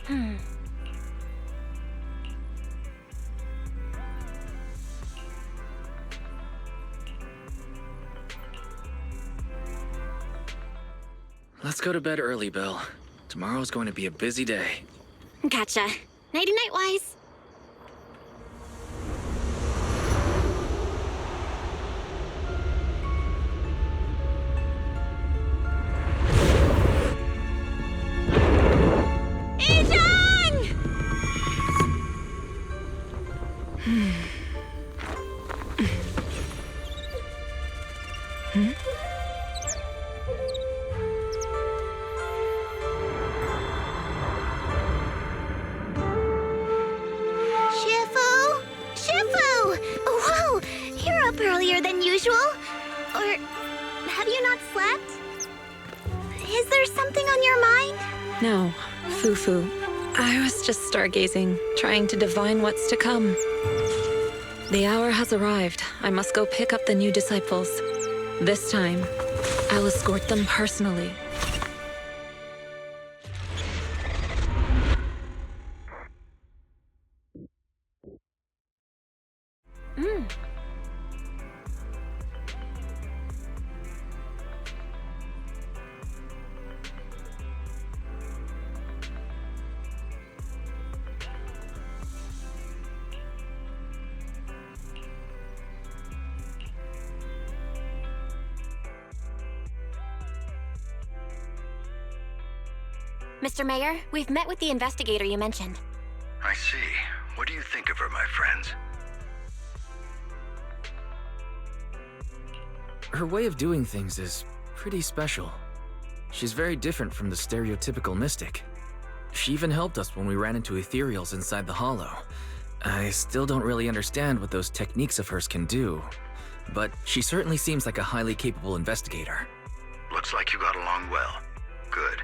Let's go to bed early, Bill. Tomorrow's going to be a busy day. Gotcha. Nighty-night, Wise. Earlier than usual? Or have you not slept? Is there something on your mind? No, Fufu. I was just stargazing, trying to divine what's to come. The hour has arrived. I must go pick up the new disciples. This time, I'll escort them personally. Mr. Mayor, we've met with the investigator you mentioned. I see. What do you think of her, my friends? Her way of doing things is pretty special. She's very different from the stereotypical mystic. She even helped us when we ran into ethereals inside the Hollow. I still don't really understand what those techniques of hers can do, but she certainly seems like a highly capable investigator. Looks like you got along well. Good.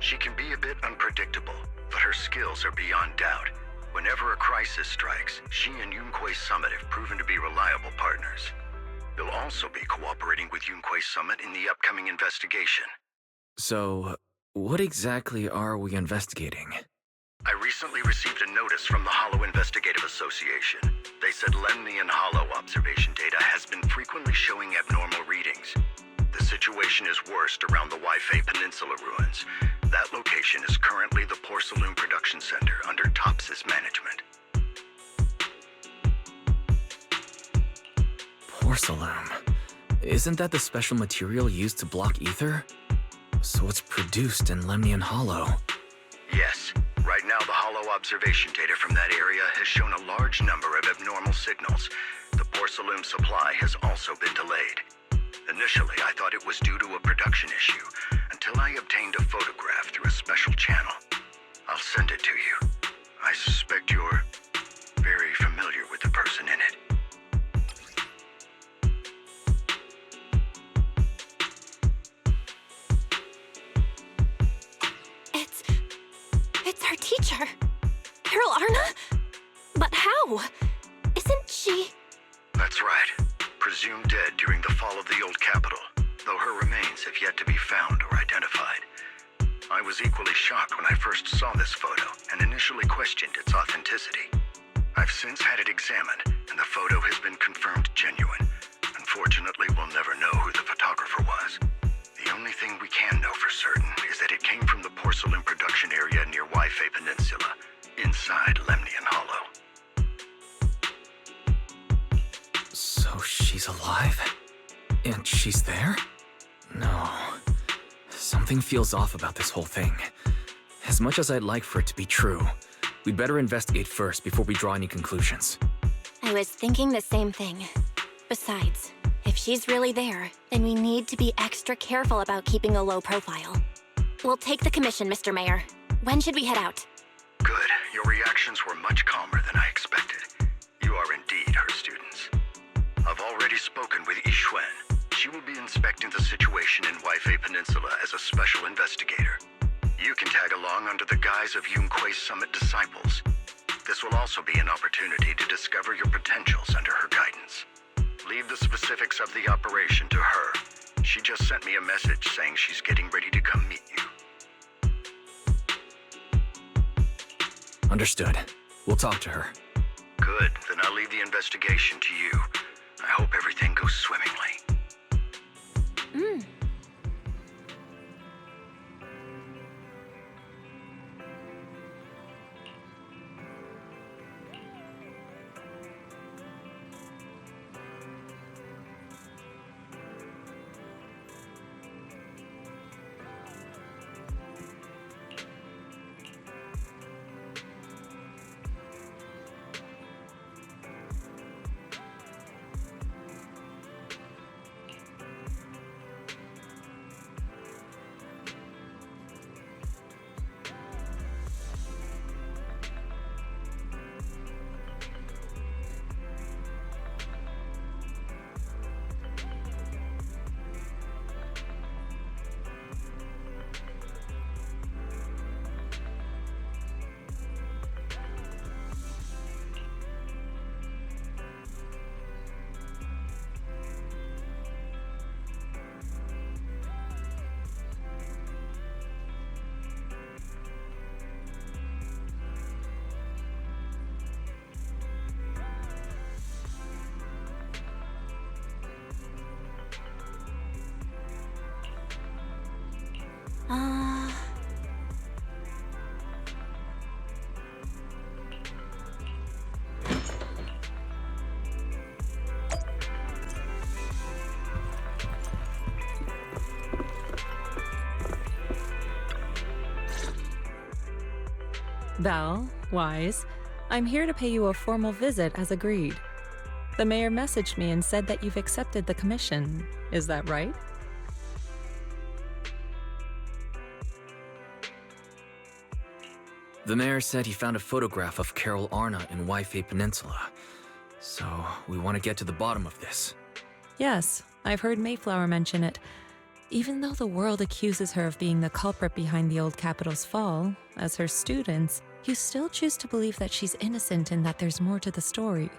She can be a bit unpredictable, but her skills are beyond doubt. Whenever a crisis strikes, she and Yunquei Summit have proven to be reliable partners. They'll also be cooperating with Yunquei Summit in the upcoming investigation. So, what exactly are we investigating? I recently received a notice from the Hollow Investigative Association. They said Lemnian Hollow observation data has been frequently showing abnormal readings. The situation is worst around the Waifei Peninsula ruins. That location is currently the Porcelain Production Center under Topsys management. Porcelain? Isn't that the special material used to block ether? So it's produced in Lemnian Hollow. Yes. Right now, the Hollow observation data from that area has shown a large number of abnormal signals. The porcelain supply has also been delayed. Initially, I thought it was due to a production issue, until I obtained a photograph through a special channel. I'll send it to you. I suspect you're very familiar with the person in it. It's our teacher. Carol Arna? But how? Isn't she... That's right. Presumed dead during the fall of the old capital, though her remains have yet to be found or identified. I was equally shocked when I first saw this photo and initially questioned its authenticity. I've since had it examined, and the photo has been confirmed genuine. Unfortunately, we'll never know who the photographer was. The only thing we can know for certain is that it came from the porcelain production area near Waifei Peninsula, inside Lemnian Hollow. So she's alive? And she's there? No. Something feels off about this whole thing. As much as I'd like for it to be true, we'd better investigate first before we draw any conclusions. I was thinking the same thing. Besides, if she's really there, then we need to be extra careful about keeping a low profile. We'll take the commission, Mr. Mayor. When should we head out? Good. Your reactions were much calmer than I expected. You are indeed her students. I've already spoken with Yixuan. She will be inspecting the situation in Waifei Peninsula as a special investigator. You can tag along under the guise of Yunquei Summit disciples. This will also be an opportunity to discover your potentials under her guidance. Leave the specifics of the operation to her. She just sent me a message saying she's getting ready to come meet you. Understood. We'll talk to her. Good, then I'll leave the investigation to you. I hope everything goes swimmingly. Val, Wise, I'm here to pay you a formal visit as agreed. The mayor messaged me and said that you've accepted the commission. Is that right? The mayor said he found a photograph of Carol Arna in Waifei Peninsula. So, we want to get to the bottom of this. Yes, I've heard Mayflower mention it. Even though the world accuses her of being the culprit behind the old capital's fall, as her students, you still choose to believe that she's innocent and that there's more to the story.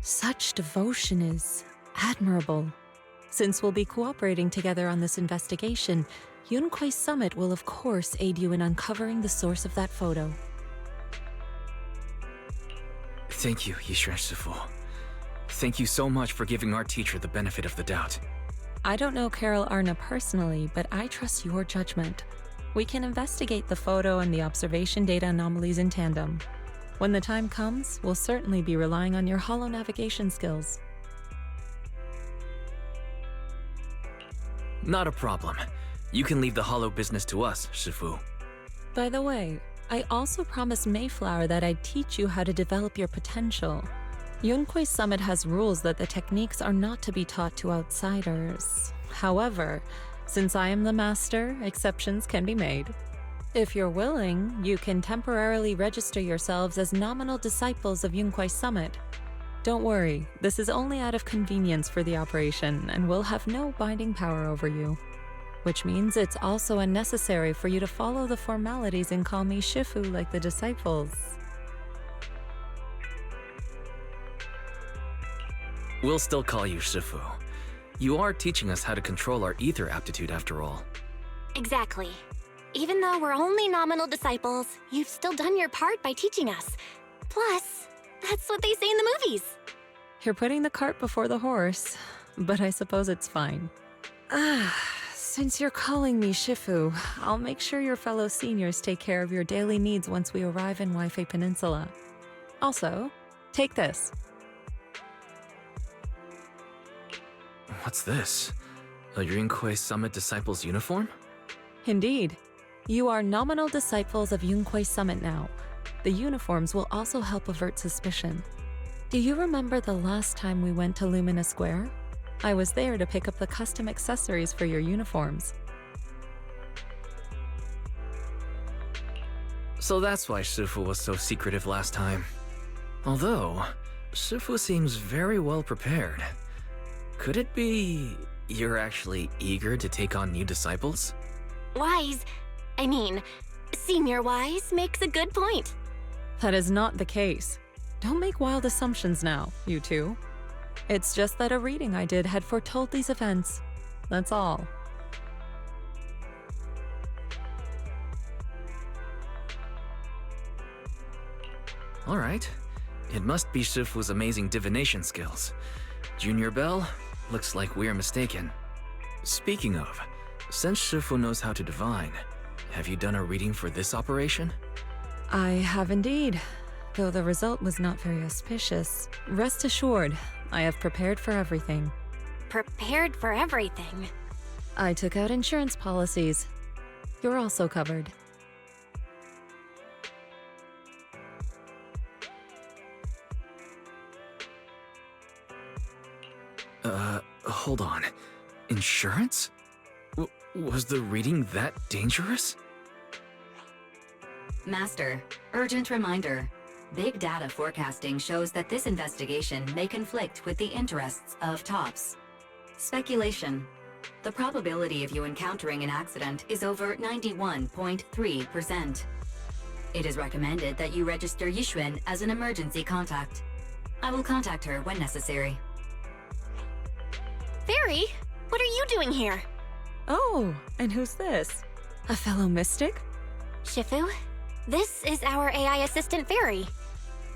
Such devotion is admirable. Since we'll be cooperating together on this investigation, Yunquei Summit will of course aid you in uncovering the source of that photo. Thank you, Yishuan Shifu. Thank you so much for giving our teacher the benefit of the doubt. I don't know Carol Arna personally, but I trust your judgment. We can investigate the photo and the observation data anomalies in tandem. When the time comes, we'll certainly be relying on your holo navigation skills. Not a problem. You can leave the holo business to us, Shifu. By the way, I also promised Mayflower that I'd teach you how to develop your potential. Yunquei Summit has rules that the techniques are not to be taught to outsiders. However, since I am the master, exceptions can be made. If you're willing, you can temporarily register yourselves as nominal disciples of Yunquei Summit. Don't worry, this is only out of convenience for the operation and will have no binding power over you. Which means it's also unnecessary for you to follow the formalities and call me Shifu like the disciples. We'll still call you Shifu. You are teaching us how to control our ether aptitude after all. Exactly. Even though we're only nominal disciples, you've still done your part by teaching us. Plus, that's what they say in the movies. You're putting the cart before the horse, but I suppose it's fine. Since you're calling me Shifu, I'll make sure your fellow seniors take care of your daily needs once we arrive in Waifei Peninsula. Also, take this. What's this? A Yunquei Summit Disciples uniform? Indeed. You are nominal disciples of Yunquei Summit now. The uniforms will also help avert suspicion. Do you remember the last time we went to Lumina Square? I was there to pick up the custom accessories for your uniforms. So that's why Shifu was so secretive last time. Although, Shifu seems very well prepared. Could it be you're actually eager to take on new disciples? Senior Wise makes a good point. That is not the case. Don't make wild assumptions now, you two. It's just that a reading I did had foretold these events. That's all. Alright. It must be Shifu's amazing divination skills. Junior Bell, looks like we're mistaken. Speaking of, since Shifu knows how to divine, have you done a reading for this operation? I have indeed, though the result was not very auspicious. Rest assured, I have prepared for everything. Prepared for everything. I took out insurance policies. You're also covered. Hold on. Insurance? Was the reading that dangerous? Master, urgent reminder. Big data forecasting shows that this investigation may conflict with the interests of TOPS. Speculation. The probability of you encountering an accident is over 91.3%. It is recommended that you register Yixuan as an emergency contact. I will contact her when necessary. Fairy, what are you doing here? Oh, and who's this? A fellow mystic? Shifu, this is our AI assistant Fairy.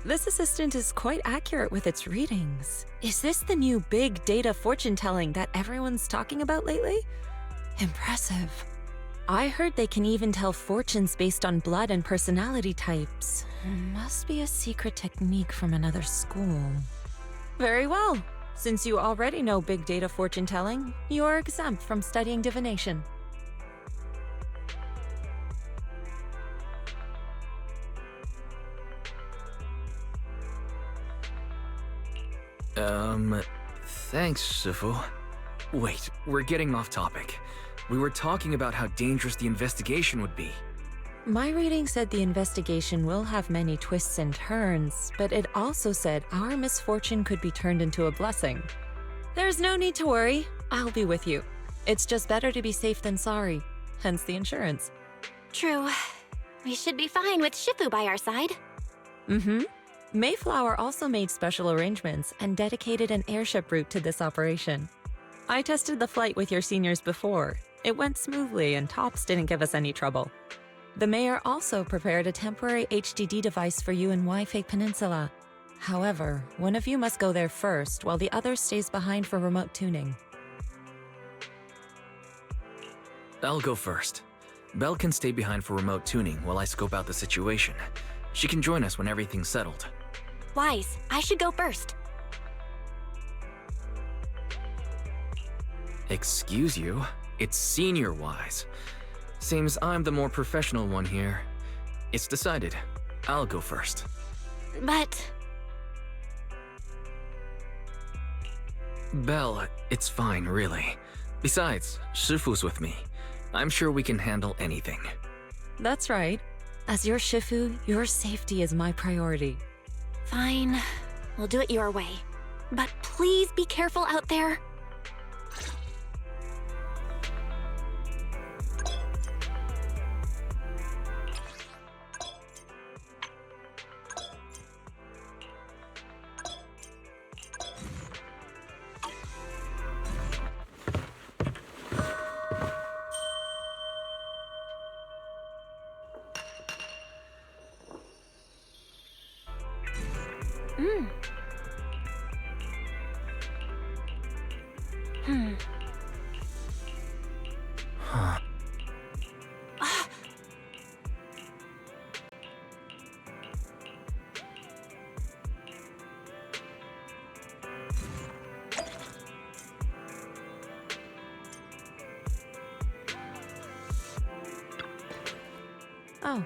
This assistant is quite accurate with its readings. Is this the new big data fortune-telling that everyone's talking about lately? Impressive. I heard they can even tell fortunes based on blood and personality types. Must be a secret technique from another school. Very well. Since you already know big data fortune-telling, you are exempt from studying divination. Thanks, Shifu. Wait, we're getting off topic. We were talking about how dangerous the investigation would be. My reading said the investigation will have many twists and turns, but it also said our misfortune could be turned into a blessing. There's no need to worry. I'll be with you. It's just better to be safe than sorry, hence the insurance. True. We should be fine with Shifu by our side. Mm-hmm. Mayflower also made special arrangements and dedicated an airship route to this operation. I tested the flight with your seniors before. It went smoothly and TOPS didn't give us any trouble. The mayor also prepared a temporary HDD device for you in Waifei Peninsula. However, one of you must go there first while the other stays behind for remote tuning. I'll go first. Belle can stay behind for remote tuning while I scope out the situation. She can join us when everything's settled. Wise, I should go first. Excuse you? It's Senior Wise. Seems I'm the more professional one here. It's decided. I'll go first. But... Belle, it's fine, really. Besides, Shifu's with me. I'm sure we can handle anything. That's right. As your Shifu, your safety is my priority. fine. We'll do it your way. But please be careful out there. Oh.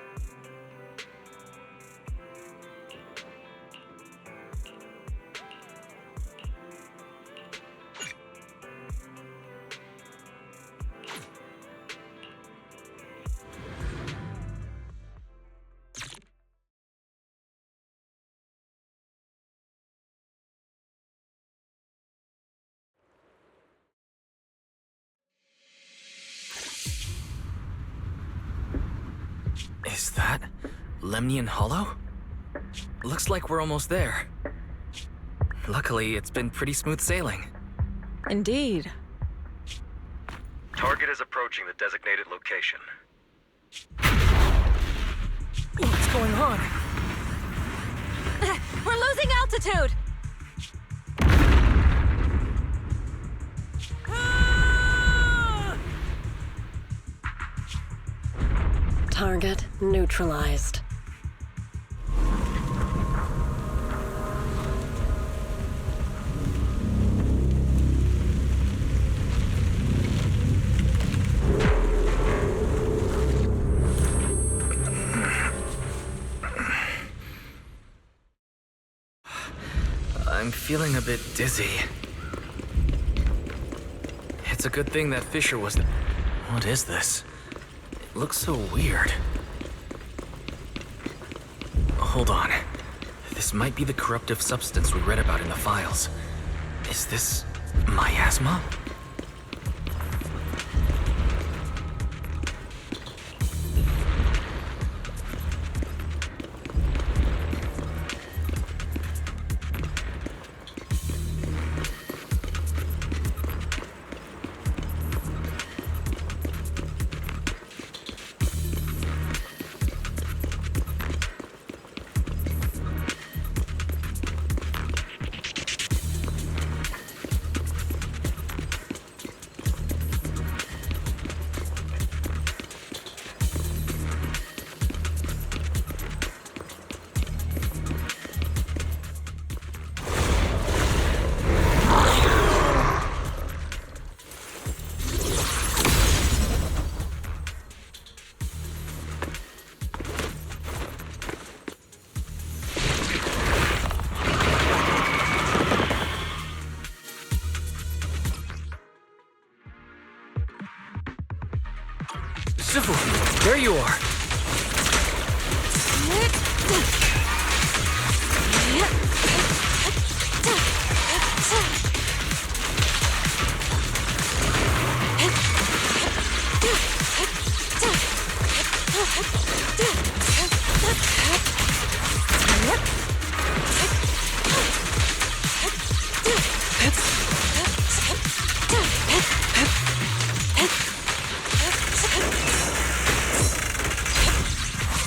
Is that Lemnian Hollow? Looks like we're almost there. Luckily, it's been pretty smooth sailing. Indeed. Target is approaching the designated location. What's going on? altitude! Target neutralized. I'm feeling a bit dizzy. It's a good thing that Fisher was the... What is this? It looks so weird. Hold on. This might be the corruptive substance we read about in the files. Is this miasma? Shifu, there you are.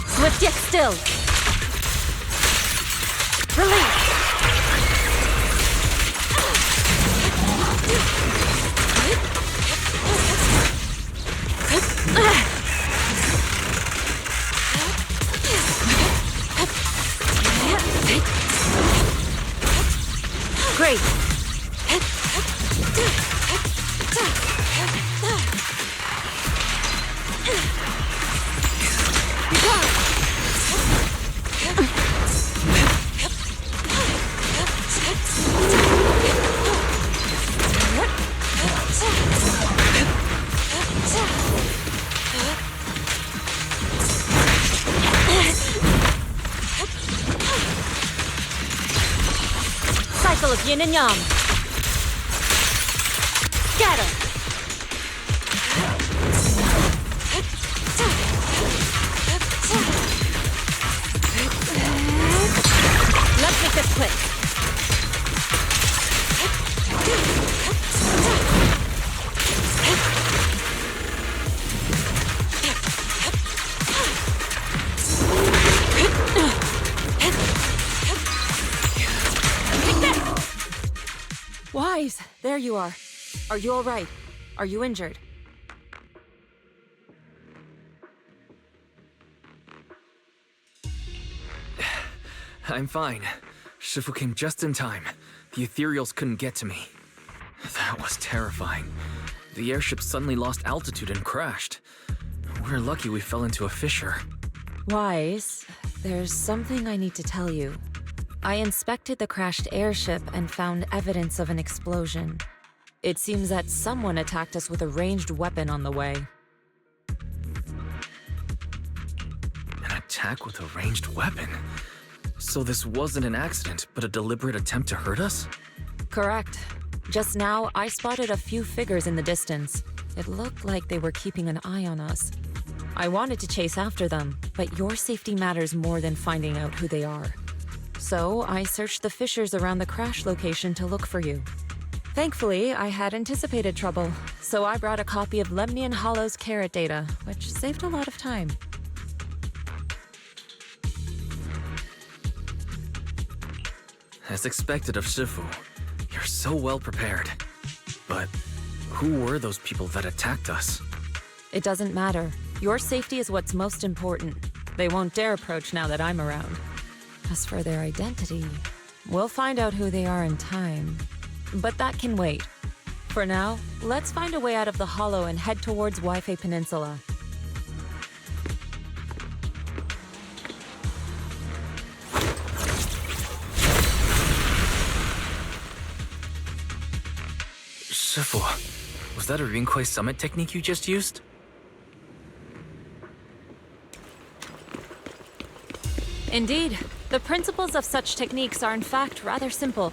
Swift yet still. Release. Great. Cycle of yin and yang. Scatter. Let's make this quick. Wise, there you are. Are you all right? Are you injured? I'm fine. Shifu came just in time. The ethereals couldn't get to me. That was terrifying. The airship suddenly lost altitude and crashed. We're lucky we fell into a fissure. Wise, there's something I need to tell you. I inspected the crashed airship and found evidence of an explosion. It seems that someone attacked us with a ranged weapon on the way. An attack with a ranged weapon? So this wasn't an accident, but a deliberate attempt to hurt us? Correct. Just now, I spotted a few figures in the distance. It looked like they were keeping an eye on us. I wanted to chase after them, but your safety matters more than finding out who they are. So I searched the fissures around the crash location to look for you. Thankfully, I had anticipated trouble, so I brought a copy of Lemnian Hollow's carrot data, which saved a lot of time. As expected of Shifu, you're so well prepared. But who were those people that attacked us? It doesn't matter. Your safety is what's most important. They won't dare approach now that I'm around. As for their identity, we'll find out who they are in time. But that can wait. For now, let's find a way out of the hollow and head towards Waifei Peninsula. Shifu, was that a Rinkwei Summit technique you just used? Indeed. The principles of such techniques are in fact rather simple.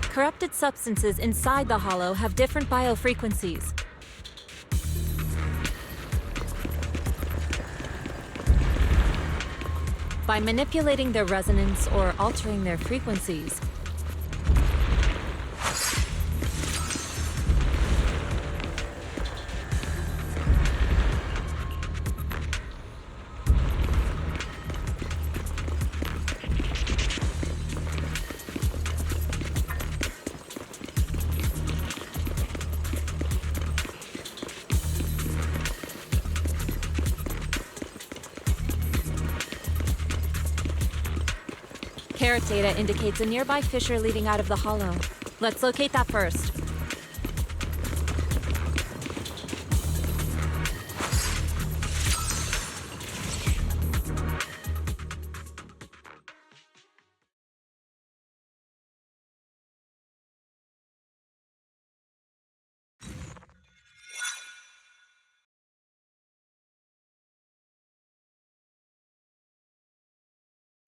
Corrupted substances inside the hollow have different biofrequencies. By manipulating their resonance or altering their frequencies, Carrot data indicates a nearby fissure leading out of the hollow. Let's locate that first.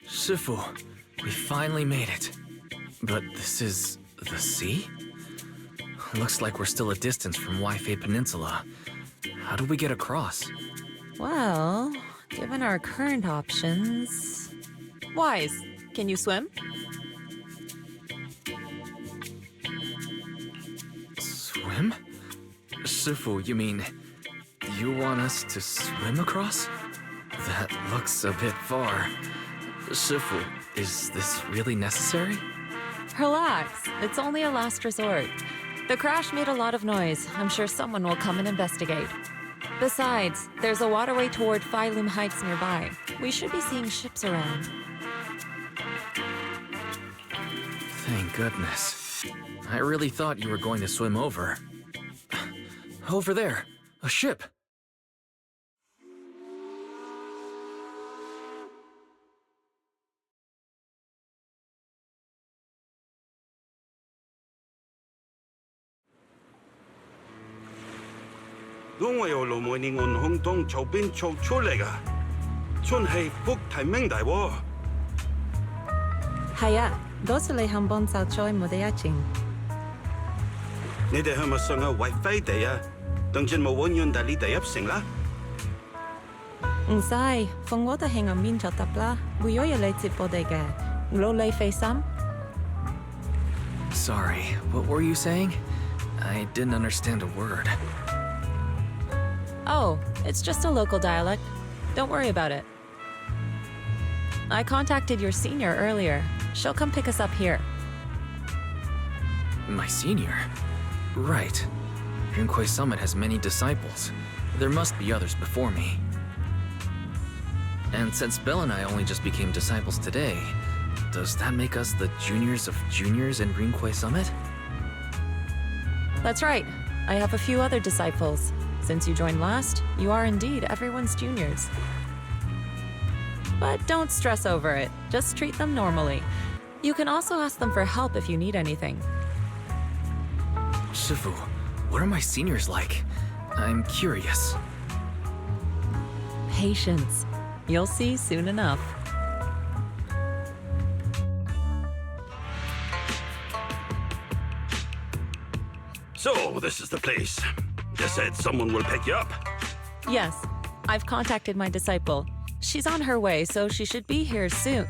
Shifu, we finally made it. But this is the sea? Looks like we're still a distance from Waifei Peninsula. How do we get across? Well, given our current options... Wise, can you swim? Swim? Shifu, you mean... you want us to swim across? That looks a bit far. Shifu, is this really necessary? Relax, it's only a last resort. The crash made a lot of noise. I'm sure someone will come and investigate. Besides, there's a waterway toward Phaethon Heights nearby. We should be seeing ships around. Thank goodness. I really thought you were going to swim over. Over there, a ship. Đúng rồi, lùm mùi nền ổn hông tông châu bên châu chô lệ à. Chôn hay phúc thái minh đại wo. Haya, dosele hambon sao choi modeaching. Nè để hâm mà sang ở Waifei đây à. Đừng chân mà vốn nhân đại lý đại ấp sinh lá. Sai, phong ngô ta heng ở min cho tapla, buyoya lệ tip bodega. Lo lệ face sam. Sorry, what were you saying? I didn't understand a word. Oh, it's just a local dialect. Don't worry about it. I contacted your senior earlier. She'll come pick us up here. My senior? Right. Rinkwei Summit has many disciples. There must be others before me. And since Belle and I only just became disciples today, does that make us the juniors of juniors in Rinkwei Summit? That's right. I have a few other disciples. Since you joined last, you are indeed everyone's juniors. But don't stress over it. Just treat them normally. You can also ask them for help if you need anything. Shifu, what are my seniors like? I'm curious. Patience. You'll see soon enough. So, this is the place. They said someone will pick you up. Yes, I've contacted my disciple. She's on her way, so she should be here soon.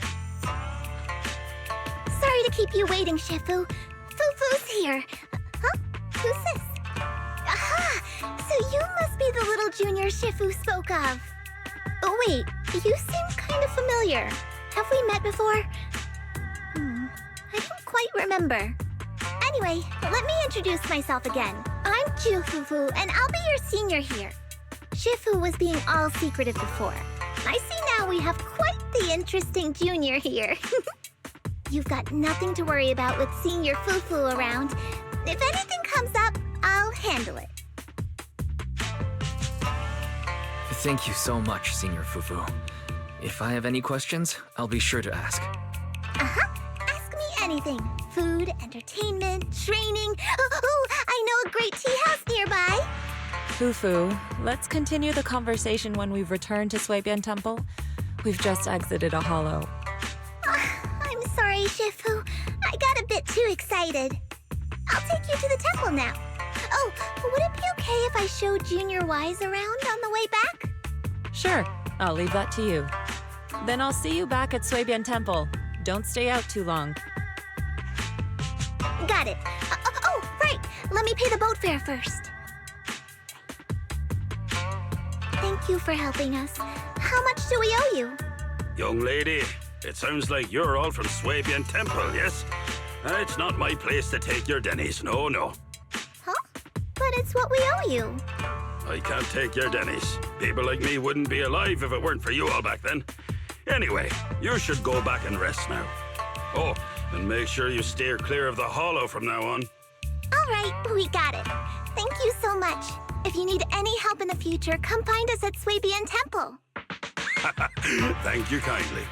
Sorry to keep you waiting, Shifu. Fufu's here. Huh? Who's this? Aha! So you must be the little junior Shifu spoke of. Oh, wait, you seem kind of familiar. Have we met before? I don't quite remember. Anyway, let me introduce myself again. I'm Fufu, and I'll be your senior here. Shifu was being all secretive before. I see now we have quite the interesting junior here. You've got nothing to worry about with senior Fufu around. If anything comes up, I'll handle it. Thank you so much, Senior Fufu. If I have any questions, I'll be sure to ask. Ask me anything. Food, entertainment, training. Oh, I know a great tea house nearby. Fufu, let's continue the conversation when we've returned to Suibian Temple. We've just exited a hollow. I'm sorry, Shifu. I got a bit too excited. I'll take you to the temple now. Oh, would it be okay if I showed Junior Wise around on the way back? Sure, I'll leave that to you. Then I'll see you back at Suibian Temple. Don't stay out too long. Got it. Oh, right. Let me pay the boat fare first. Thank you for helping us. How much do we owe you? Young lady, it sounds like you're all from Suibian Temple, yes? It's not my place to take your dennies, no. Huh? But it's what we owe you. I can't take your dennies. People like me wouldn't be alive if it weren't for you all back then. Anyway, you should go back and rest now. Oh, and make sure you steer clear of the hollow from now on. All right, we got it. Thank you so much. If you need any help in the future, come find us at Suibian Temple. Thank you kindly.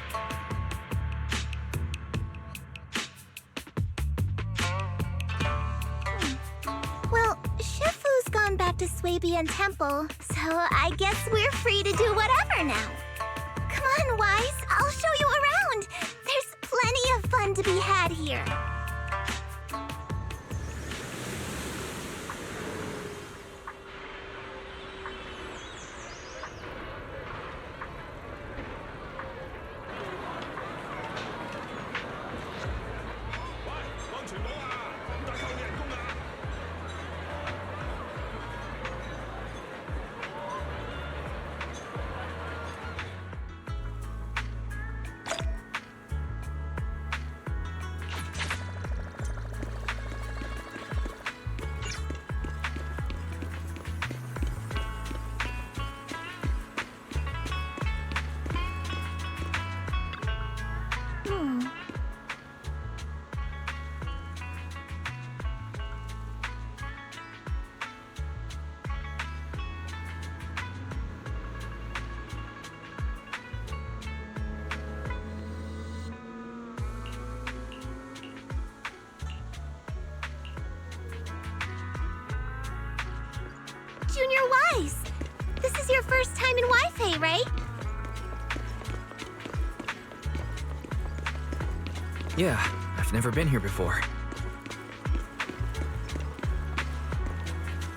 Well, Shifu's gone back to Suibian Temple, so I guess we're free to do whatever now. Come on, Wise, I'll show you around. There's plenty of fun to be had here. Junior Wise, this is your first time in Waifei, right? Yeah, I've never been here before.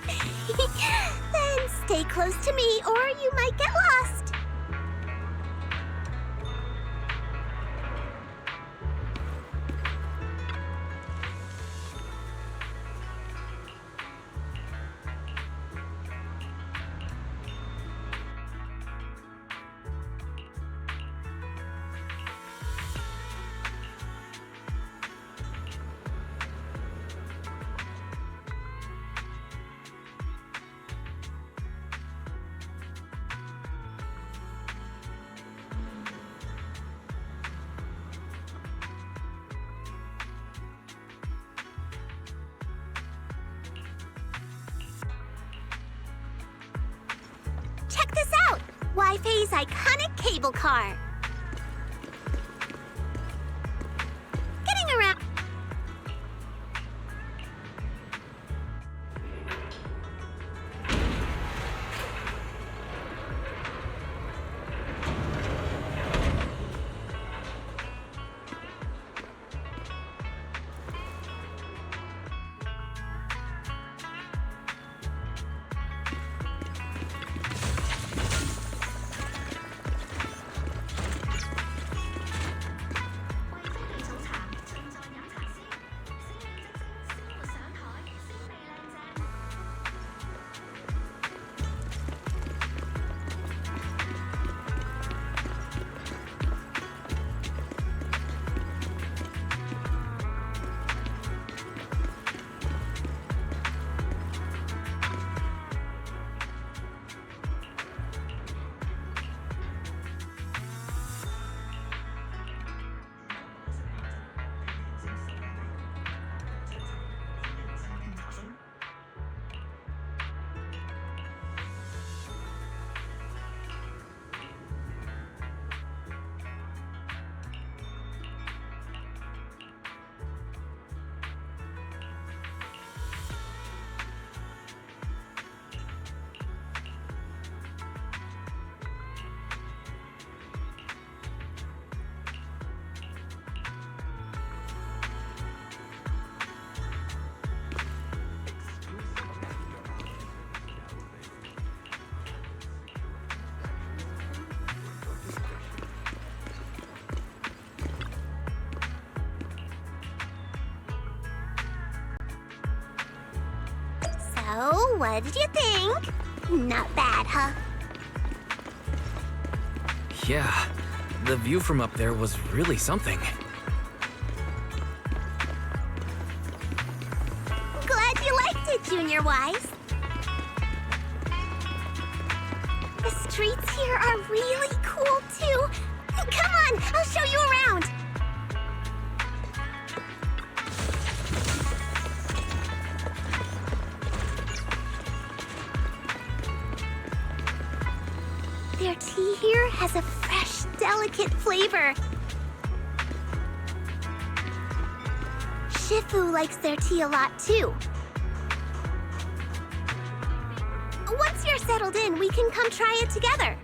Then stay close to me or you might get lost. Check this out! Waifei's iconic cable car. Getting around. So, what did you think? Not bad, huh? Yeah, the view from up there was really something. Glad you liked it, Junior Wise. The streets here are really cool, too. Come on, I'll show you around. Their tea here has a fresh, delicate flavor. Shifu likes their tea a lot, too. Once you're settled in, we can come try it together.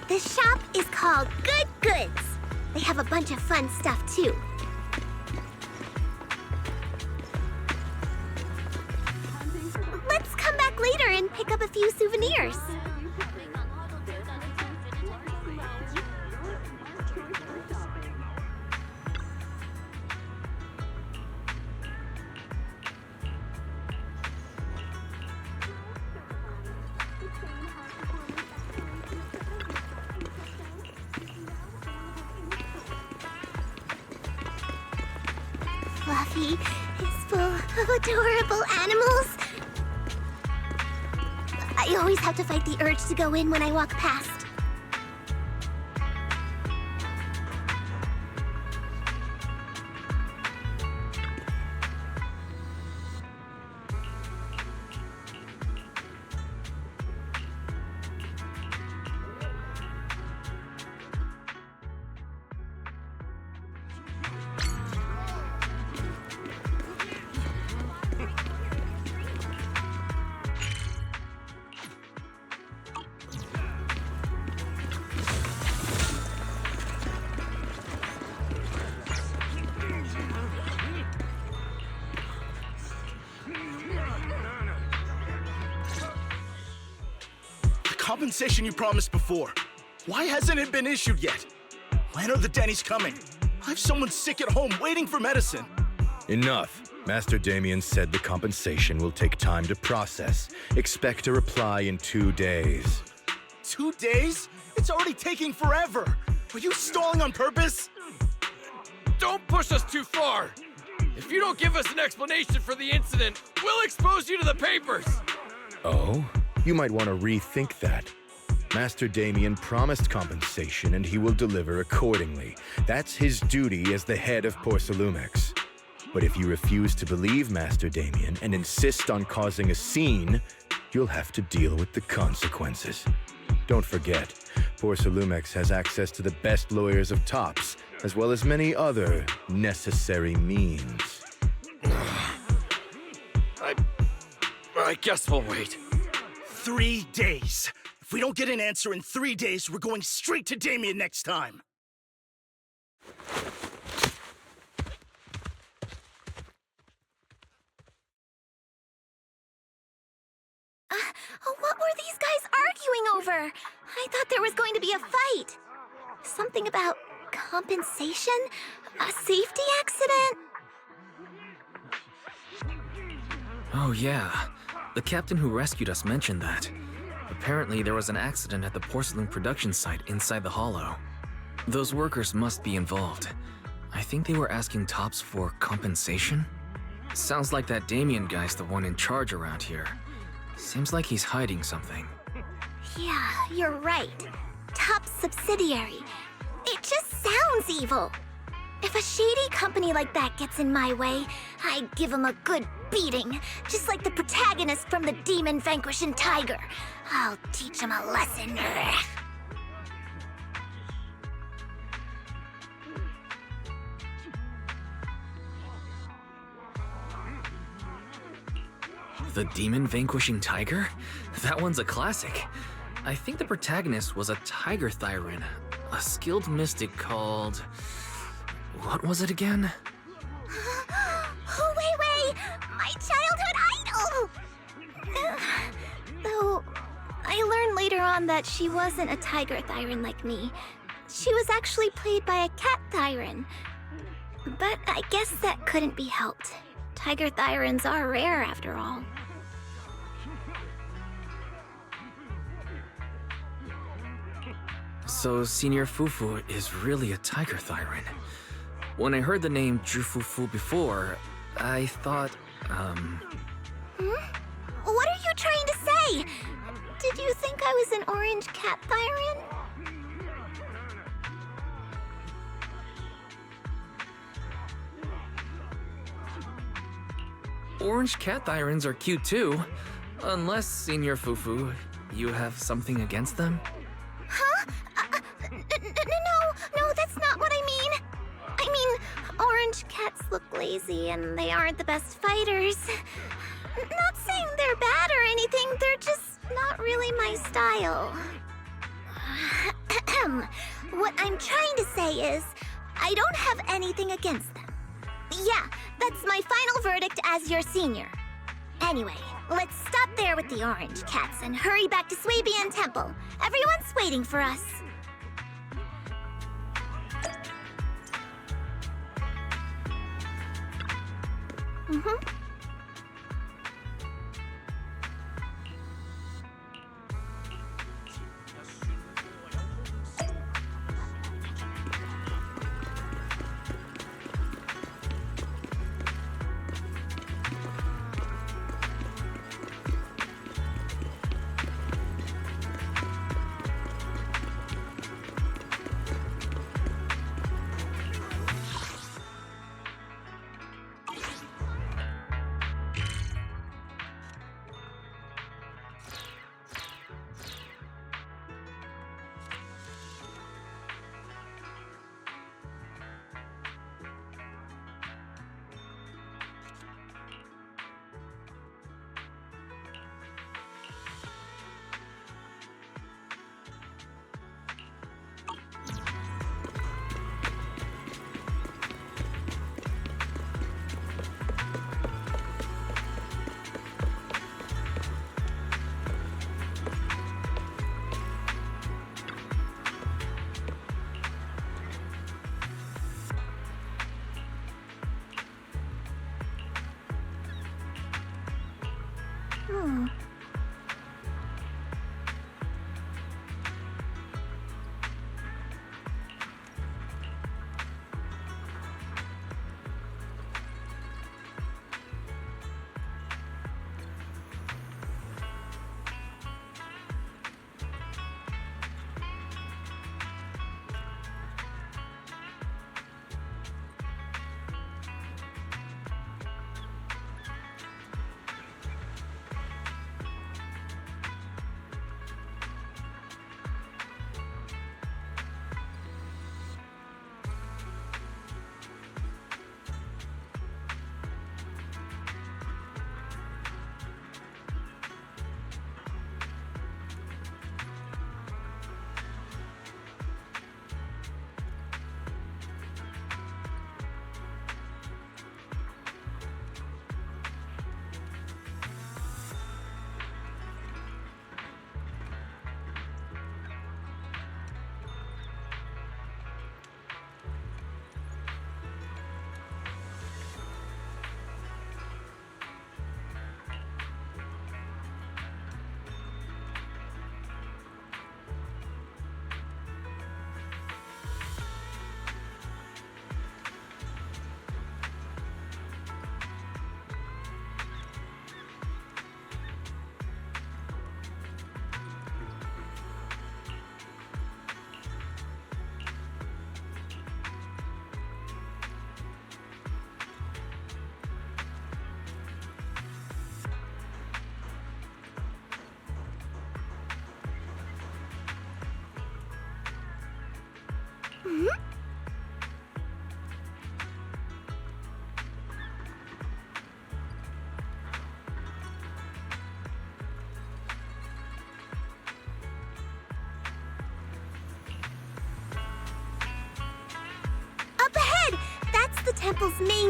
The shop is called Good Goods. They have a bunch of fun stuff, too. Let's come back later and pick up a few souvenirs. Fluffy is full of adorable animals. I always have to fight the urge to go in when I walk past. Compensation you promised before. Why hasn't it been issued yet? When are the Denny's coming? I have someone sick at home waiting for medicine. Enough. Master Damien said the compensation will take time to process. Expect a reply in 2 days. 2 days? It's already taking forever. Are you stalling on purpose? Don't push us too far. If you don't give us an explanation for the incident, we'll expose you to the papers. Oh? You might want to rethink that. Master Damien promised compensation and he will deliver accordingly. That's his duty as the head of Porcelumex. But if you refuse to believe Master Damien and insist on causing a scene, you'll have to deal with the consequences. Don't forget, Porcelumex has access to the best lawyers of Tops, as well as many other necessary means. I guess we'll wait. 3 days. If we don't get an answer in 3 days, we're going straight to Damien next time. What were these guys arguing over? I thought there was going to be a fight. Something about compensation? A safety accident? Oh yeah, the captain who rescued us mentioned that. Apparently there was an accident at the porcelain production site inside the hollow. Those workers must be involved. I think they were asking Tops for compensation? Sounds like that Damien guy's the one in charge around here. Seems like he's hiding something. Yeah, you're right. Top subsidiary. It just sounds evil. If a shady company like that gets in my way, I'd give him a good beating, just like the protagonist from the Demon Vanquishing Tiger. I'll teach him a lesson. The Demon Vanquishing Tiger? That one's a classic. I think the protagonist was a Tiger Thyran, a skilled mystic called... What was it again? Waifei! My childhood idol! Though, I learned later on that she wasn't a Tiger Thyran like me. She was actually played by a Cat Thyran. But I guess that couldn't be helped. Tiger Thyrans are rare after all. So Senior Fufu is really a Tiger Thyran. When I heard the name Jufufu before, I thought, What are you trying to say? Did you think I was an orange cat Thyran? Orange cat Thyrans are cute too. Unless, Senior Fufu, you have something against them? Huh? No, that's not what I mean. I mean, orange cats look lazy and they aren't the best fighters. Not saying they're bad or anything, they're just not really my style. What I'm trying to say is, I don't have anything against them. Yeah, that's my final verdict as your senior. Anyway, let's stop there with the orange cats and hurry back to Swabian Temple. Everyone's waiting for us.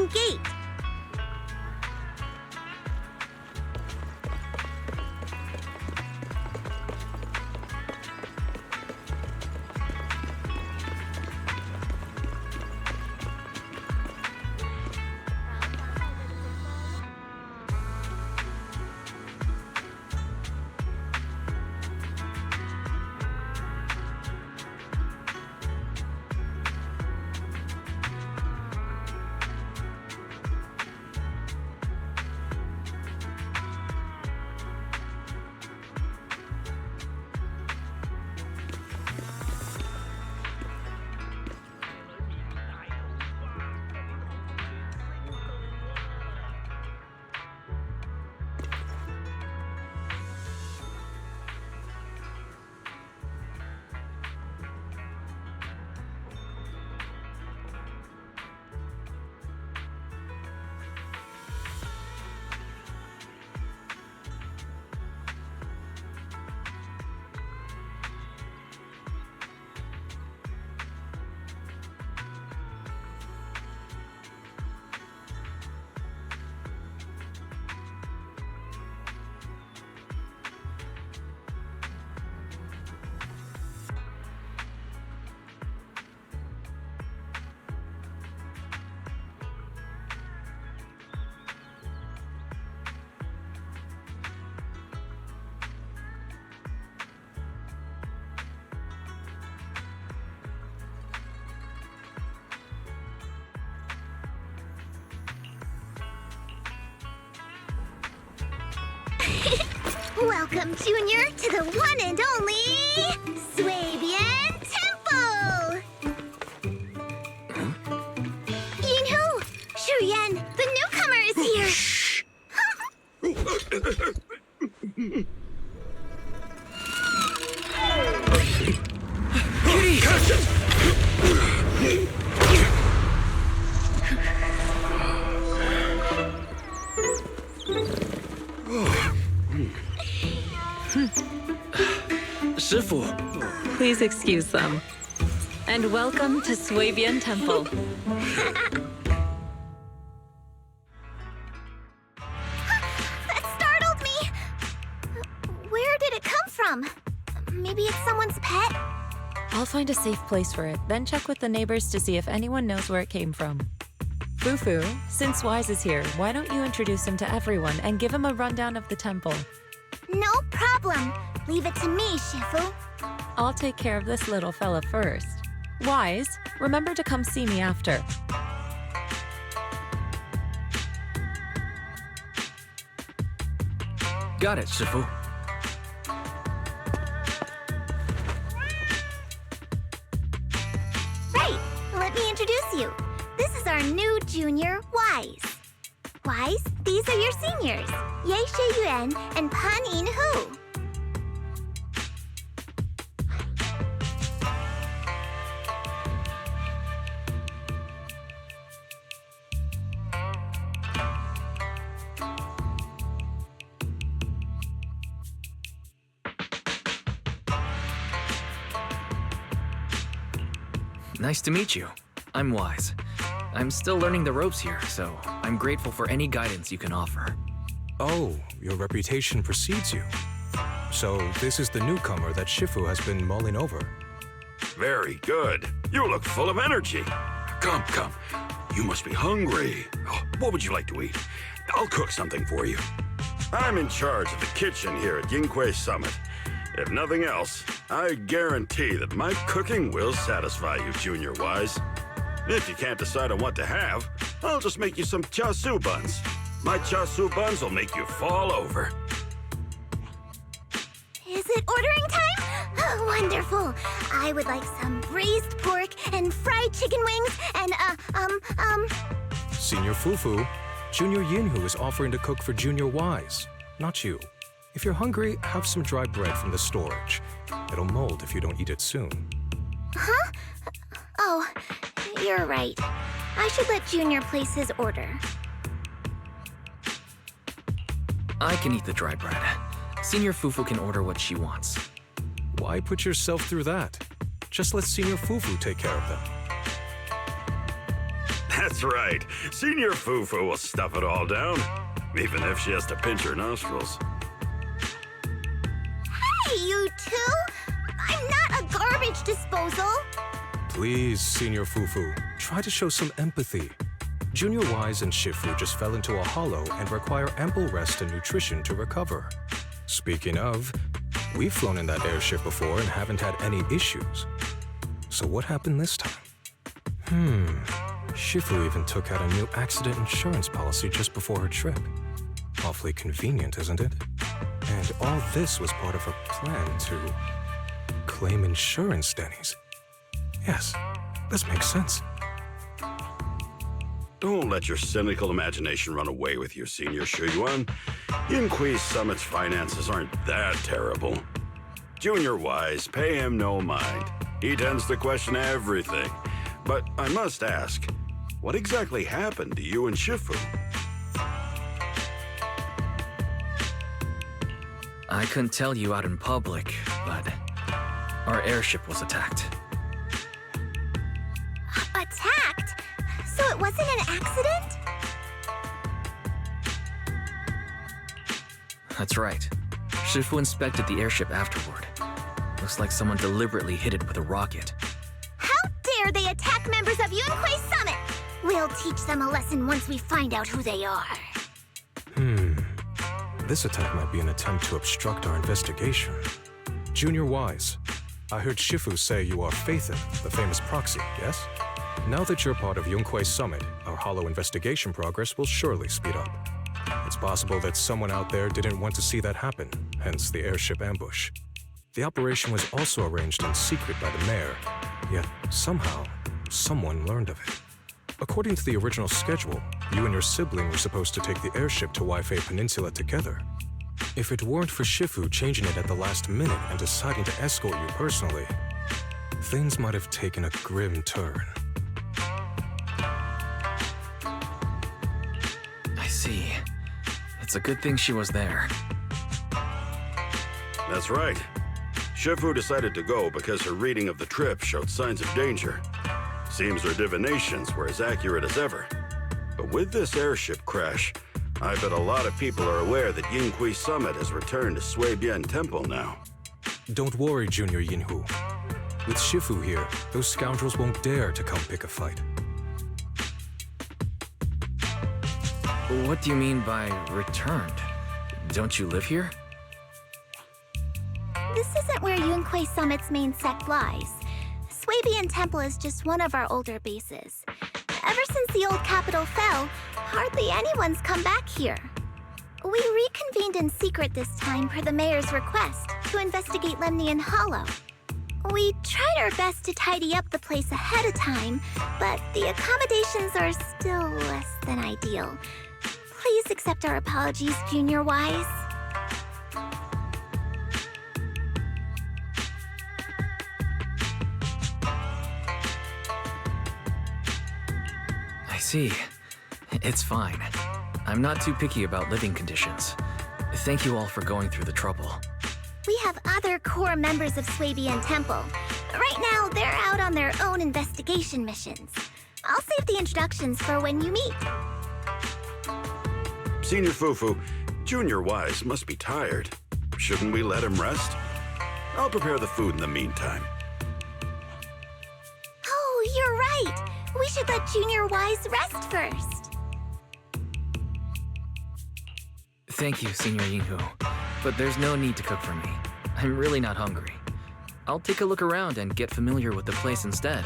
main gate. Welcome, Junior, to the one and only Swabian Temple! Yinhu! Shuyan, the newcomer is here! Shh! Kitty! Catch it! Shifu. Please excuse them. And welcome to Swabian Temple. That startled me! Where did it come from? Maybe it's someone's pet? I'll find a safe place for it, then check with the neighbors to see if anyone knows where it came from. Fufu, since Wise is here, why don't you introduce him to everyone and give him a rundown of the temple? No problem. Leave it to me, Shifu. I'll take care of this little fella first. Wise, remember to come see me after. Got it, Shifu. Right. Let me introduce you. This is our new junior, Wise. Wise, these are your seniors, Ye Yuan and Pan Yin-Hu. Nice to meet you. I'm Wise. I'm still learning the ropes here, so I'm grateful for any guidance you can offer. Oh, your reputation precedes you. So this is the newcomer that Shifu has been mulling over. Very good. You look full of energy. Come, come. You must be hungry. Oh, what would you like to eat? I'll cook something for you. I'm in charge of the kitchen here at Yingque Summit. If nothing else, I guarantee that my cooking will satisfy you, Junior Wise. If you can't decide on what to have, I'll just make you some chasu buns. My chasu buns will make you fall over. Is it ordering time? Oh, wonderful. I would like some braised pork and fried chicken wings and, Senior Fufu, Junior Yinhu is offering to cook for Junior Wise, not you. If you're hungry, have some dry bread from the storage. It'll mold if you don't eat it soon. Huh? Oh, you're right. I should let Junior place his order. I can eat the dry bread. Senior Fufu can order what she wants. Why put yourself through that? Just let Senior Fufu take care of them. That's right. Senior Fufu will stuff it all down, even if she has to pinch her nostrils. Hey, you two! I'm not a garbage disposal! Please, Senior Fufu, try to show some empathy. Junior Wise and Shifu just fell into a hollow and require ample rest and nutrition to recover. Speaking of, we've flown in that airship before and haven't had any issues. So what happened this time? Shifu even took out a new accident insurance policy just before her trip. Awfully convenient, isn't it? And all this was part of a plan to claim insurance, Denny's. Yes, this makes sense. Don't let your cynical imagination run away with you, Senior Shuyuan. Yinhui Summit's finances aren't that terrible. Junior Wise, pay him no mind. He tends to question everything. But I must ask, what exactly happened to you and Shifu? I couldn't tell you out in public, but our airship was attacked. Attacked? So it wasn't an accident? That's right. Shifu inspected the airship afterward. Looks like someone deliberately hit it with a rocket. How dare they attack members of Yunhui Summit! We'll teach them a lesson once we find out who they are. This attack might be an attempt to obstruct our investigation. Junior Wise, I heard Shifu say you are Phaethon, the famous proxy, yes? Now that you're part of Yunhui Summit, our hollow investigation progress will surely speed up. It's possible that someone out there didn't want to see that happen, hence the airship ambush. The operation was also arranged in secret by the mayor, yet somehow, someone learned of it. According to the original schedule, you and your sibling were supposed to take the airship to Waifei Peninsula together. If it weren't for Shifu changing it at the last minute and deciding to escort you personally, things might have taken a grim turn. I see. It's a good thing she was there. That's right. Shifu decided to go because her reading of the trip showed signs of danger. Seems her divinations were as accurate as ever. But with this airship crash, I bet a lot of people are aware that Yinhui Summit has returned to Suibian Temple now. Don't worry, Junior Yinhu. With Shifu here, those scoundrels won't dare to come pick a fight. What do you mean by returned? Don't you live here? This isn't where Yunhui Summit's main sect lies. Suibian Temple is just one of our older bases. Ever since the old capital fell, hardly anyone's come back here. We reconvened in secret this time per the mayor's request to investigate Lemnian Hollow. We tried our best to tidy up the place ahead of time, but the accommodations are still less than ideal. Please accept our apologies, Junior Wise. I see. It's fine. I'm not too picky about living conditions. Thank you all for going through the trouble. We have other core members of Suibian Temple. Right now, they're out on their own investigation missions. I'll save the introductions for when you meet. Senior Fufu, Junior Wise must be tired. Shouldn't we let him rest? I'll prepare the food in the meantime. Oh, you're right. We should let Junior Wise rest first. Thank you, Senior Yinhu. But there's no need to cook for me. I'm really not hungry. I'll take a look around and get familiar with the place instead.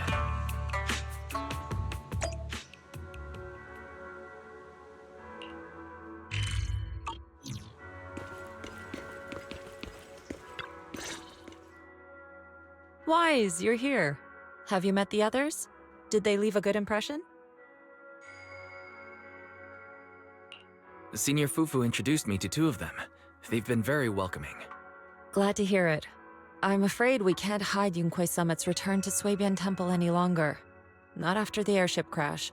Wise, you're here. Have you met the others? Did they leave a good impression? Senior Fufu introduced me to two of them. They've been very welcoming. Glad to hear it. I'm afraid we can't hide Yunhui Summit's return to Suibian Temple any longer. Not after the airship crash.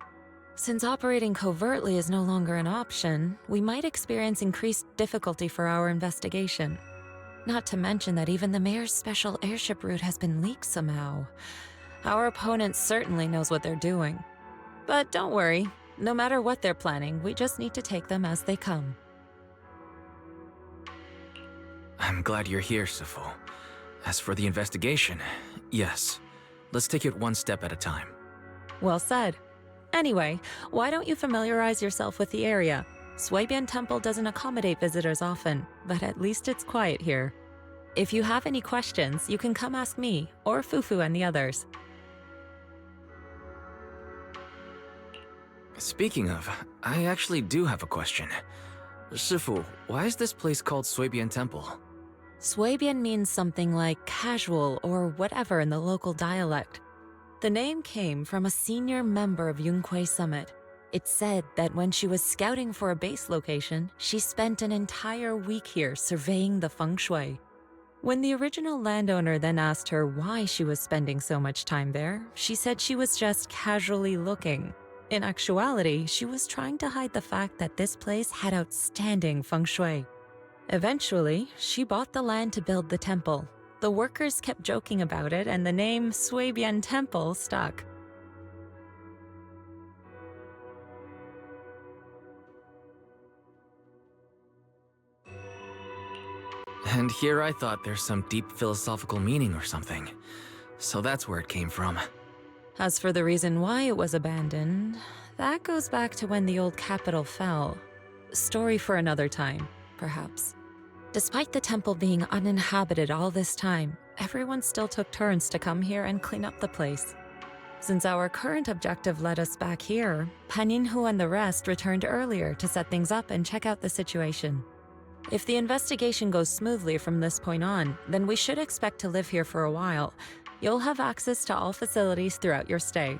Since operating covertly is no longer an option, we might experience increased difficulty for our investigation. Not to mention that even the mayor's special airship route has been leaked somehow. Our opponent certainly knows what they're doing. But don't worry. No matter what they're planning, we just need to take them as they come. I'm glad you're here, Sifu. As for the investigation, yes. Let's take it one step at a time. Well said. Anyway, why don't you familiarize yourself with the area? Shuibian Temple doesn't accommodate visitors often, but at least it's quiet here. If you have any questions, you can come ask me, or Fufu and the others. Speaking of, I actually do have a question. Sifu, why is this place called Shuibian Temple? Shuibian means something like casual or whatever in the local dialect. The name came from a senior member of Yunquei Summit. It's said that when she was scouting for a base location, she spent an entire week here surveying the feng shui. When the original landowner then asked her why she was spending so much time there, she said she was just casually looking. In actuality, she was trying to hide the fact that this place had outstanding feng shui. Eventually, she bought the land to build the temple. The workers kept joking about it, and the name Shuibian Temple stuck. And here I thought there's some deep philosophical meaning or something. So that's where it came from. As for the reason why it was abandoned, that goes back to when the old capital fell. Story for another time, perhaps. Despite the temple being uninhabited all this time, everyone still took turns to come here and clean up the place. Since our current objective led us back here, Paninhu and the rest returned earlier to set things up and check out the situation. If the investigation goes smoothly from this point on, then we should expect to live here for a while. You'll have access to all facilities throughout your stay.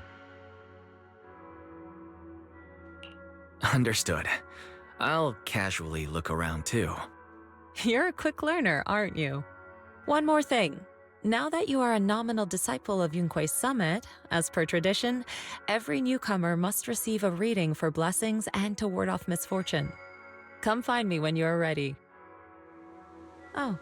Understood. I'll casually look around too. You're a quick learner, aren't you? One more thing. Now that you are a nominal disciple of Yunquei Summit, as per tradition, every newcomer must receive a reading for blessings and to ward off misfortune. Come find me when you are ready. Oh.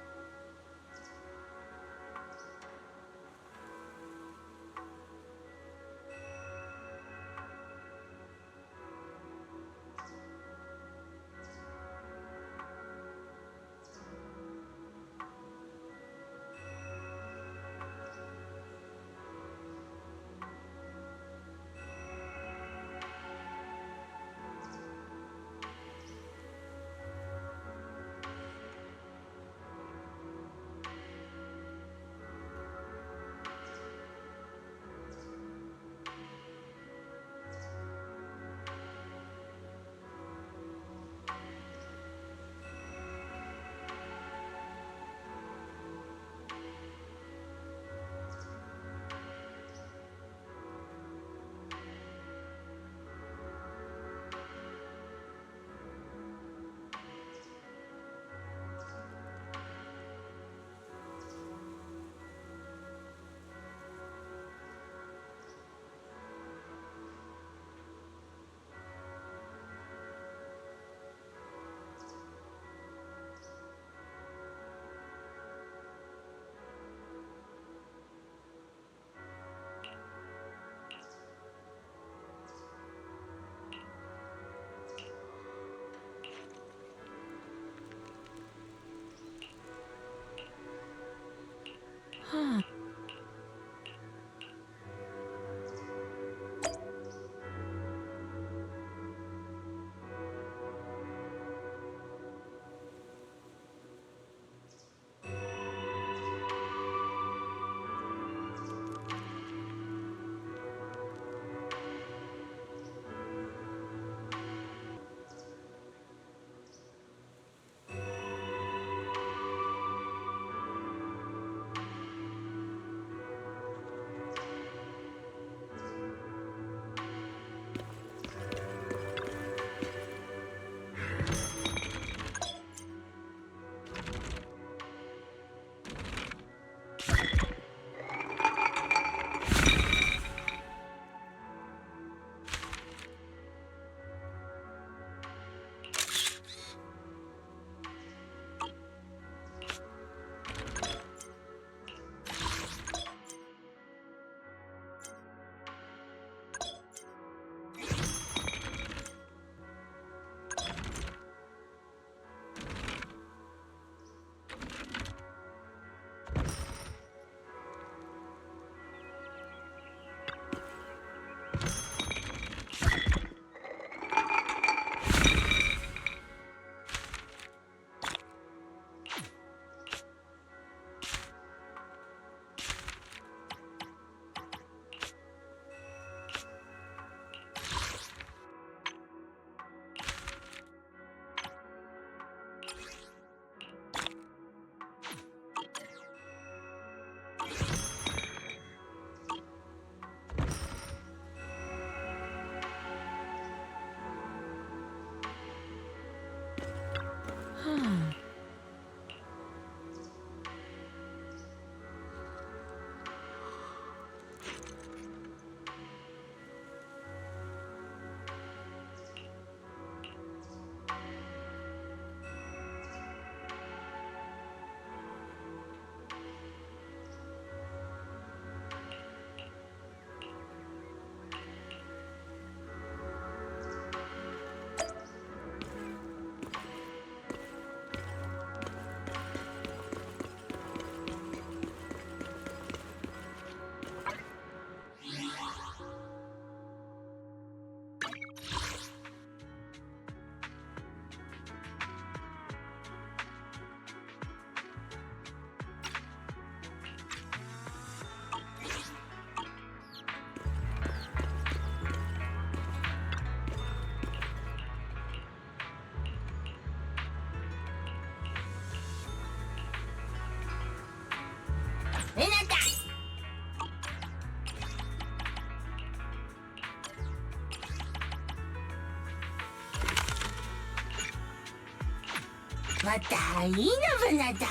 またいいのぶなだ。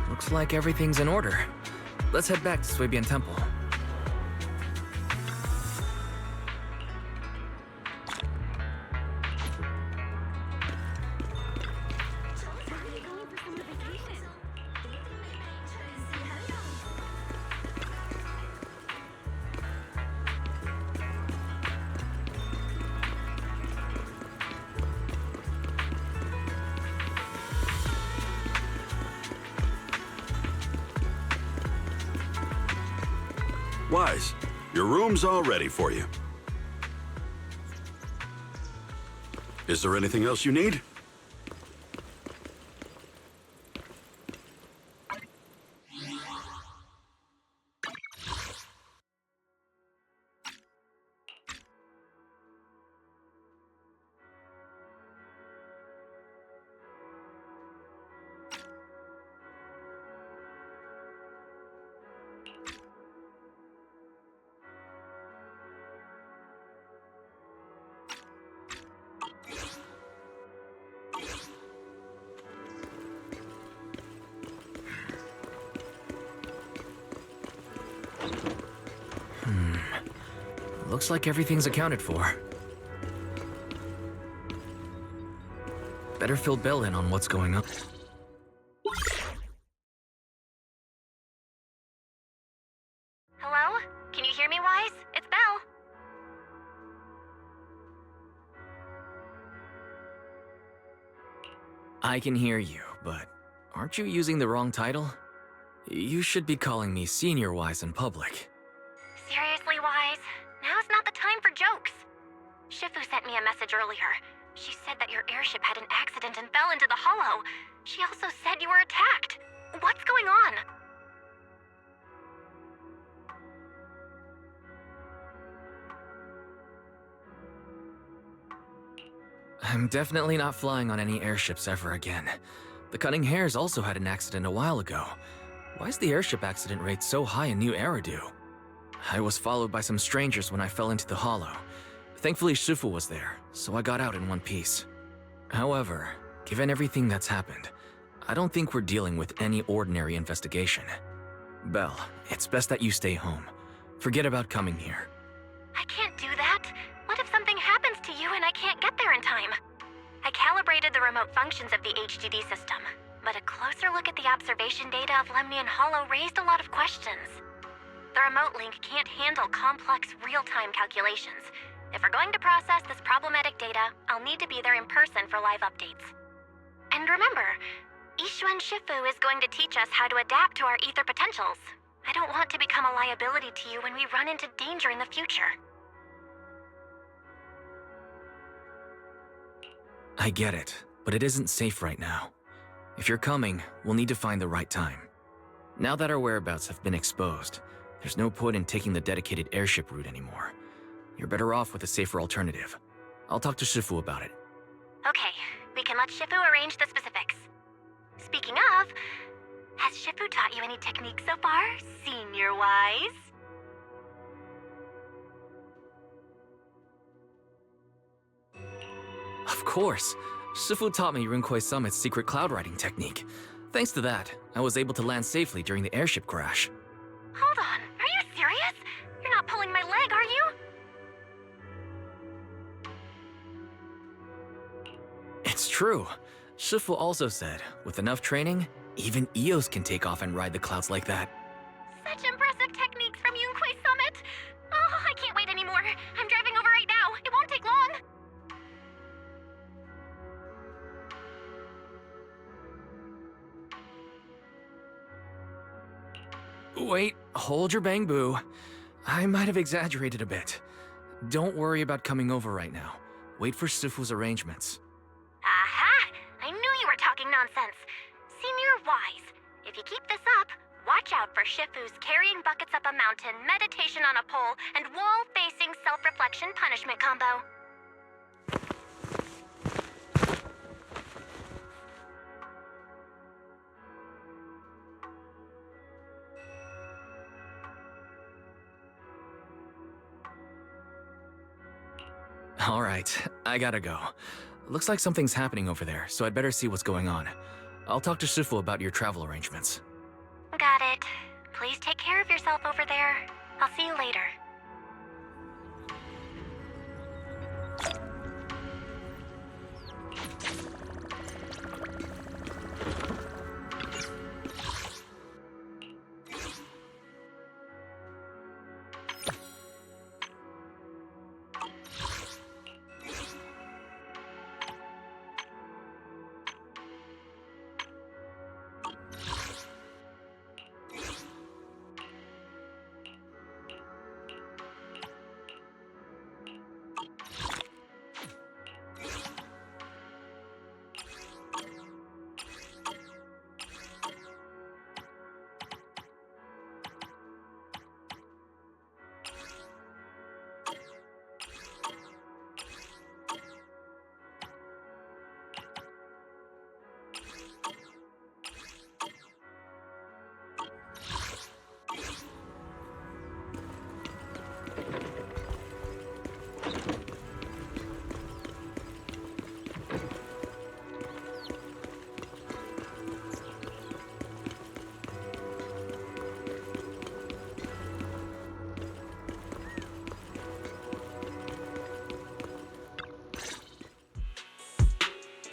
Looks like everything's in order. Let's head back to Suibian Temple. Wise, your room's all ready for you. Is there anything else you need? Looks like everything's accounted for. Better fill Bell in on what's going on. Hello? Can you hear me, Wise? It's Belle. I can hear you, but aren't you using the wrong title? You should be calling me Senior Wise in public. Seriously, Wise? Now's not the time for jokes. Shifu sent me a message earlier. She said that your airship had an accident and fell into the hollow. She also said you were attacked. What's going on? I'm definitely not flying on any airships ever again. The Cunning Hares also had an accident a while ago. Why is the airship accident rate so high in New Eridu? I was followed by some strangers when I fell into the hollow. Thankfully, Shifu was there, so I got out in one piece. However, given everything that's happened, I don't think we're dealing with any ordinary investigation. Belle, it's best that you stay home. Forget about coming here. I can't do that. What if something happens to you and I can't get there in time? I calibrated the remote functions of the HDD system, but a closer look at the observation data of Lemnian Hollow raised a lot of questions. The remote link can't handle complex real-time calculations. If we're going to process this problematic data, I'll need to be there in person for live updates. And remember, Ishuan Shifu is going to teach us how to adapt to our ether potentials. I don't want to become a liability to you when we run into danger in the future. I get it, but it isn't safe right now. If you're coming, we'll need to find the right time. Now that our whereabouts have been exposed, there's no point in taking the dedicated airship route anymore. You're better off with a safer alternative. I'll talk to Shifu about it. Okay, we can let Shifu arrange the specifics. Speaking of, has Shifu taught you any techniques so far, Senior Wise? Of Of course. Shifu taught me Yunkwei Summit's secret cloud riding technique. Thanks to that, I was able to land safely during the airship crash. Hold on, are you serious? You're not pulling my leg, are you? It's true. Shifu also said, with enough training, even Eos can take off and ride the clouds like that. Such impressive techniques from Yunkwei Summit! Oh, I can't wait anymore. I'm driving over right now. It won't take long. Wait, hold your bang-boo. I might have exaggerated a bit. Don't worry about coming over right now. Wait for Shifu's arrangements. Aha! I knew you were talking nonsense. Senior Wise, if you keep this up, watch out for Shifu's carrying buckets up a mountain, meditation on a pole, and wall-facing self-reflection punishment combo. All right, I gotta go. Looks like something's happening over there, so I'd better see what's going on. I'll talk to Shifu about your travel arrangements. Got it. Please take care of yourself over there. I'll see you later.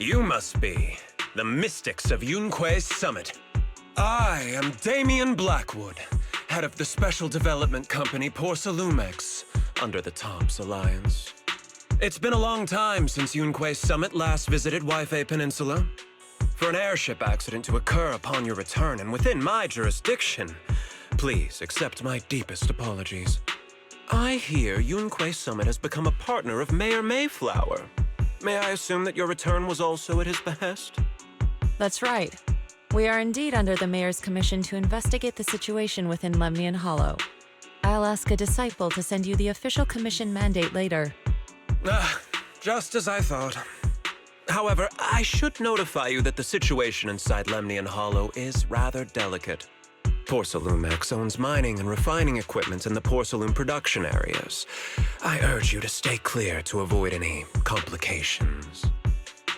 You must be the mystics of Yunkwei Summit. I am Damien Blackwood, head of the Special Development Company Porcelumex, under the TOPS Alliance. It's been a long time since Yunkwei Summit last visited Waifei Peninsula. For an airship accident to occur upon your return and within my jurisdiction, please accept my deepest apologies. I hear Yunkwei Summit has become a partner of Mayor Mayflower. May I assume that your return was also at his behest? That's right. We are indeed under the Mayor's commission to investigate the situation within Lemnian Hollow. I'll ask a disciple to send you the official commission mandate later. Just as I thought. However, I should notify you that the situation inside Lemnian Hollow is rather delicate. Porcelumex owns mining and refining equipment in the porcelain production areas. I urge you to stay clear to avoid any complications.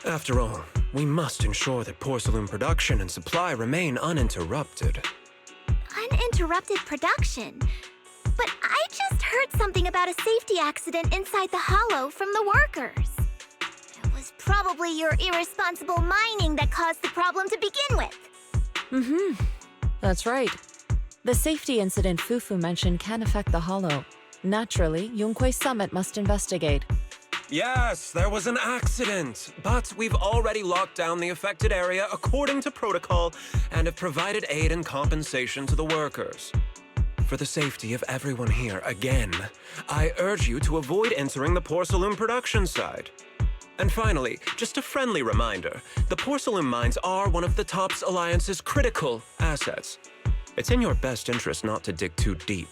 After all, we must ensure that porcelain production and supply remain uninterrupted. Uninterrupted production? But I just heard something about a safety accident inside the hollow from the workers. It was probably your irresponsible mining that caused the problem to begin with. That's right. The safety incident Fufu mentioned can affect the Hollow. Naturally, Yunkwei Summit must investigate. Yes, there was an accident, but we've already locked down the affected area according to protocol and have provided aid and compensation to the workers. For the safety of everyone here, again, I urge you to avoid entering the porcelain production side. And finally, just a friendly reminder, the porcelain mines are one of the TOPS Alliance's critical assets. It's in your best interest not to dig too deep,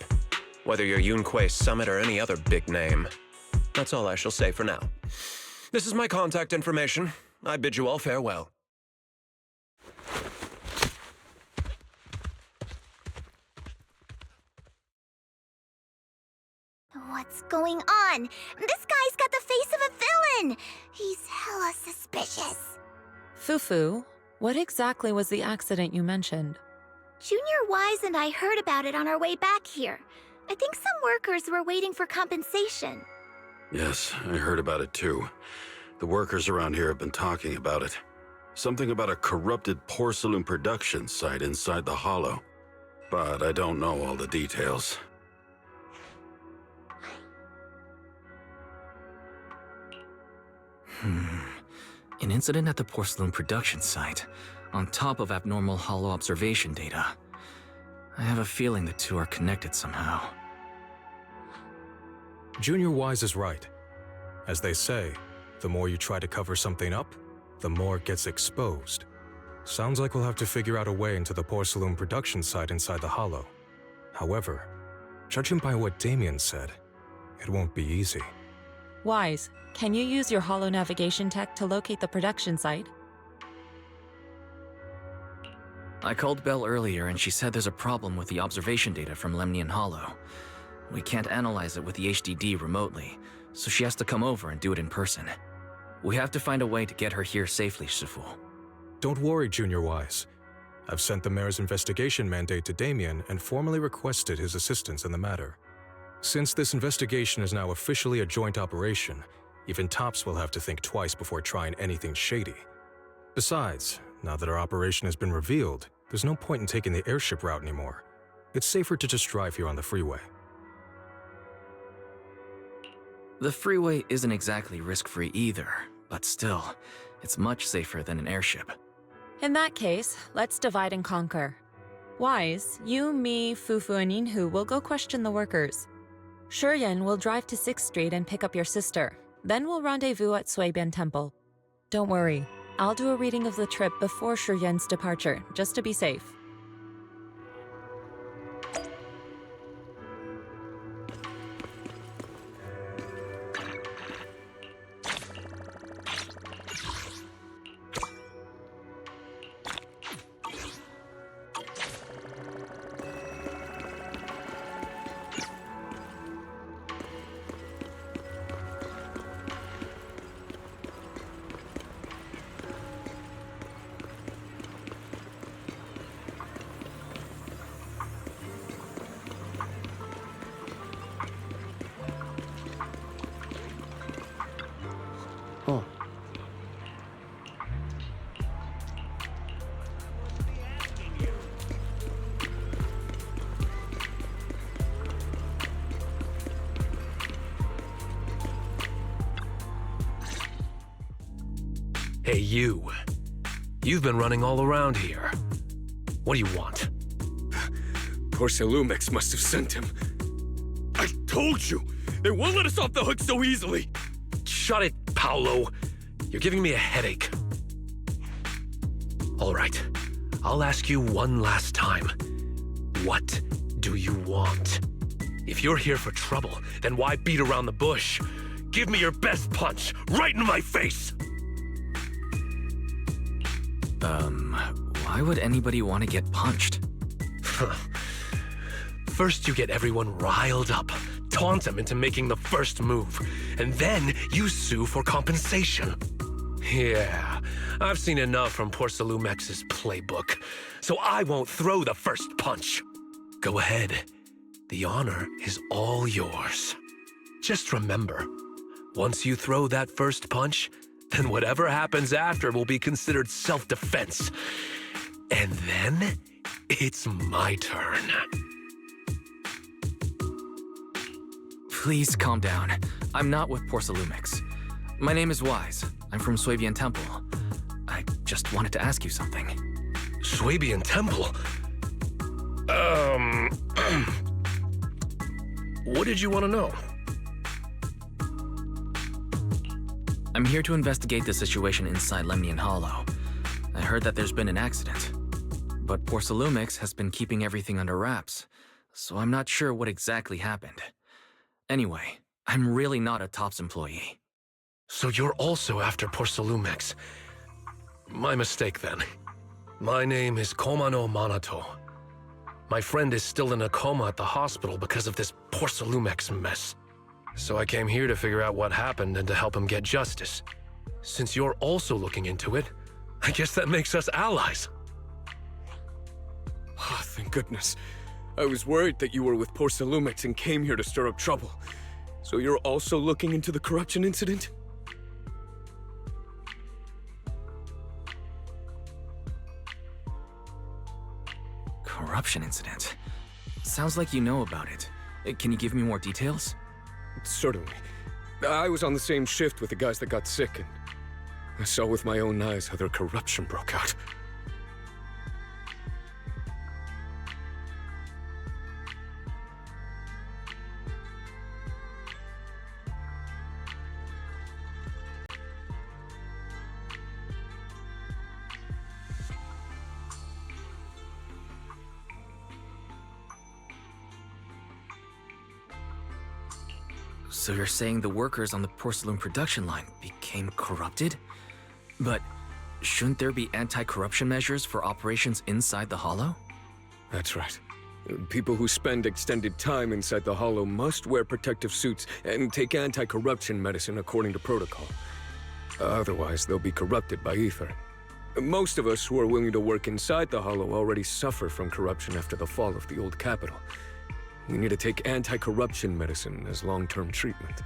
whether you're Yunkwei Summit or any other big name. That's all I shall say for now. This is my contact information. I bid you all farewell. What what's going on. This guy's got the face of a villain. He's hella suspicious. Fufu, what exactly was the accident you mentioned? Junior Wise and I heard about it on our way back here. I think some workers were waiting for compensation. Yes, I heard about it too. The workers around here have been talking about it. Something about a corrupted porcelain production site inside the hollow. But I don't know all the details. An incident at the porcelain production site, on top of abnormal hollow observation data. I have a feeling the two are connected somehow. Junior Wise is right. As they say, the more you try to cover something up, the more it gets exposed. Sounds like we'll have to figure out a way into the porcelain production site inside the hollow. However, judging by what Damien said, it won't be easy. Wise, can you use your hollow navigation tech to locate the production site? I called Belle earlier and she said there's a problem with the observation data from Lemnian Hollow. We can't analyze it with the HDD remotely, so she has to come over and do it in person. We have to find a way to get her here safely, Shifu. Don't worry, Junior Wise. I've sent the mayor's investigation mandate to Damien and formally requested his assistance in the matter. Since this investigation is now officially a joint operation, even Tops will have to think twice before trying anything shady. Besides, now that our operation has been revealed, there's no point in taking the airship route anymore. It's safer to just drive here on the freeway. The freeway isn't exactly risk-free either, but still, it's much safer than an airship. In that case, let's divide and conquer. Wise, you, me, Fufu, and Yinhu will go question the workers. Shuryen will drive to 6th Street and pick up your sister. Then we'll rendezvous at Suibian Temple. Don't worry, I'll do a reading of the trip before Shuryen's departure, just to be safe. Hey, you. You've been running all around here. What do you want? Porcelumix must have sent him. I told you! They won't let us off the hook so easily! Shut it, Paolo. You're giving me a headache. All right. I'll ask you one last time. What do you want? If you're here for trouble, then why beat around the bush? Give me your best punch, right in my face! Why would anybody want to get punched? First you get everyone riled up, taunt them into making the first move, and then you sue for compensation. Yeah, I've seen enough from Porcelumex's playbook, so I won't throw the first punch. Go ahead. The honor is all yours. Just remember, once you throw that first punch, then whatever happens after will be considered self-defense. And then, it's my turn. Please calm down. I'm not with Porcelumix. My name is Wise. I'm from Suibian Temple. I just wanted to ask you something. Suibian Temple? What did you want to know? I'm here to investigate the situation inside Lemnian Hollow. I heard that there's been an accident. But Porcelumix has been keeping everything under wraps, so I'm not sure what exactly happened. Anyway, I'm really not a TOPS employee. So you're also after Porcelumix. My mistake then. My name is Komano Manato. My friend is still in a coma at the hospital because of this Porcelumix mess. So I came here to figure out what happened and to help him get justice. Since you're also looking into it, I guess that makes us allies. Oh, thank goodness. I was worried that you were with Porcelumix and came here to stir up trouble. So you're also looking into the corruption incident? Corruption incident? Sounds like you know about it. Can you give me more details? Certainly. I was on the same shift with the guys that got sick, and I saw with my own eyes how their corruption broke out. So you're saying the workers on the porcelain production line became corrupted? But shouldn't there be anti-corruption measures for operations inside the Hollow? That's right. People who spend extended time inside the Hollow must wear protective suits and take anti-corruption medicine according to protocol. Otherwise, they'll be corrupted by ether. Most of us who are willing to work inside the Hollow already suffer from corruption after the fall of the old capital. We need to take anti-corruption medicine as long-term treatment.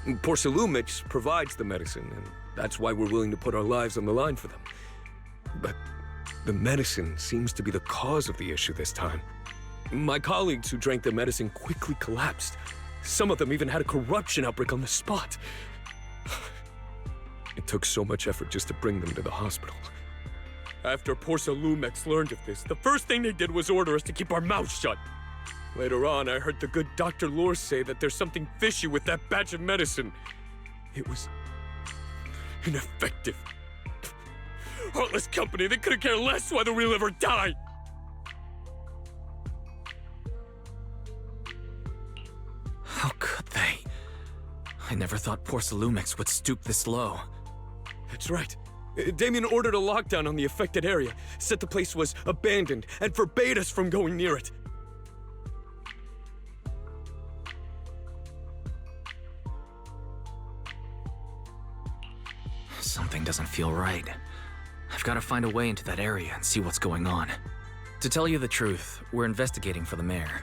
Porcelumix provides the medicine, and that's why we're willing to put our lives on the line for them. But the medicine seems to be the cause of the issue this time. My colleagues who drank the medicine quickly collapsed. Some of them even had a corruption outbreak on the spot. It took so much effort just to bring them to the hospital. After Porcelumix learned of this, the first thing they did was order us to keep our mouths shut. Later on, I heard the good Dr. Lore say that there's something fishy with that batch of medicine. It was ineffective. Heartless company, they couldn't care less whether we live or die. How could they? I never thought Porcelumix would stoop this low. That's right. Damien ordered a lockdown on the affected area, said the place was abandoned, and forbade us from going near it. Something doesn't feel right. I've got to find a way into that area and see what's going on. To tell you the truth, we're investigating for the mayor.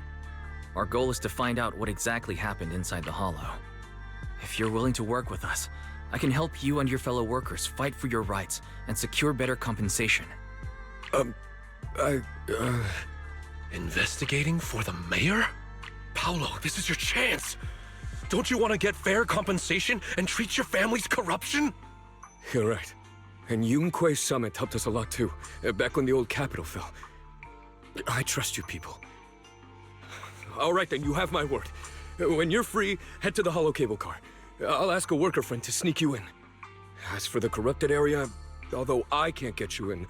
Our goal is to find out what exactly happened inside the Hollow. If you're willing to work with us, I can help you and your fellow workers fight for your rights and secure better compensation. Investigating for the mayor? Paolo, this is your chance. Don't you want to get fair compensation and treat your family's corruption? You're right. And Yunquei Summit helped us a lot too, back when the old capital fell. I trust you people. All right then, you have my word. When you're free, head to the Hollow cable car. I'll ask a worker friend to sneak you in. As for the corrupted area, although I can't get you in,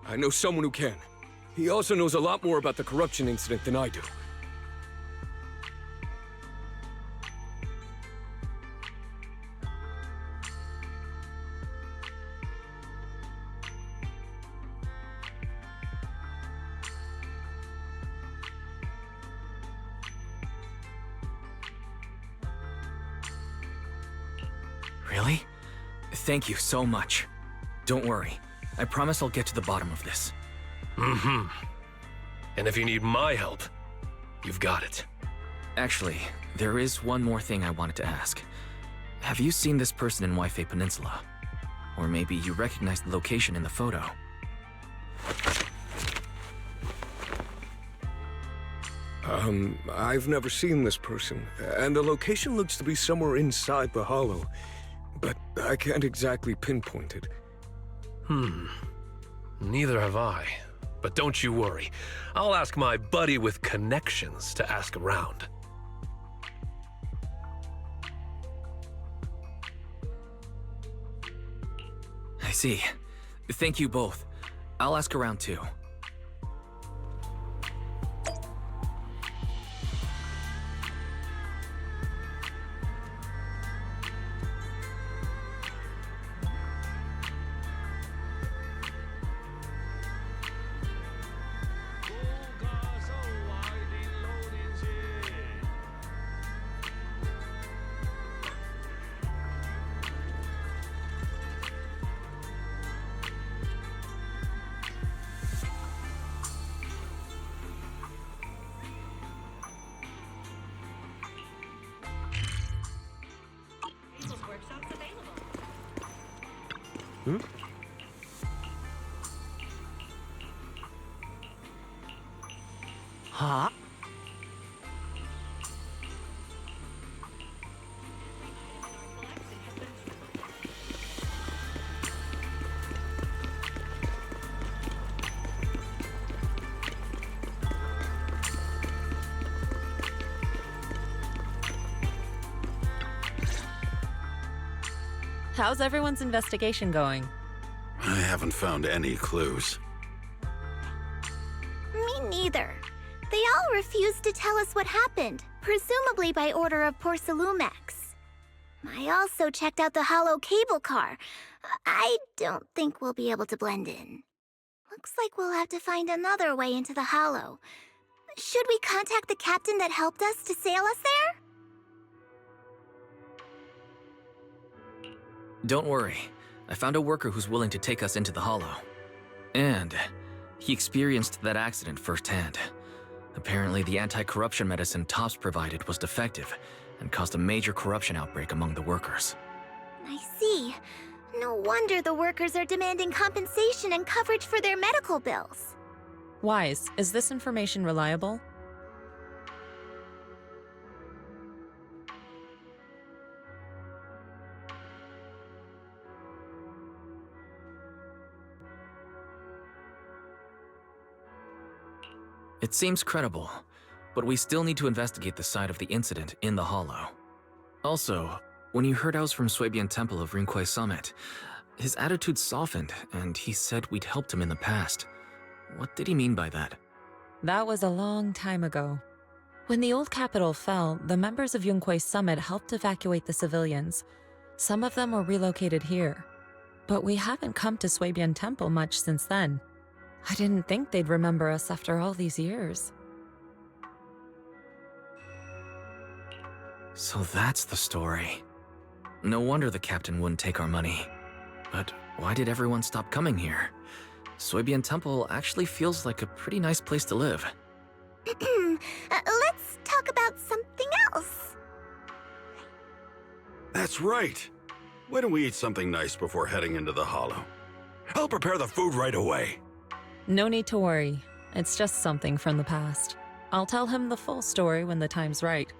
I know someone who can. He also knows a lot more about the corruption incident than I do. Really? Thank you so much. Don't worry. I promise I'll get to the bottom of this. Mm-hmm. And if you need my help, you've got it. Actually, there is one more thing I wanted to ask. Have you seen this person in Waifei Peninsula? Or maybe you recognize the location in the photo. I've never seen this person, and the location looks to be somewhere inside the Hollow, but I can't exactly pinpoint it. Neither have I. But don't you worry. I'll ask my buddy with connections to ask around. I see. Thank you both. I'll ask around too. Huh? How's everyone's investigation going? I haven't found any clues. Me neither. They all refused to tell us what happened, presumably by order of Porsalumex. I also checked out the hollow cable car. I don't think we'll be able to blend in. Looks like we'll have to find another way into the hollow. Should we contact the captain that helped us to sail us there? Don't worry. I found a worker who's willing to take us into the hollow. And he experienced that accident firsthand. Apparently, the anti-corruption medicine Tops provided was defective and caused a major corruption outbreak among the workers. I see. No wonder the workers are demanding compensation and coverage for their medical bills. Wise, is this information reliable? It seems credible, but we still need to investigate the site of the incident in the hollow. Also, when you heard I was from Swabian Temple of Rinquai Summit, his attitude softened and he said we'd helped him in the past. What did he mean by that? That was a long time ago. When the old capital fell, the members of Yunquai Summit helped evacuate the civilians. Some of them were relocated here. But we haven't come to Swabian Temple much since then. I didn't think they'd remember us after all these years. So that's the story. No wonder the captain wouldn't take our money. But why did everyone stop coming here? Swabian Temple actually feels like a pretty nice place to live. Let's talk about something else. That's right. Why don't we eat something nice before heading into the hollow? I'll prepare the food right away. No need to worry. It's just something from the past. I'll tell him the full story when the time's right.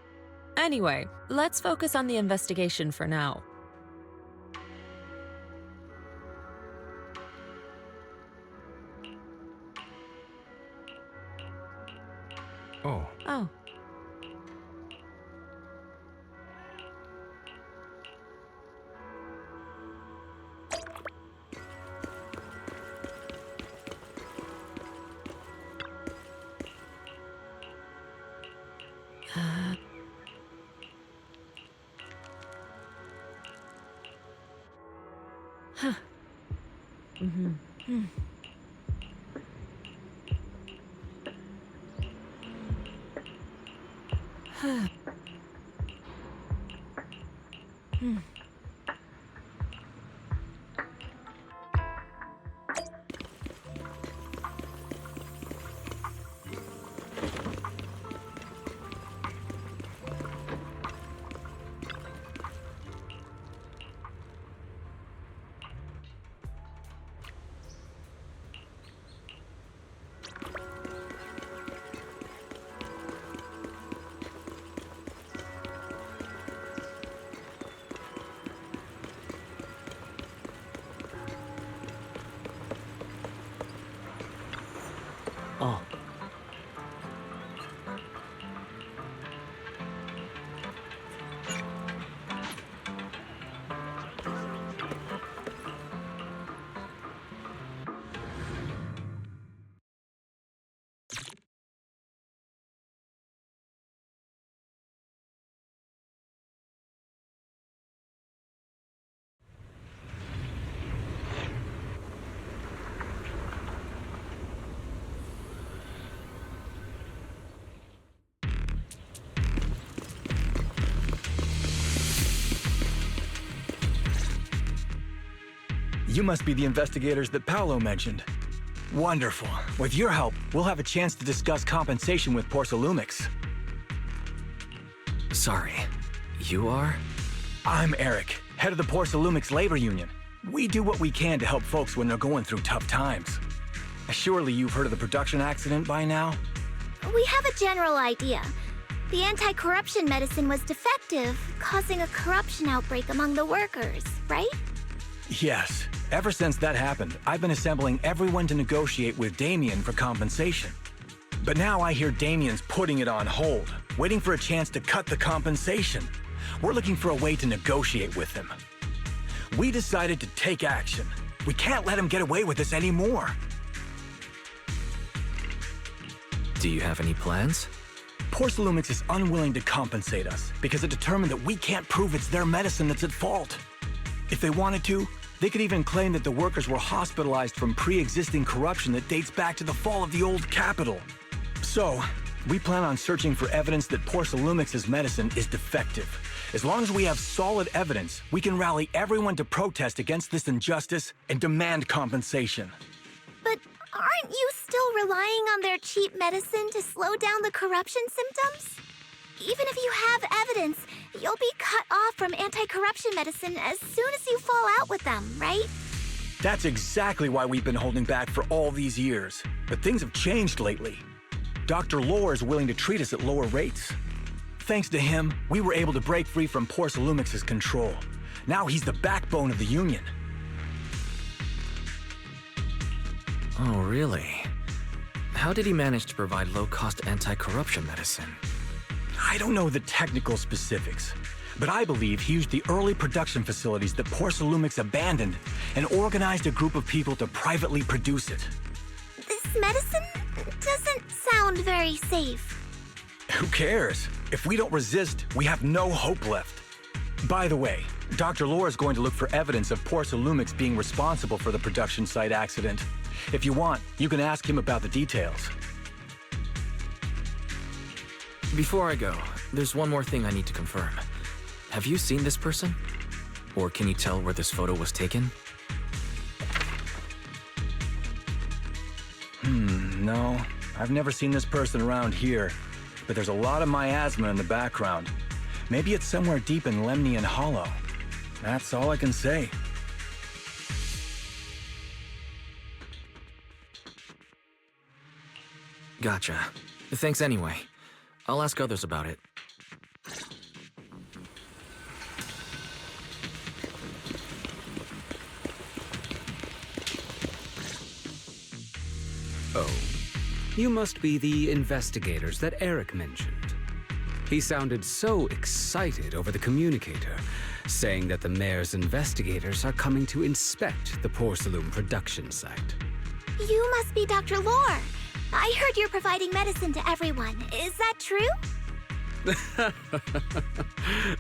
Anyway, let's focus on the investigation for now. Oh. Oh. Huh. Mm-hmm. Huh. Oh. You must be the investigators that Paolo mentioned. Wonderful. With your help, we'll have a chance to discuss compensation with Porsalumix. Sorry, you are? I'm Eric, head of the Porsalumix Labor Union. We do what we can to help folks when they're going through tough times. Surely you've heard of the production accident by now? We have a general idea. The anti-corruption medicine was defective, causing a corruption outbreak among the workers, right? Yes. Ever since that happened, I've been assembling everyone to negotiate with Damien for compensation. But now I hear Damien's putting it on hold, waiting for a chance to cut the compensation. We're looking for a way to negotiate with him. We decided to take action. We can't let him get away with this anymore. Do you have any plans? Porcelumix is unwilling to compensate us because it determined that we can't prove it's their medicine that's at fault. If they wanted to, they could even claim that the workers were hospitalized from pre-existing corruption that dates back to the fall of the old capital. So, we plan on searching for evidence that Porcelumix's medicine is defective. As long as we have solid evidence, we can rally everyone to protest against this injustice and demand compensation. But aren't you still relying on their cheap medicine to slow down the corruption symptoms? Even if you have evidence, you'll be cut off from anti-corruption medicine as soon as you fall out with them, right? That's exactly why we've been holding back for all these years. But things have changed lately. Dr. Lore is willing to treat us at lower rates. Thanks to him, we were able to break free from Porcelumix's control. Now he's the backbone of the Union. Oh, really? How did he manage to provide low-cost anti-corruption medicine? I don't know the technical specifics, but I believe he used the early production facilities that Porcelumix abandoned and organized a group of people to privately produce it. This medicine doesn't sound very safe. Who cares? If we don't resist, we have no hope left. By the way, Dr. Lore is going to look for evidence of Porcelumix being responsible for the production site accident. If you want, you can ask him about the details. Before I go, there's one more thing I need to confirm. Have you seen this person? Or can you tell where this photo was taken? No. I've never seen this person around here, but there's a lot of miasma in the background. Maybe it's somewhere deep in Lemnian Hollow. That's all I can say. Gotcha. Thanks anyway. I'll ask others about it. Oh, you must be the investigators that Eric mentioned. He sounded so excited over the communicator, saying that the mayor's investigators are coming to inspect the Porcelain production site. You must be Dr. Lore. I heard you're providing medicine to everyone. Is that true?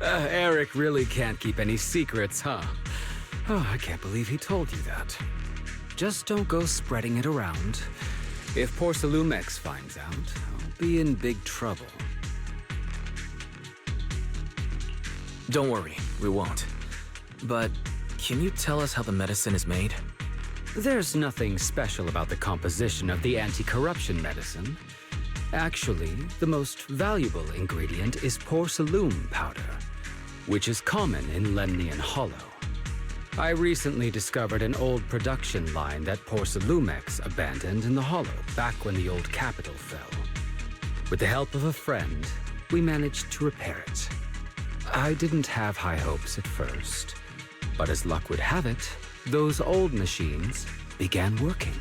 Eric really can't keep any secrets, huh? Oh, I can't believe he told you that. Just don't go spreading it around. If Porcelumix finds out, I'll be in big trouble. Don't worry, we won't. But can you tell us how the medicine is made? There's nothing special about the composition of the anti-corruption medicine. Actually, the most valuable ingredient is porcelain powder, which is common in Lemnian Hollow. I recently discovered an old production line that Porcelumix abandoned in the Hollow back when the old capital fell. With the help of a friend, we managed to repair it. I didn't have high hopes at first, but as luck would have it, those old machines began working.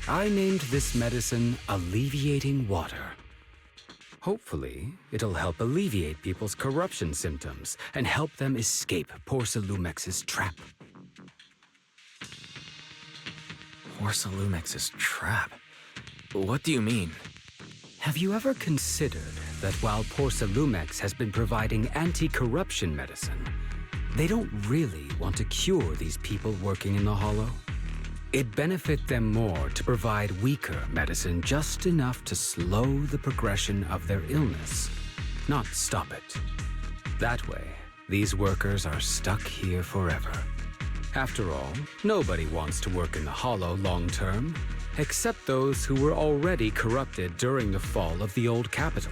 I named this medicine Alleviating Water. Hopefully, it'll help alleviate people's corruption symptoms and help them escape Porcelumix's trap. Porcelumix's trap? What do you mean? Have you ever considered that while Porcelumix has been providing anti-corruption medicine, they don't really want to cure these people working in the Hollow? It'd benefit them more to provide weaker medicine just enough to slow the progression of their illness, not stop it. That way, these workers are stuck here forever. After all, nobody wants to work in the Hollow long-term, except those who were already corrupted during the fall of the old capital.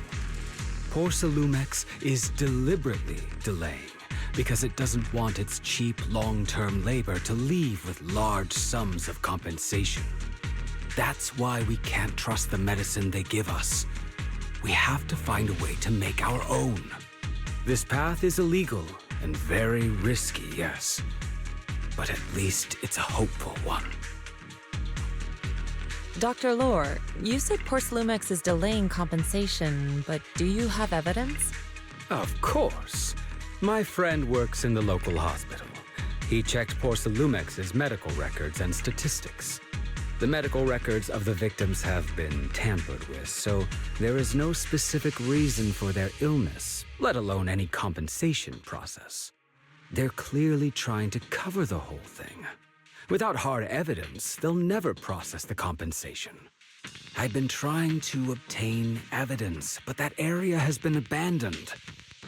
Porcelumix is deliberately delaying, because it doesn't want its cheap long-term labor to leave with large sums of compensation. That's why we can't trust the medicine they give us. We have to find a way to make our own. This path is illegal and very risky, yes. But at least it's a hopeful one. Dr. Lore, you said Porcelumex is delaying compensation, but do you have evidence? Of course. My friend works in the local hospital. He checked Porcelumex's medical records and statistics. The medical records of the victims have been tampered with, so there is no specific reason for their illness, let alone any compensation process. They're clearly trying to cover the whole thing. Without hard evidence, they'll never process the compensation. I've been trying to obtain evidence, but that area has been abandoned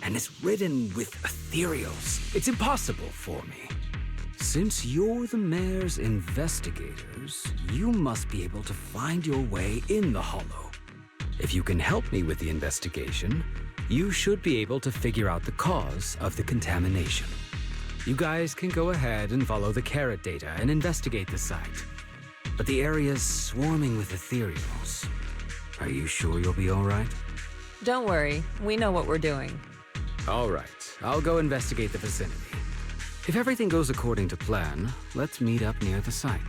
and is ridden with ethereals. It's impossible for me. Since you're the mayor's investigators, you must be able to find your way in the Hollow. If you can help me with the investigation, you should be able to figure out the cause of the contamination. You guys can go ahead and follow the carrot data and investigate the site. But the area's swarming with ethereals. Are you sure you'll be all right? Don't worry, we know what we're doing. All right, I'll go investigate the vicinity. If everything goes according to plan, let's meet up near the site.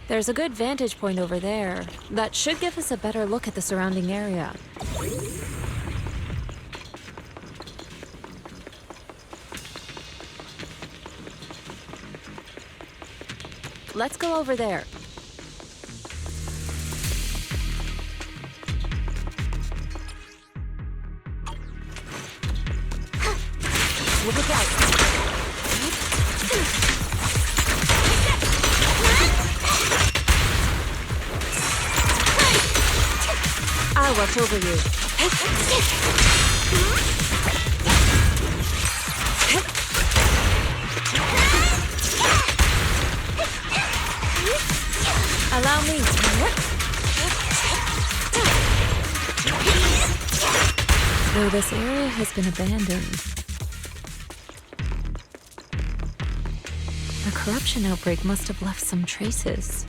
There's a good vantage point over there. That should give us a better look at the surrounding area. Let's go over there. Look out! I'll watch over you. Allow me. Though this area has been abandoned, the corruption outbreak must have left some traces.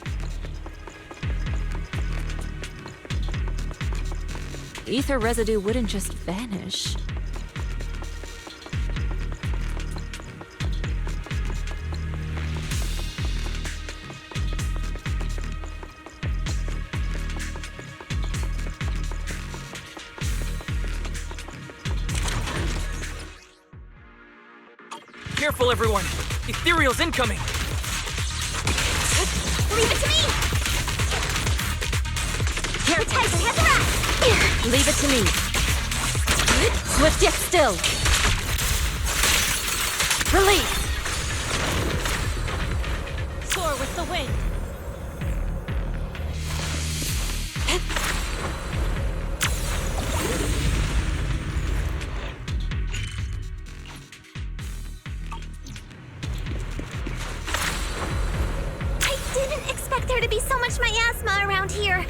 Ether residue wouldn't just vanish. Careful, everyone! Ethereal's incoming! Leave it to me! Here, Tyson, hit the rack! Leave it to me. Swift yet still. Release! Soar with the wind! I didn't expect there to be so much miasma around here.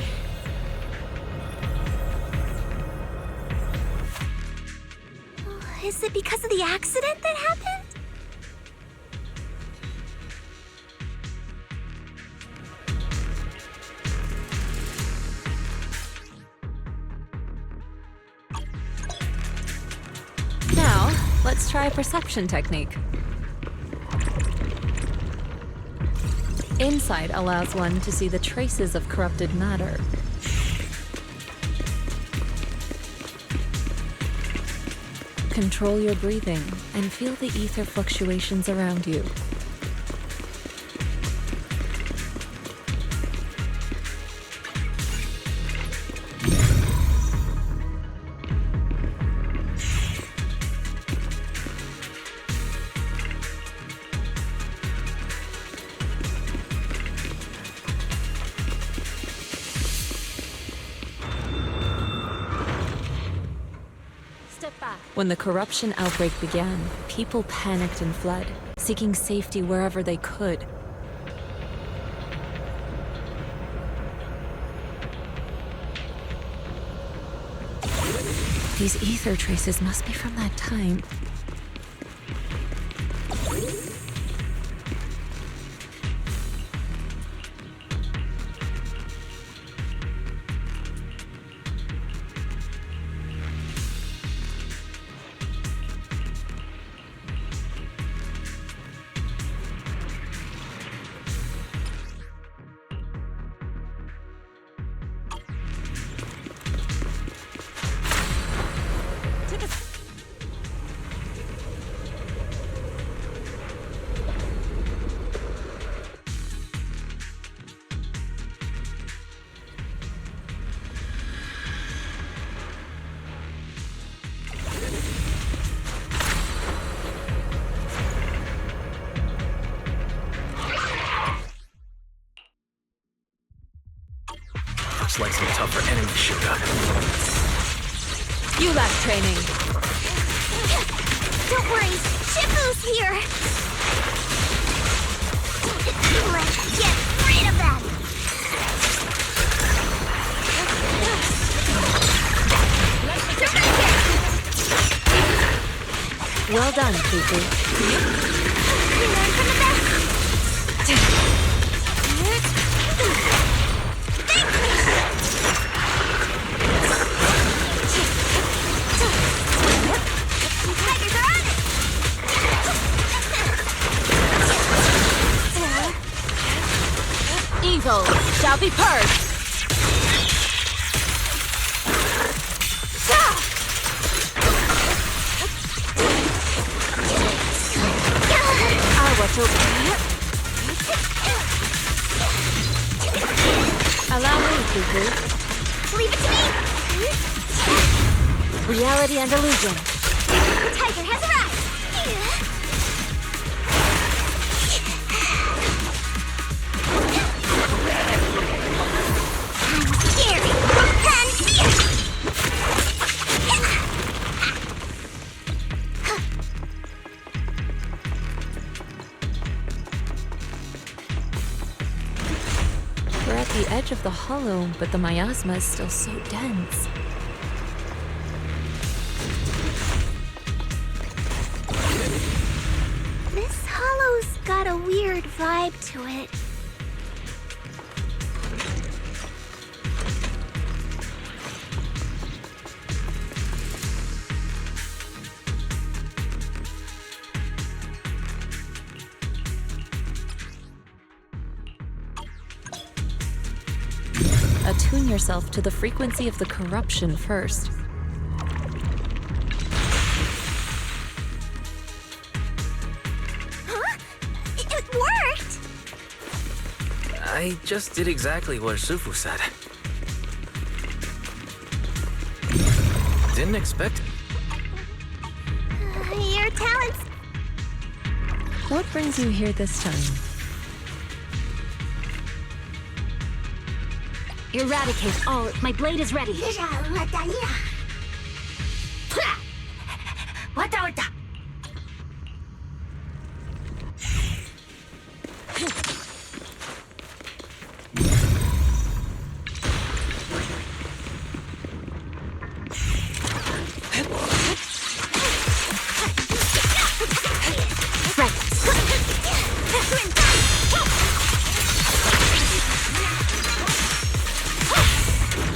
Is it because of the accident that happened? Now, let's try a perception technique. Insight allows one to see the traces of corrupted matter. Control your breathing and feel the ether fluctuations around you. When the corruption outbreak began, people panicked and fled, seeking safety wherever they could. These ether traces must be from that time. Looks like some tougher enemies showed up. You lack training. Don't worry, Shifu's here! Let's get rid of them! Well done, Fufu. We learn from the best! Evil shall be purged! Allow me, Fufu. Leave it to me! Reality and illusion. Tiger has arrived! I'm scary and fierce! We're at the edge of the hollow, but the miasma is still so dense. This hollow's got a weird vibe to it. Attune yourself to the frequency of the corruption first. Huh? It worked! I just did exactly what Shifu said. Didn't expect it. Your talents... What brings you here this time? Eradicate all. My blade is ready.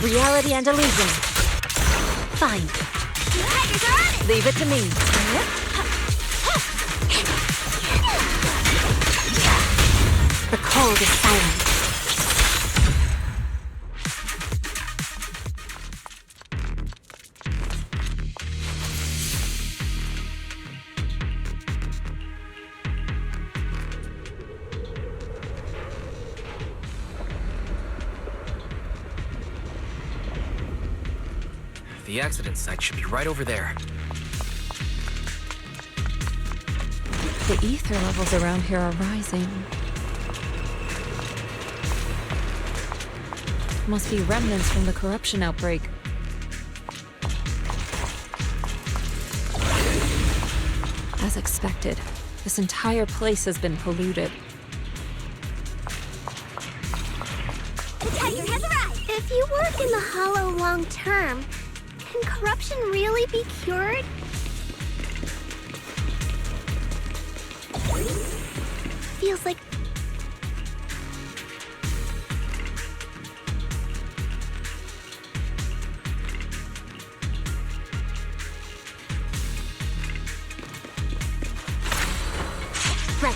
Reality and illusion. Fine. Leave it to me. The cold is silent. The accident site should be right over there. The ether levels around here are rising. Must be remnants from the corruption outbreak. expected. This entire place has been polluted. The tiger has arrived! If you work in the Hollow long term, can corruption really be cured? Feels like... Right.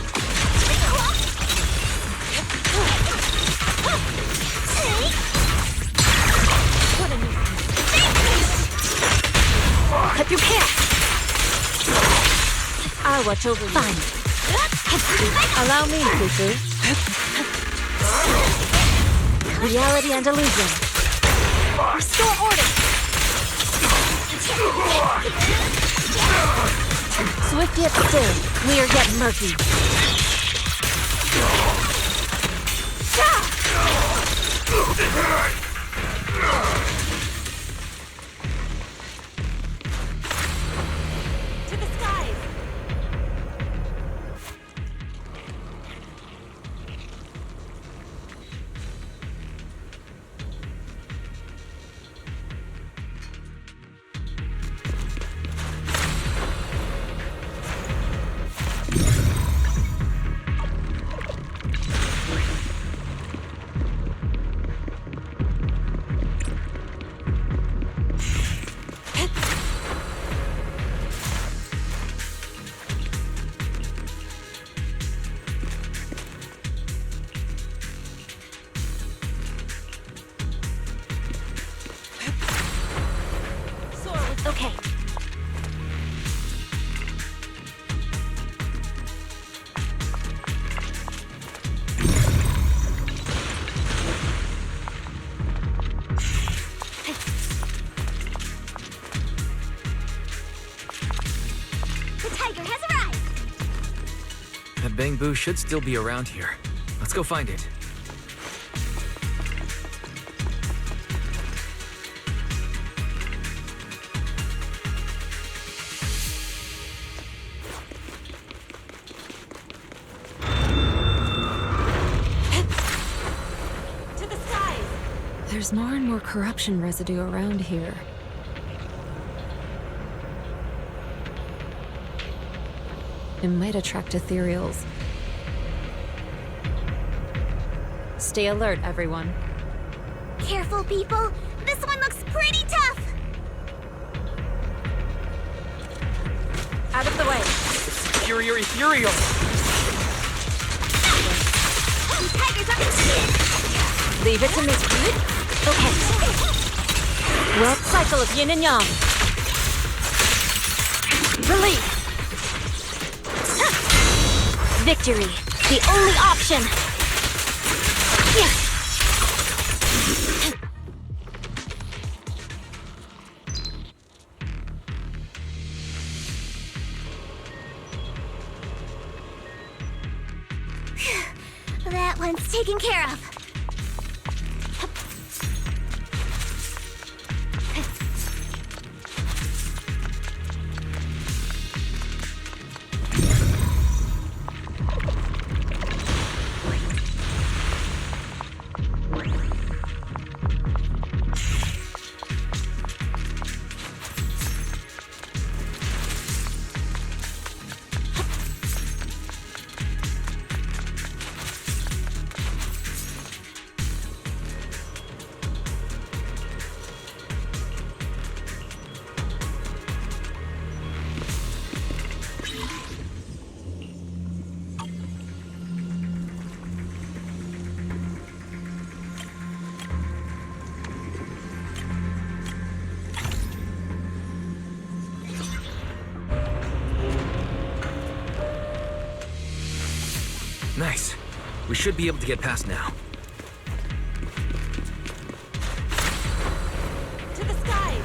Cut through chaos! I'll watch over you. Fine. Allow me, Fufu. Reality and illusion. Restore order! Swift yet still, clear yet murky. To the skies! Okay. The tiger has arrived! That Bangbu should still be around here. Let's go find it. There's more and more corruption residue around here. It might attract ethereals. Stay alert, everyone. Careful, people. This one looks pretty tough. Out of the way. Superior ethereal. These tigers are conceited. Leave it to me. Okay. World cycle of yin and yang. Relief. Victory. The only option. That one's taken care of. Nice. We should be able to get past now. To the skies!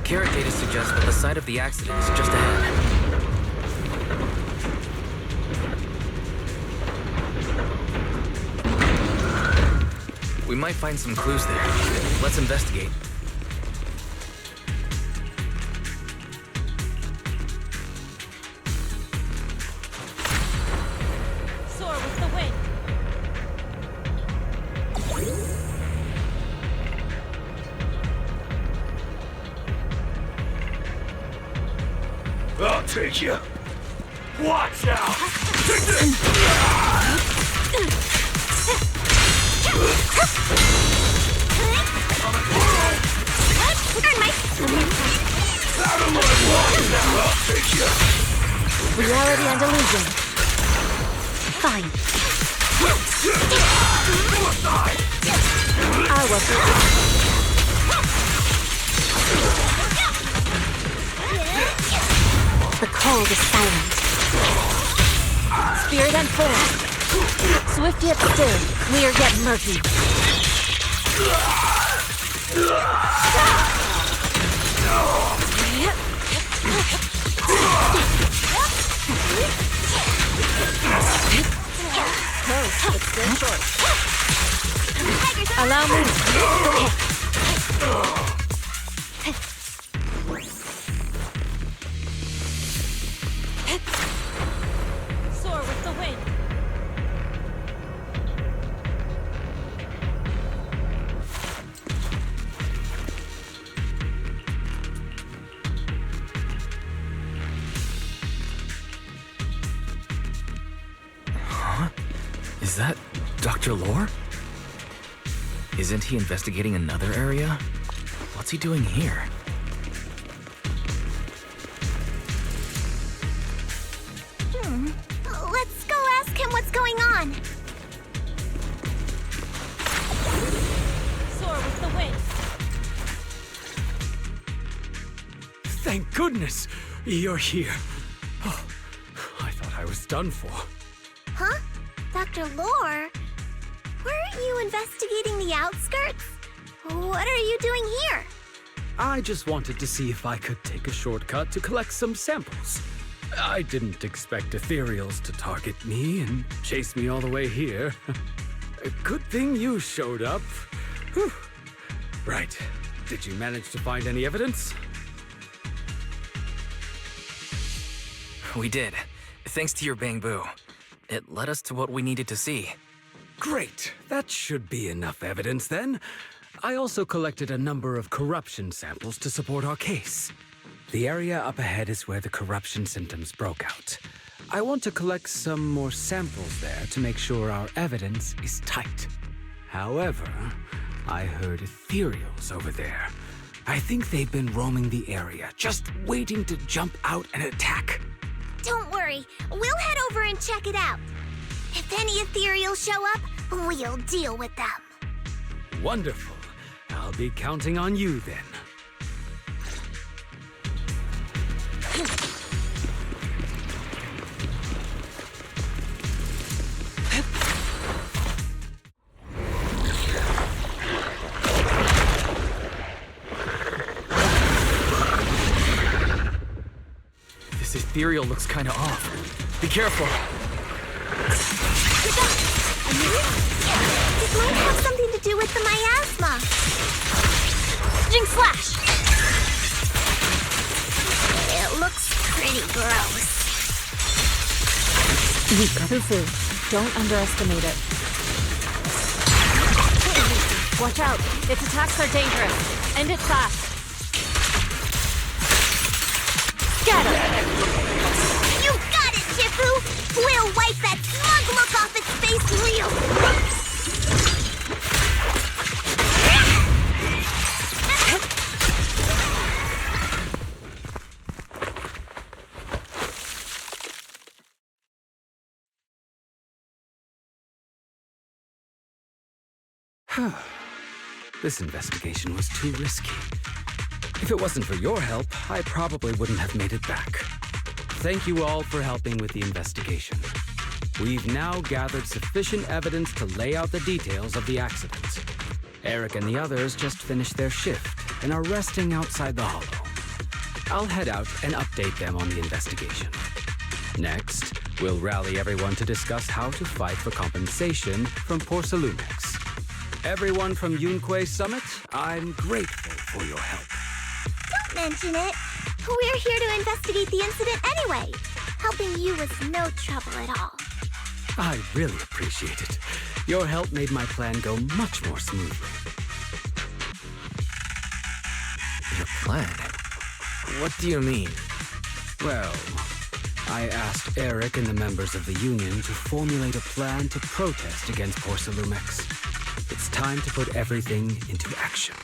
Carrot data suggests that the site of the accident is just ahead. We might find some clues there. Let's investigate. Soar with the wind. I'll take you. Watch out! Take this! Out of my way now! I'll take you. Reality and illusion. Fine. I will do it. The cold is silent. Spirit and form. Swift yet still, clear yet murky. Close, but still short. Allow me. Soar with the wind. Is that Dr. Lore? Isn't he investigating another area? What's he doing here? Let's go ask him what's going on. Soar with the wind. Thank goodness you're here. Oh, I thought I was done for. Huh? Dr. Lore? Weren't you investigating the outskirts? What are you doing here? I just wanted to see if I could take a shortcut to collect some samples. I didn't expect ethereals to target me and chase me all the way here. A good thing you showed up. Whew. Right. Did you manage to find any evidence? We did. Thanks to your bamboo. It led us to what we needed to see. Great. That should be enough evidence then. I also collected a number of corruption samples to support our case. The area up ahead is where the corruption symptoms broke out. I want to collect some more samples there to make sure our evidence is tight. However, I heard ethereals over there. I think they've been roaming the area, just waiting to jump out and attack. Don't worry, we'll head over and check it out. If any ethereals show up, we'll deal with them. Wonderful. I'll be counting on you then. This ethereal looks kinda off. Be careful. It might have something to do with the miasma. Jinx Slash! It looks pretty gross. Weak. Fufu, don't underestimate it. Watch out. Its attacks are dangerous. End it fast. Scatter! You got it, Shifu! We'll wipe that smug look off its face real quick! This investigation was too risky. If it wasn't for your help, I probably wouldn't have made it back. Thank you all for helping with the investigation. We've now gathered sufficient evidence to lay out the details of the accident. Eric and the others just finished their shift and are resting outside the hollow. I'll head out and update them on the investigation. Next, we'll rally everyone to discuss how to fight for compensation from Porcelumex. Everyone from Yunquei Summit, I'm grateful for your help. Don't mention it. We're here to investigate the incident anyway. Helping you was no trouble at all. I really appreciate it. Your help made my plan go much more smoothly. Your plan? What do you mean? Well, I asked Eric and the members of the Union to formulate a plan to protest against Porsalumex. It's time to put everything into action.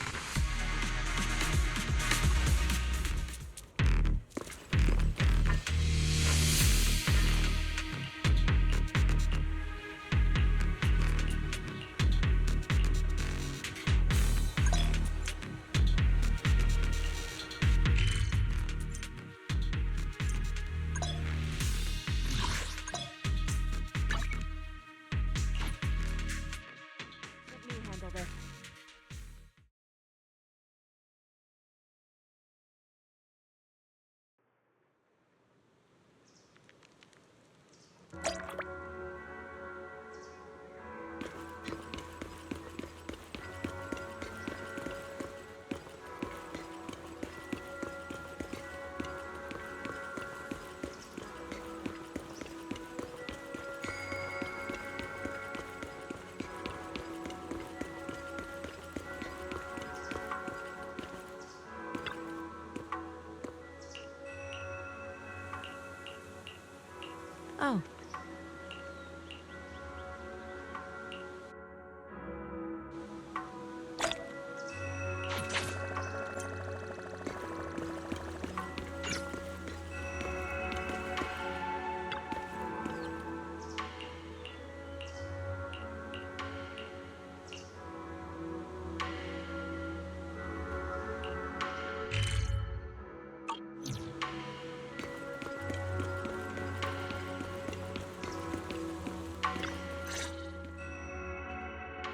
Oh.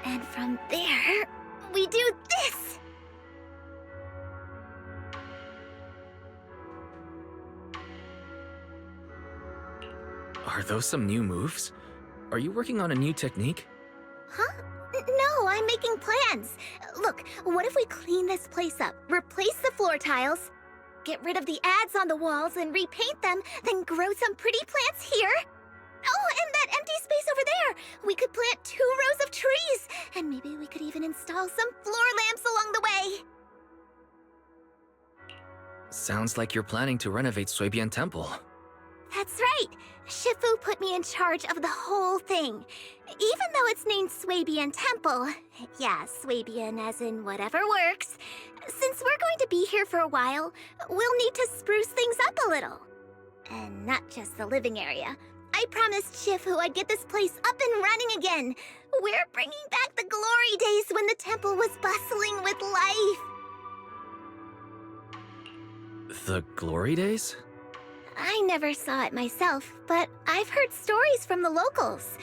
And from there, we do this! Are those some new moves? Are you working on a new technique? Huh? No, I'm making plans. Look, what if we clean this place up, replace the floor tiles, get rid of the ads on the walls and repaint them, then grow some pretty plants here? Oh, and that empty space over there! We could plant 2 rows of trees! And maybe we could even install some floor lamps along the way! Sounds like you're planning to renovate Suibian Temple. That's right! Shifu put me in charge of the whole thing. Even though it's named Suibian Temple, yeah, Suibian as in whatever works, since we're going to be here for a while, we'll need to spruce things up a little. And not just the living area. I promised Shifu I'd get this place up and running again. We're bringing back the glory days when the temple was bustling with life. The glory days? I never saw it myself, but I've heard stories from the locals.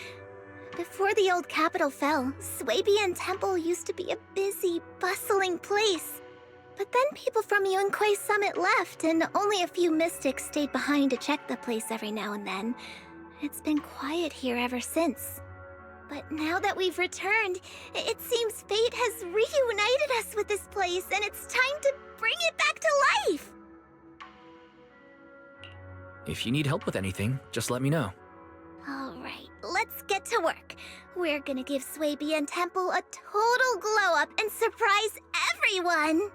Before the old capital fell, Suibian Temple used to be a busy, bustling place. But then people from Yunquei Summit left, and only a few mystics stayed behind to check the place every now and then. It's been quiet here ever since. But now that we've returned, it seems fate has reunited us with this place, and it's time to bring it back to life! If you need help with anything, just let me know. Alright, let's get to work. We're gonna give Suibian Temple a total glow-up and surprise everyone!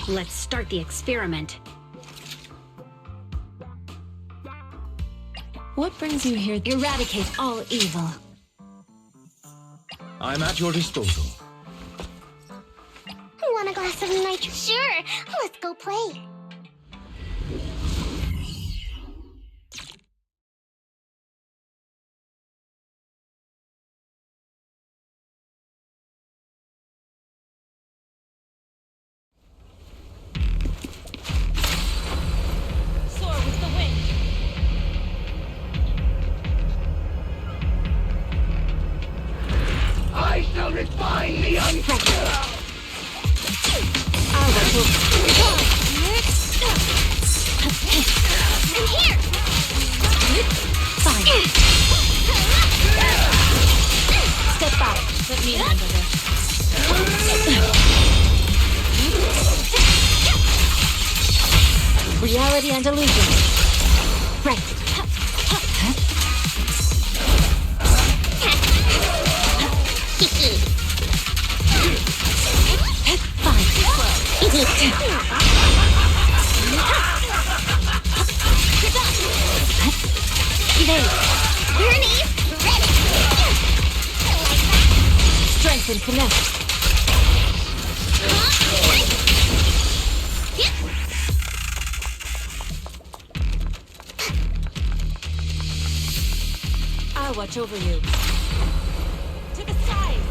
Let's start the experiment. What brings you here? Eradicate all evil. I'm at your disposal. Want a glass of nitro? Sure, let's go play. Soar with the wind. I shall refine the unfruitful. I'm here! Fine. Step back. Let me handle this. Reality and illusion. Right. Strength and finesse. I'll watch over you. To the side!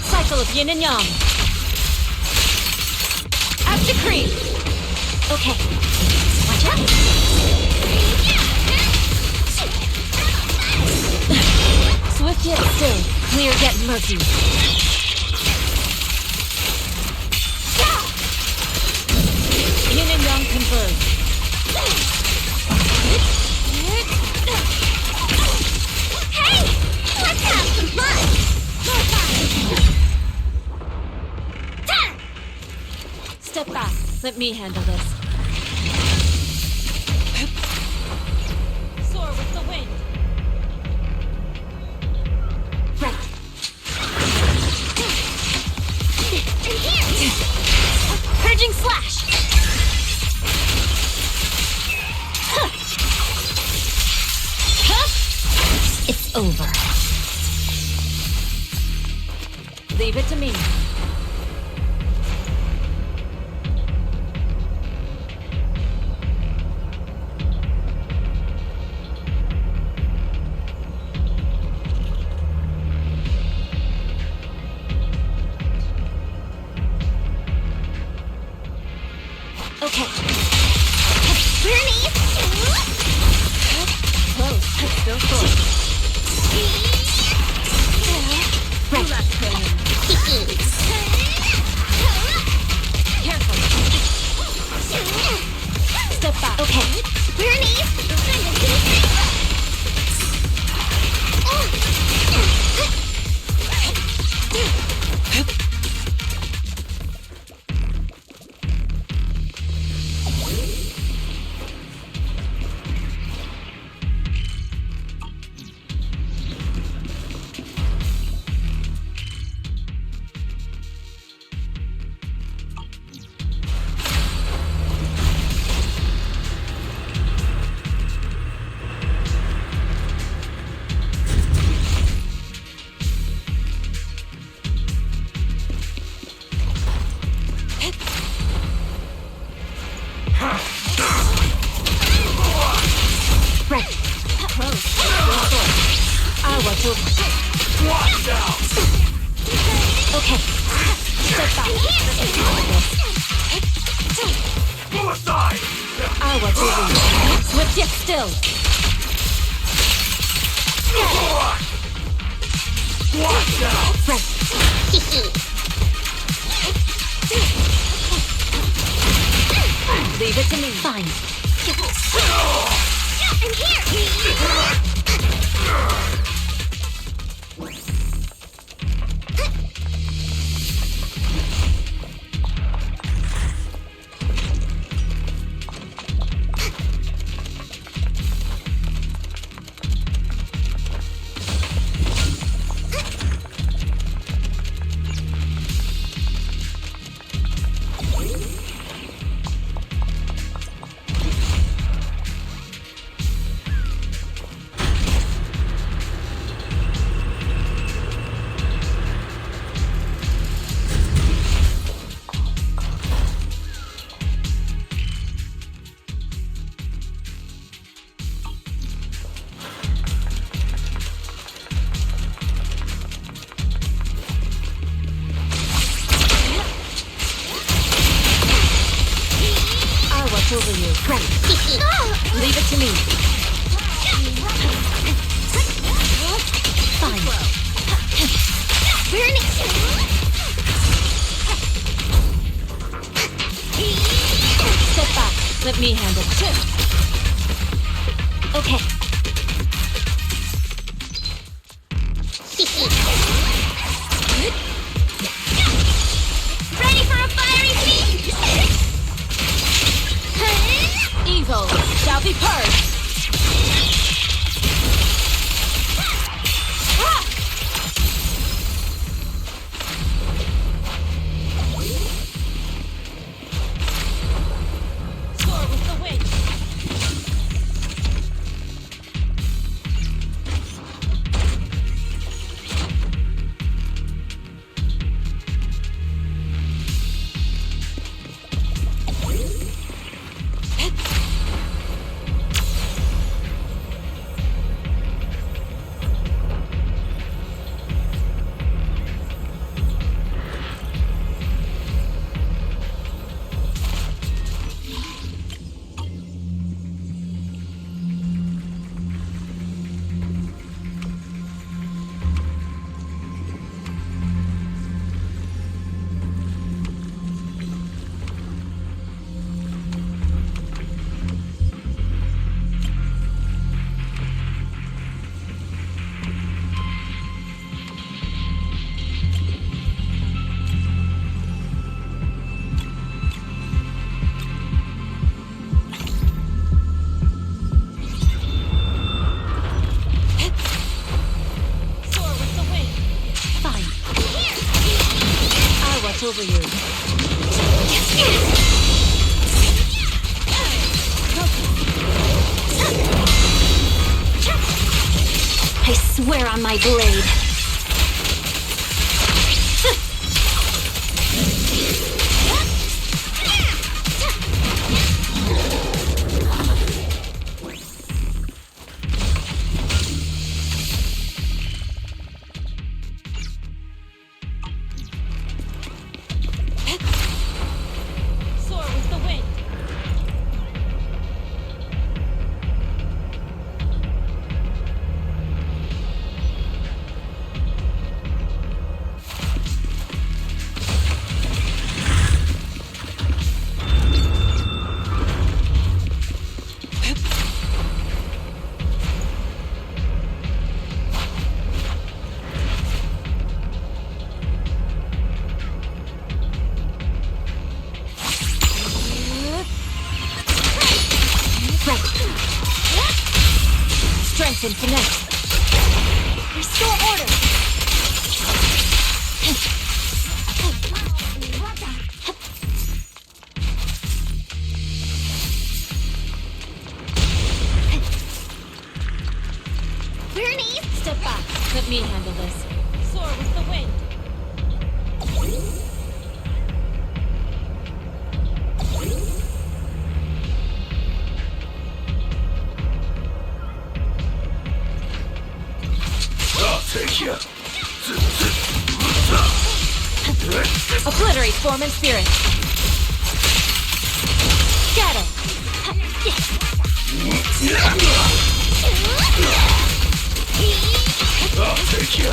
Cycle of yin and yang. At decree. Okay. Watch out! Swift yet still, clear yet murky. Yin and yang converge. Hey! Let's have some fun! Step back. Let me handle this. Soar with the wind. Right. And here! Purging slash! It's over. Leave it to me. Okay. Journey! Close. Still close. Right. Careful. Step back. Okay. Journey! Right. Close. I'll watch over. Watch out! Okay. Step back. Move aside! I'll watch over you. Swift yet still. Watch out! Right. Leave it to me. Fine. And here! Great. Leave it to me. Fine. Step back. Let me handle it. Okay. Ready for a fiery feast? Evil shall be purged. Soar with the wind. Over you. I swear on my blade. Strength and finesse. Restore order. Bernie! Step back. Let me handle this. Soar with the wind. Take you. Obliterate form and spirit. Shadow. I'll take you.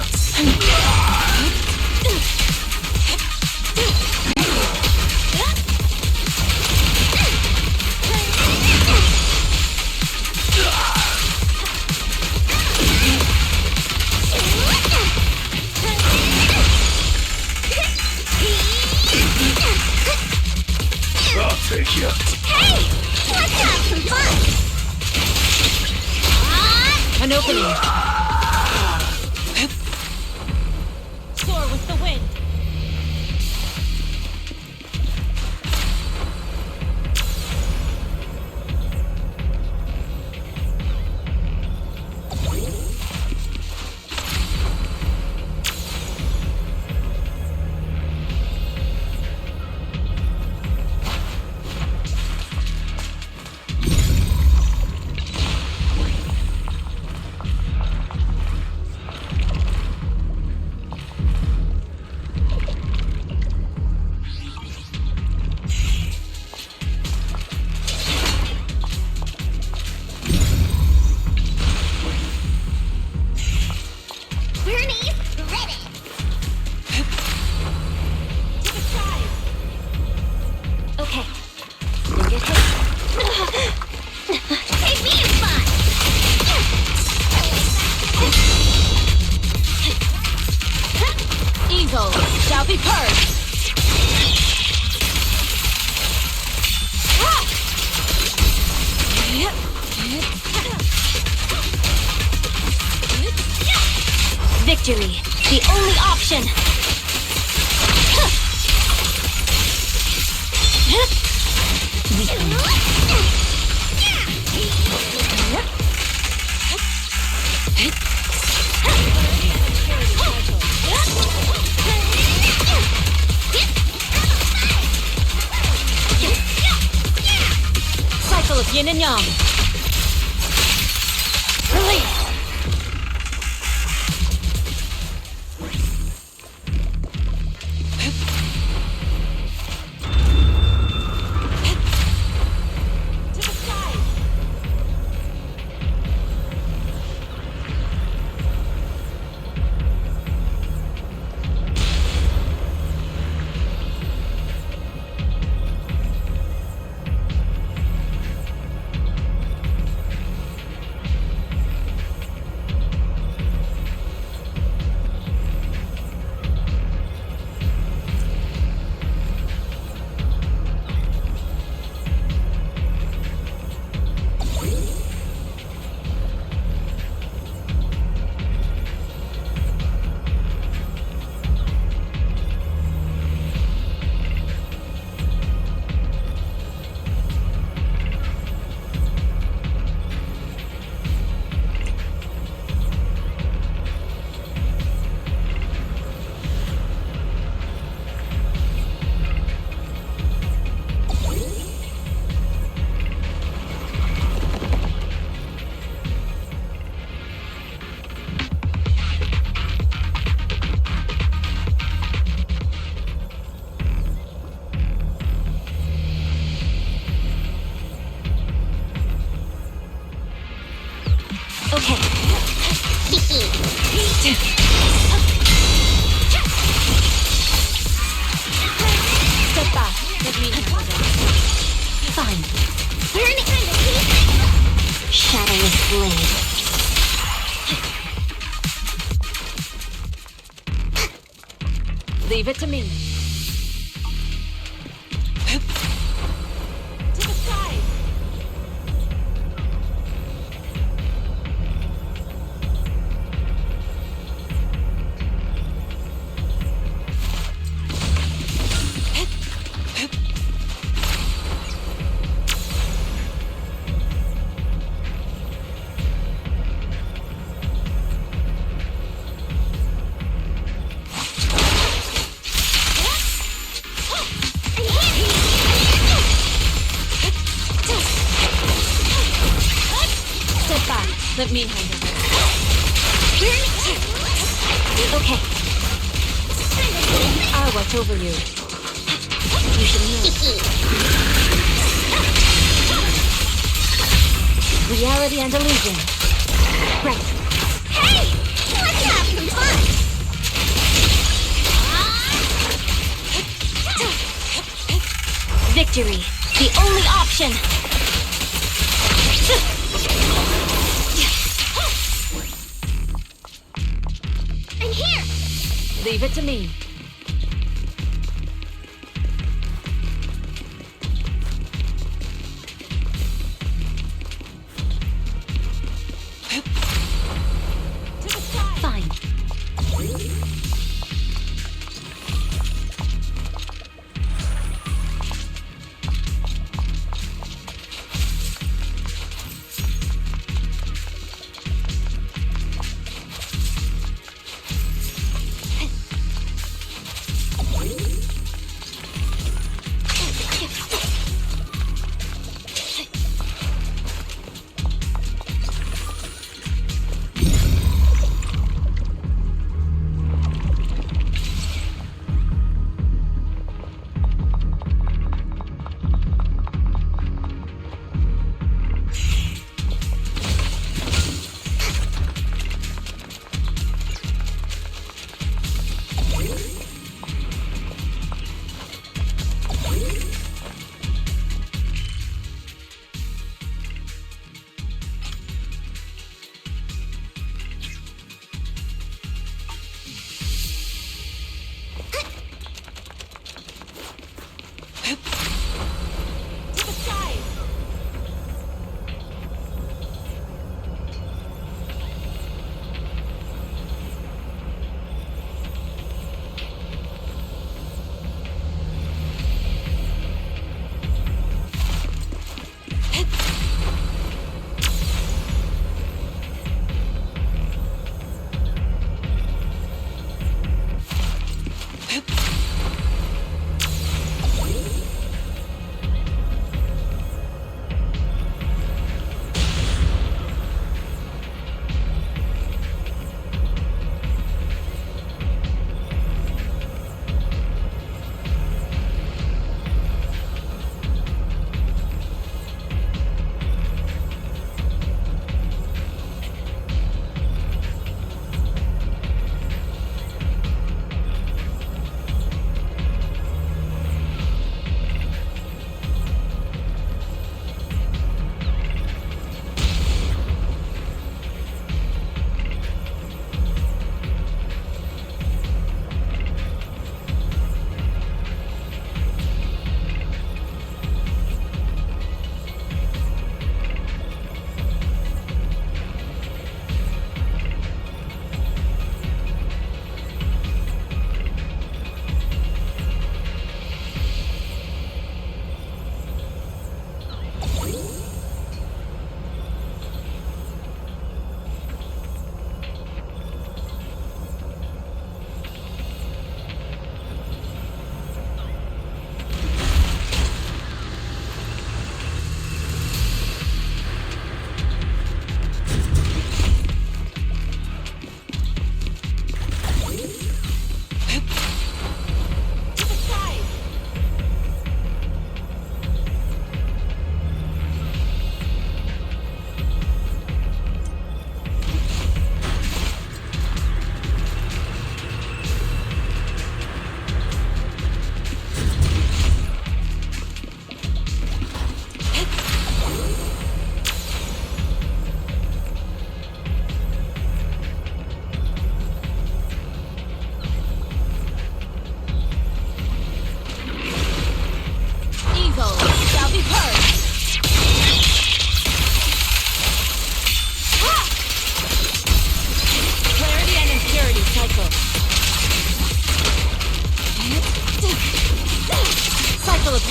I'll take you. Hey! Let's have some fun! An opening. Soar with the wind. Victory, the only option! Cycle of yin and yang. Release. Okay. Step back. Let me handle this. Fine. Burn it! Shadowless blade. Leave it to me. To the side. Let me handle this. Okay. I'll watch over you. You should move. Reality and illusion. Right. Hey! Let's have some fun! Victory, the only option! I'm here! Leave it to me. Fine.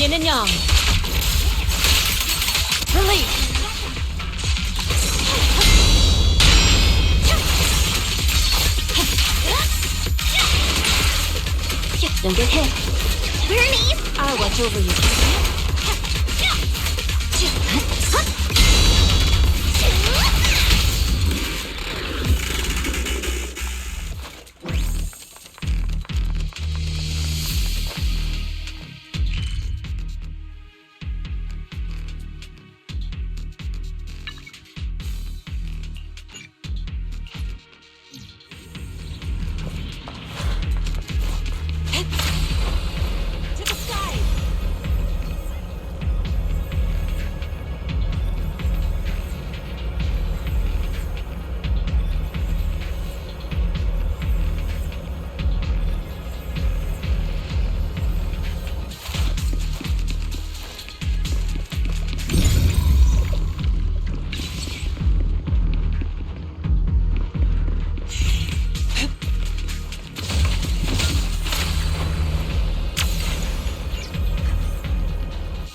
Yin and yang. Release. Don't get hit. Bernice! I'll watch over you.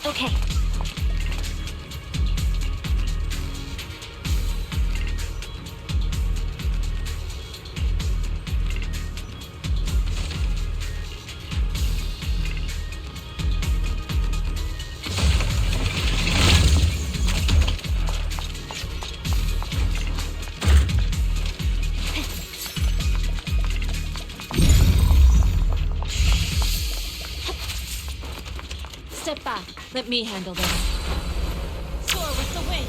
Okay. Step back. Let me handle this. Soar with the wind.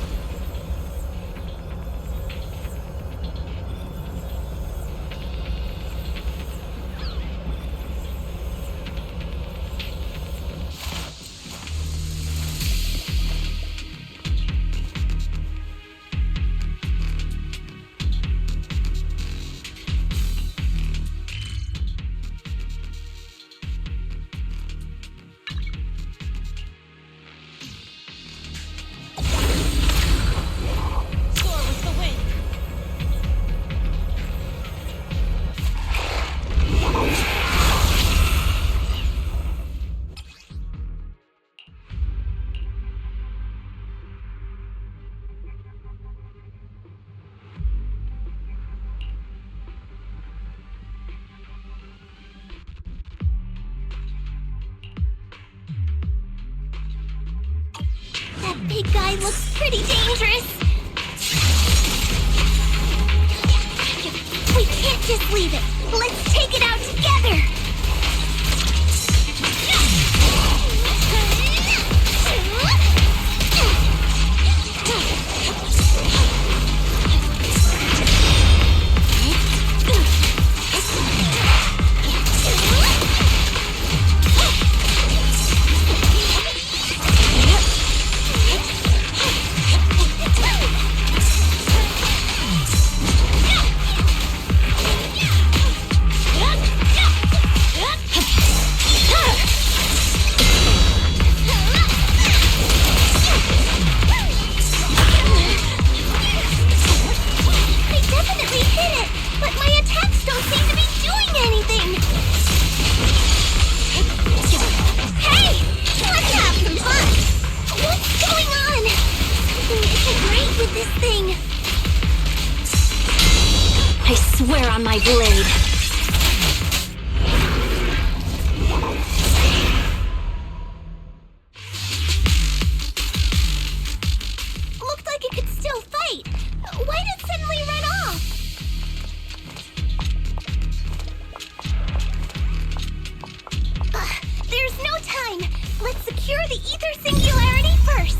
That big guy looks pretty dangerous. We can't just leave it. Let's take it out together. Swear on my blade. Looked like it could still fight. Why did it suddenly run off? There's no time. Let's secure the ether singularity first.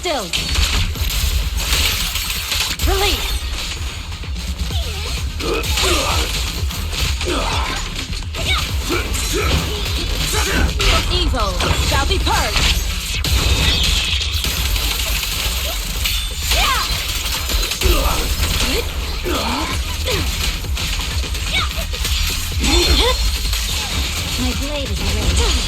still. Release. Evil shall be purged. My blade is ready.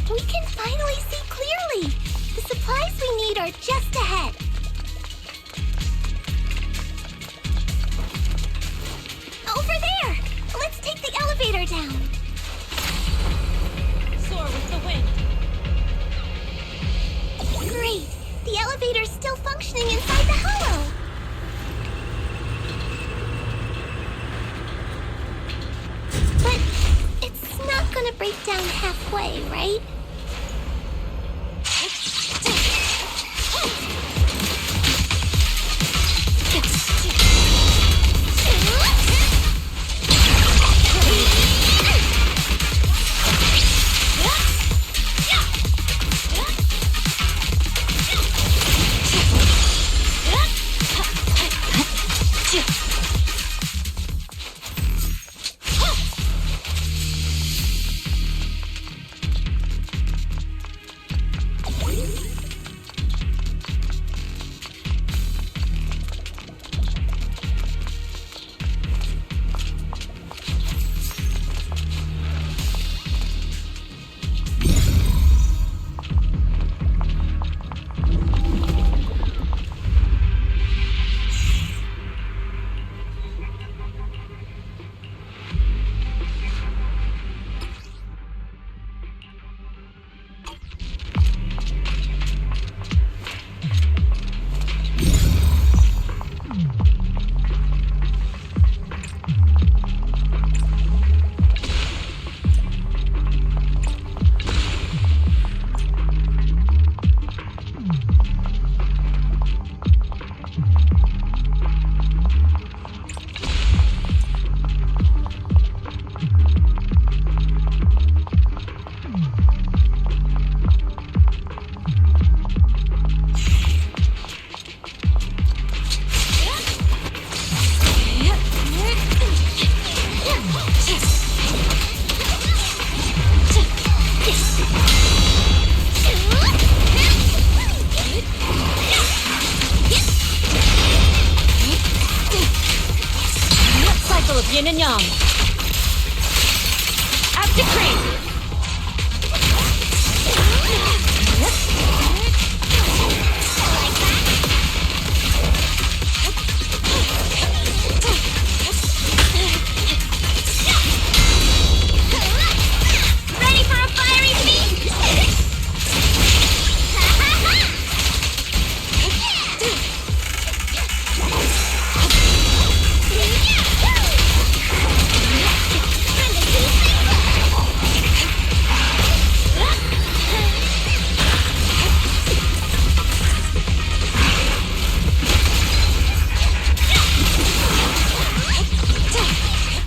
We can finally see clearly! The supplies we need are just ahead. Over there! Let's take the elevator down. Soar with the wind. Great! The elevator's still functioning inside the hollow. But it's not gonna break down halfway, right? Yin and yang. At decree. Ready for a fiery feast?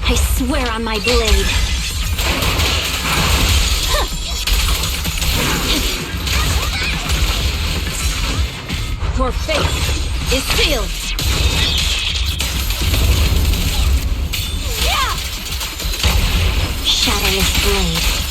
I swear on my blade. Your fate is sealed. undamaged blade.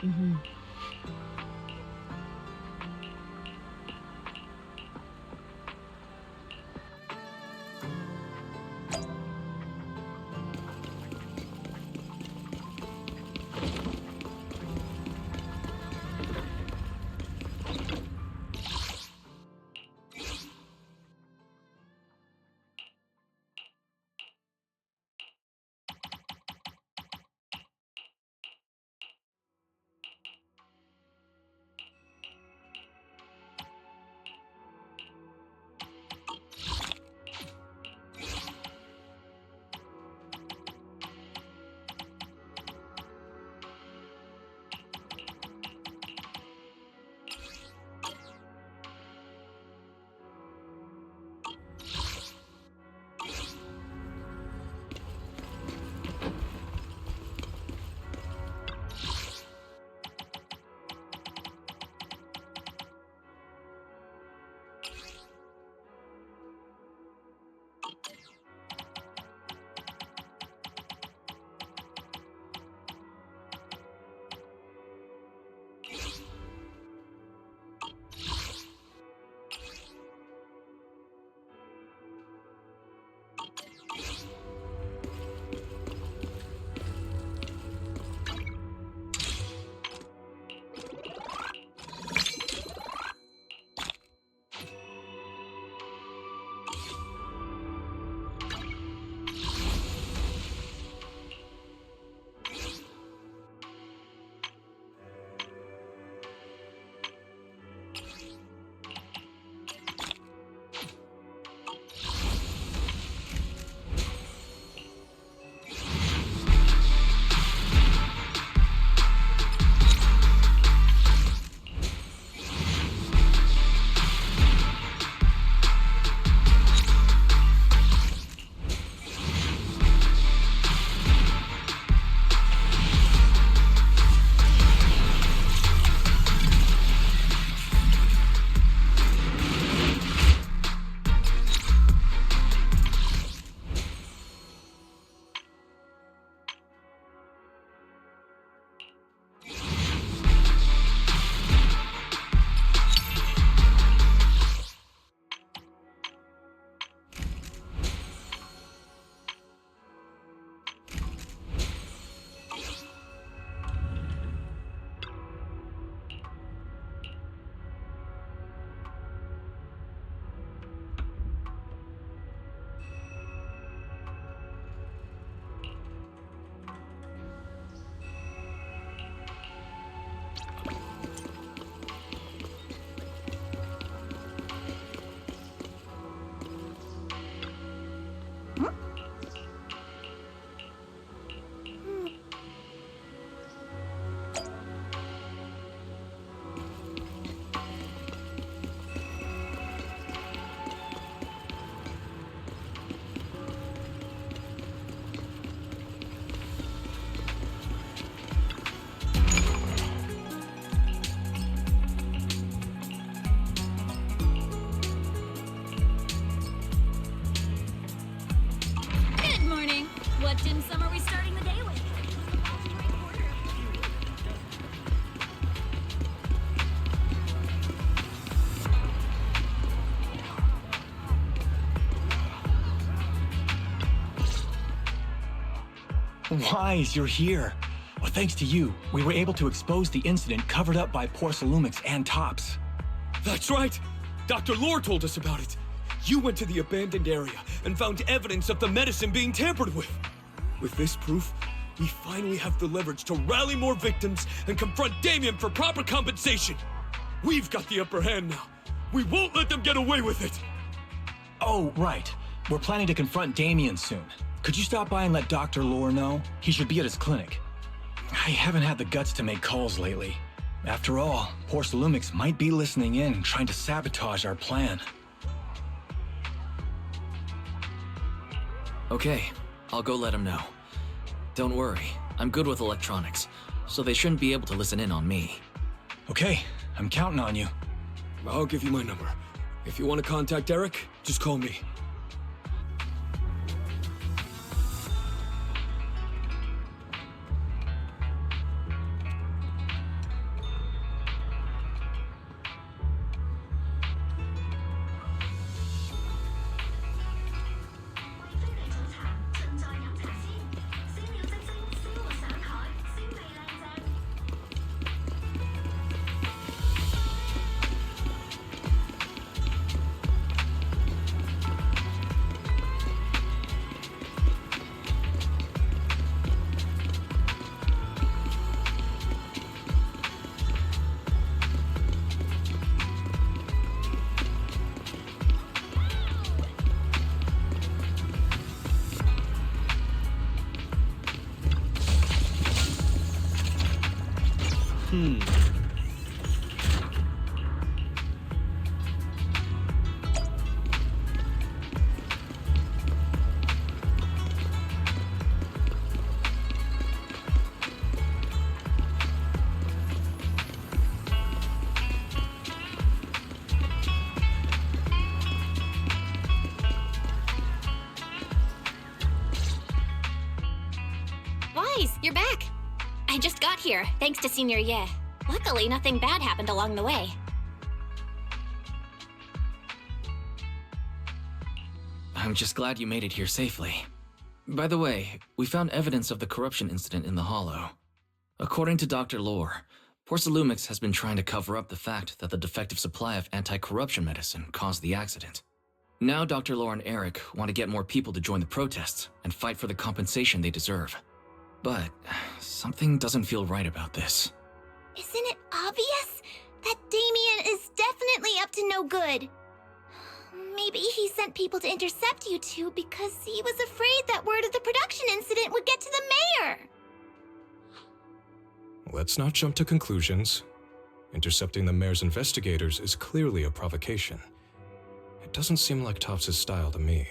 Mm-hmm. What dim sum are we starting the day with? Wise, you're here. Well, thanks to you, we were able to expose the incident covered up by Porcelumix and Tops. That's right! Dr. Lore told us about it. You went to the abandoned area and found evidence of the medicine being tampered with. With this proof, we finally have the leverage to rally more victims and confront Damien for proper compensation. We've got the upper hand now. We won't let them get away with it. Oh, right. We're planning to confront Damien soon. Could you stop by and let Dr. Lore know? He should be at his clinic. I haven't had the guts to make calls lately. After all, Porcelumix might be listening in, trying to sabotage our plan. Okay, I'll go let him know. Don't worry, I'm good with electronics, so they shouldn't be able to listen in on me. Okay, I'm counting on you. I'll give you my number. If you want to contact Eric, just call me. Wise, you're back. I just got here, thanks to Senior Ye. Luckily, nothing bad happened along the way. I'm just glad you made it here safely. By the way, we found evidence of the corruption incident in the Hollow. According to Dr. Lore, Porcelumix has been trying to cover up the fact that the defective supply of anti-corruption medicine caused the accident. Now Dr. Lore and Eric want to get more people to join the protests and fight for the compensation they deserve. But something doesn't feel right about this. Isn't it obvious that Damien is definitely up to no good? Maybe he sent people to intercept you two because he was afraid that word of the production incident would get to the mayor. Let's not jump to conclusions. Intercepting the mayor's investigators is clearly a provocation. It doesn't seem like Topps' style to me.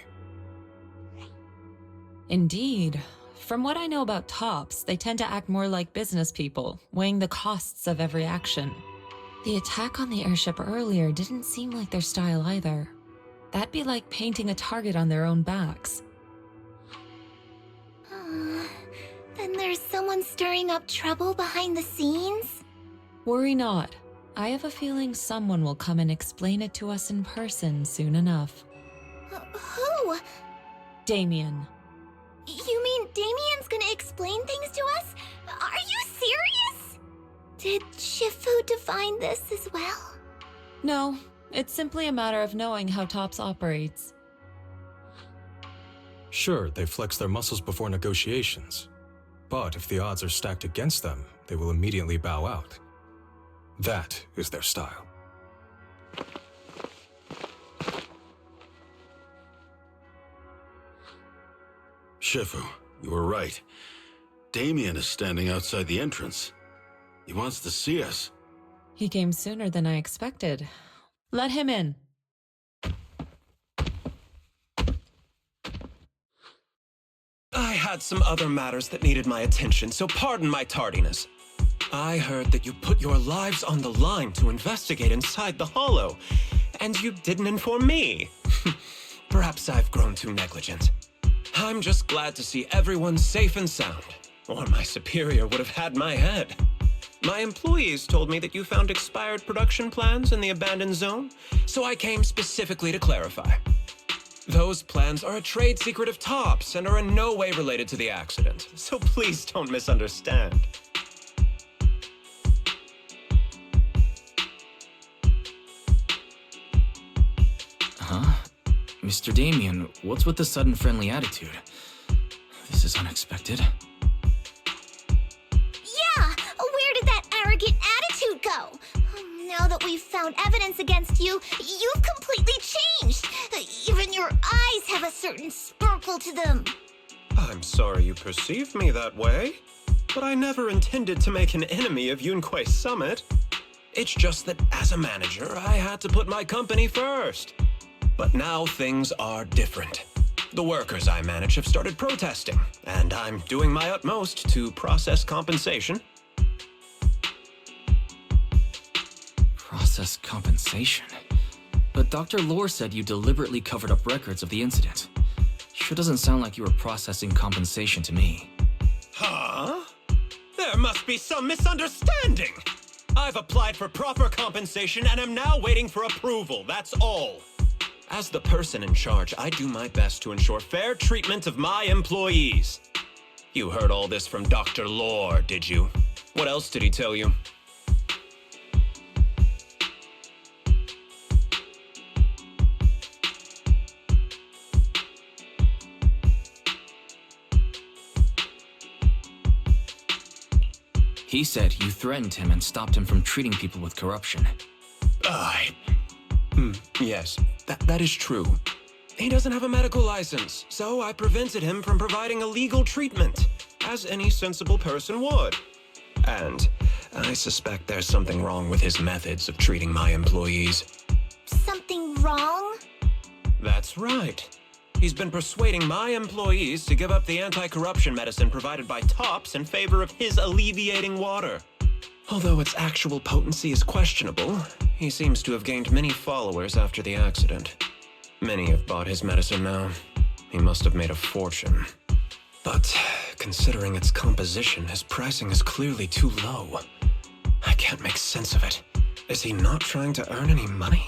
Indeed. From what I know about Topps, they tend to act more like business people, weighing the costs of every action. The attack on the airship earlier didn't seem like their style either. That'd be like painting a target on their own backs. Then there's someone stirring up trouble behind the scenes? Worry not. I have a feeling someone will come and explain it to us in person soon enough. Who? Damien. You mean Damien's gonna explain things to us? Are you serious? Did Shifu define this as well? No, it's simply a matter of knowing how Topps operates. Sure, they flex their muscles before negotiations. But if the odds are stacked against them, they will immediately bow out. That is their style. Shifu, you were right. Damien is standing outside the entrance. He wants to see us. He came sooner than I expected. Let him in. I had some other matters that needed my attention, so pardon my tardiness. I heard that you put your lives on the line to investigate inside the Hollow, and you didn't inform me. Perhaps I've grown too negligent. I'm just glad to see everyone safe and sound, or my superior would have had my head. My employees told me that you found expired production plans in the abandoned zone, so I came specifically to clarify. Those plans are a trade secret of Topps and are in no way related to the accident, so please don't misunderstand. Huh? Mr. Damien, what's with the sudden friendly attitude? This is unexpected. Yeah! Where did that arrogant attitude go? Now that we've found evidence against you, you've completely changed. Even your eyes have a certain sparkle to them. I'm sorry you perceive me that way, but I never intended to make an enemy of Yunquei Summit. It's just that as a manager, I had to put my company first. But now things are different. The workers I manage have started protesting, and I'm doing my utmost to process compensation. Process compensation? But Dr. Lore said you deliberately covered up records of the incident. Sure doesn't sound like you were processing compensation to me. Huh? There must be some misunderstanding. I've applied for proper compensation and am now waiting for approval, that's all. As the person in charge, I do my best to ensure fair treatment of my employees. You heard all this from Dr. Lore, did you? What else did he tell you? He said you threatened him and stopped him from treating people with corruption. Yes, that is true. He doesn't have a medical license, so I prevented him from providing illegal treatment, as any sensible person would. And I suspect there's something wrong with his methods of treating my employees. Something wrong? That's right. He's been persuading my employees to give up the anti-corruption medicine provided by Tops in favor of his alleviating water. Although its actual potency is questionable, he seems to have gained many followers after the accident. Many have bought his medicine now. He must have made a fortune. But considering its composition, his pricing is clearly too low. I can't make sense of it. Is he not trying to earn any money?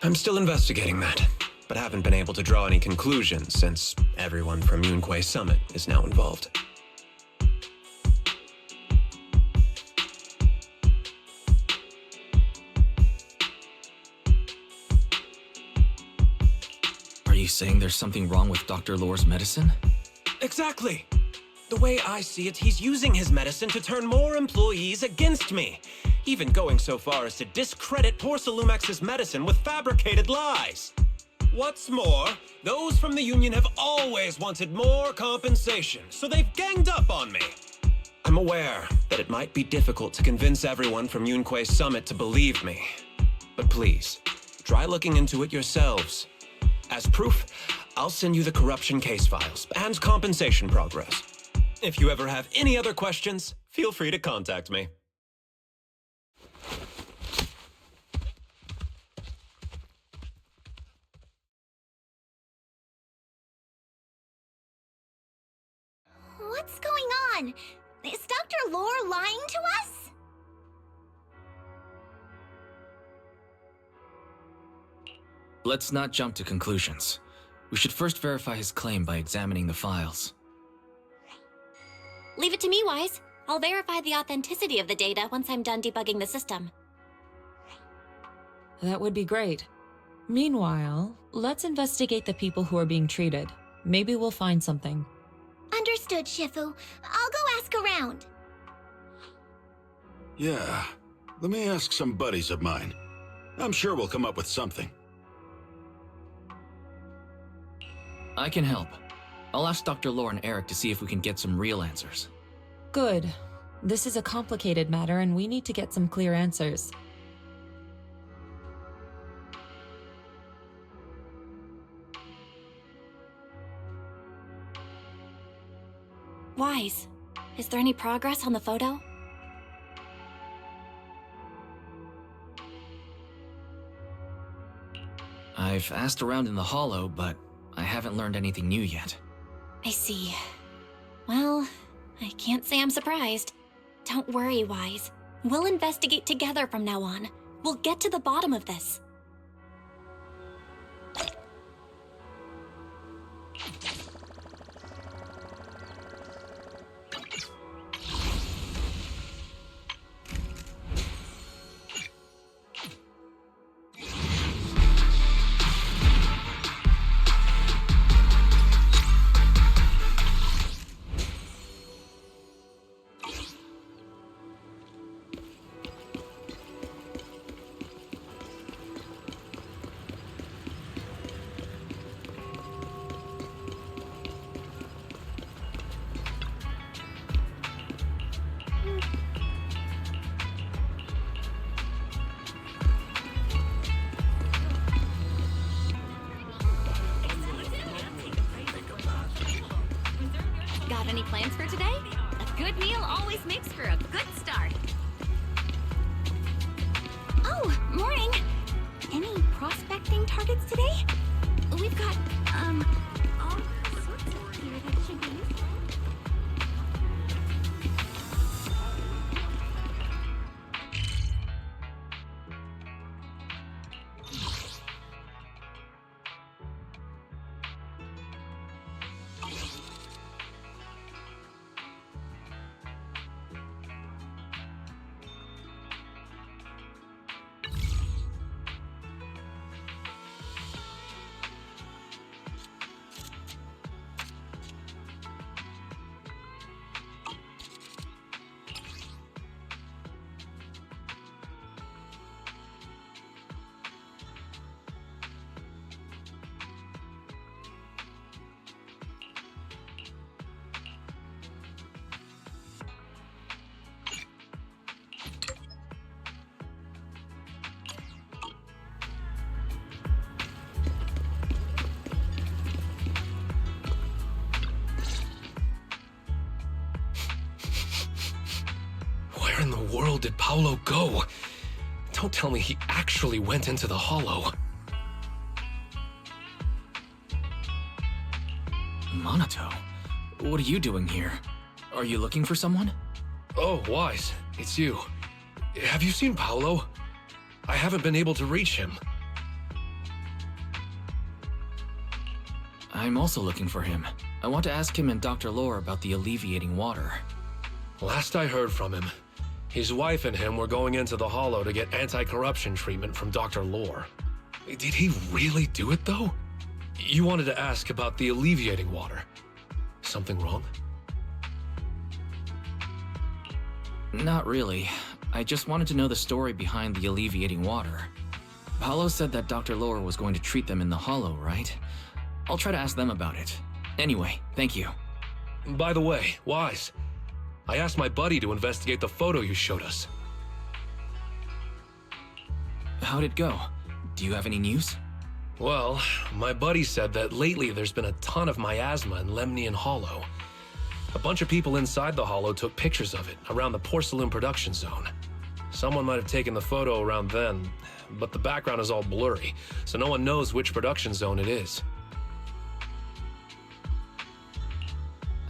I'm still investigating that, but haven't been able to draw any conclusions since everyone from Yunquei Summit is now involved. Are you saying there's something wrong with Dr. Lore's medicine? Exactly! The way I see it, he's using his medicine to turn more employees against me, even going so far as to discredit Porcelumex's medicine with fabricated lies. What's more, those from the Union have always wanted more compensation, so they've ganged up on me. I'm aware that it might be difficult to convince everyone from Yunquei Summit to believe me, but please, try looking into it yourselves. As proof, I'll send you the corruption case files and compensation progress. If you ever have any other questions, feel free to contact me. What's going on? Is Dr. Lore lying to us? Let's not jump to conclusions. We should first verify his claim by examining the files. Leave it to me, Wise. I'll verify the authenticity of the data once I'm done debugging the system. That would be great. Meanwhile, let's investigate the people who are being treated. Maybe we'll find something. Understood, Shifu. I'll go ask around. Yeah, let me ask some buddies of mine. I'm sure we'll come up with something. I can help. I'll ask Dr. Lore and Eric to see if we can get some real answers. Good. This is a complicated matter and we need to get some clear answers. Wise, is there any progress on the photo? I've asked around in the Hollow, but I haven't learned anything new yet. I see. Well, I can't say I'm surprised. Don't worry, Wise. We'll investigate together from now on. We'll get to the bottom of this. Got any plans for today? A good meal always makes for a good start. Oh, morning. Any prospecting targets today? We've got, all sorts of gear that should be useful. Where in the world did Paolo go? Don't tell me he actually went into the hollow. Minato, what are you doing here? Are you looking for someone? Oh, Wise, it's you. Have you seen Paolo? I haven't been able to reach him. I'm also looking for him. I want to ask him and Dr. Lore about the alleviating water. Last I heard from him, his wife and him were going into the hollow to get anti-corruption treatment from Dr. Lore. Did he really do it, though? You wanted to ask about the alleviating water. Something wrong? Not really. I just wanted to know the story behind the alleviating water. Paolo said that Dr. Lore was going to treat them in the hollow, right? I'll try to ask them about it. Anyway, thank you. By the way, Wise, I asked my buddy to investigate the photo you showed us. How'd it go? Do you have any news? Well, my buddy said that lately there's been a ton of miasma in Lemnian Hollow. A bunch of people inside the hollow took pictures of it around the porcelain production zone. Someone might have taken the photo around then, but the background is all blurry, so no one knows which production zone it is.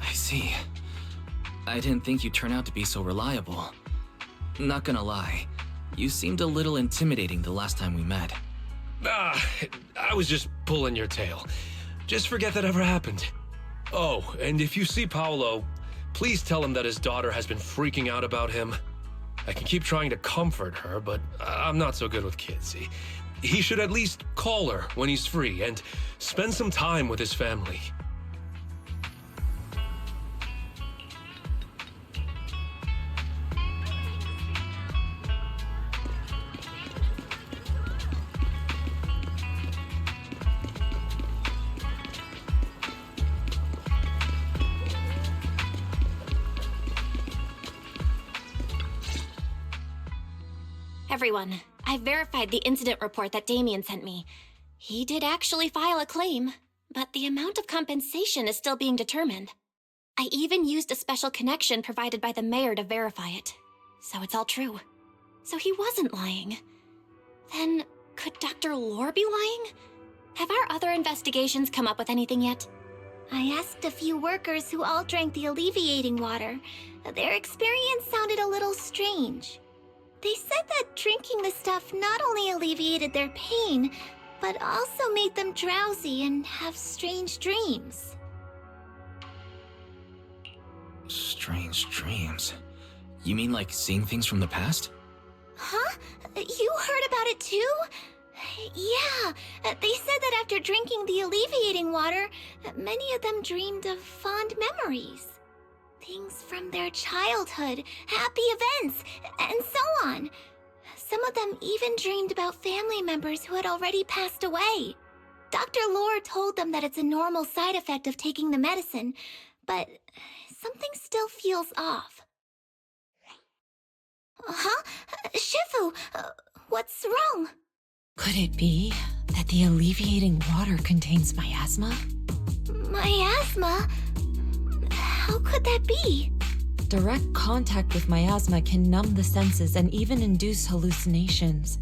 I see. I didn't think you'd turn out to be so reliable. Not gonna lie, you seemed a little intimidating the last time we met. I was just pulling your tail. Just forget that ever happened. Oh, and if you see Paolo, please tell him that his daughter has been freaking out about him. I can keep trying to comfort her, but I'm not so good with kids. He should at least call her when he's free and spend some time with his family. Everyone, I've verified the incident report that Damien sent me. He did actually file a claim, but the amount of compensation is still being determined. I even used a special connection provided by the mayor to verify it. So it's all true. So he wasn't lying. Then, could Dr. Lore be lying? Have our other investigations come up with anything yet? I asked a few workers who all drank the alleviating water. Their experience sounded a little strange. They said that drinking the stuff not only alleviated their pain, but also made them drowsy and have strange dreams. Strange dreams? You mean like seeing things from the past? Huh? You heard about it too? Yeah, they said that after drinking the alleviating water, many of them dreamed of fond memories. Things from their childhood, happy events, and so on. Some of them even dreamed about family members who had already passed away. Dr. Lore told them that it's a normal side effect of taking the medicine, but something still feels off. Huh? Shifu, what's wrong? Could it be that the alleviating water contains miasma? Miasma? How could that be? Direct contact with miasma can numb the senses and even induce hallucinations.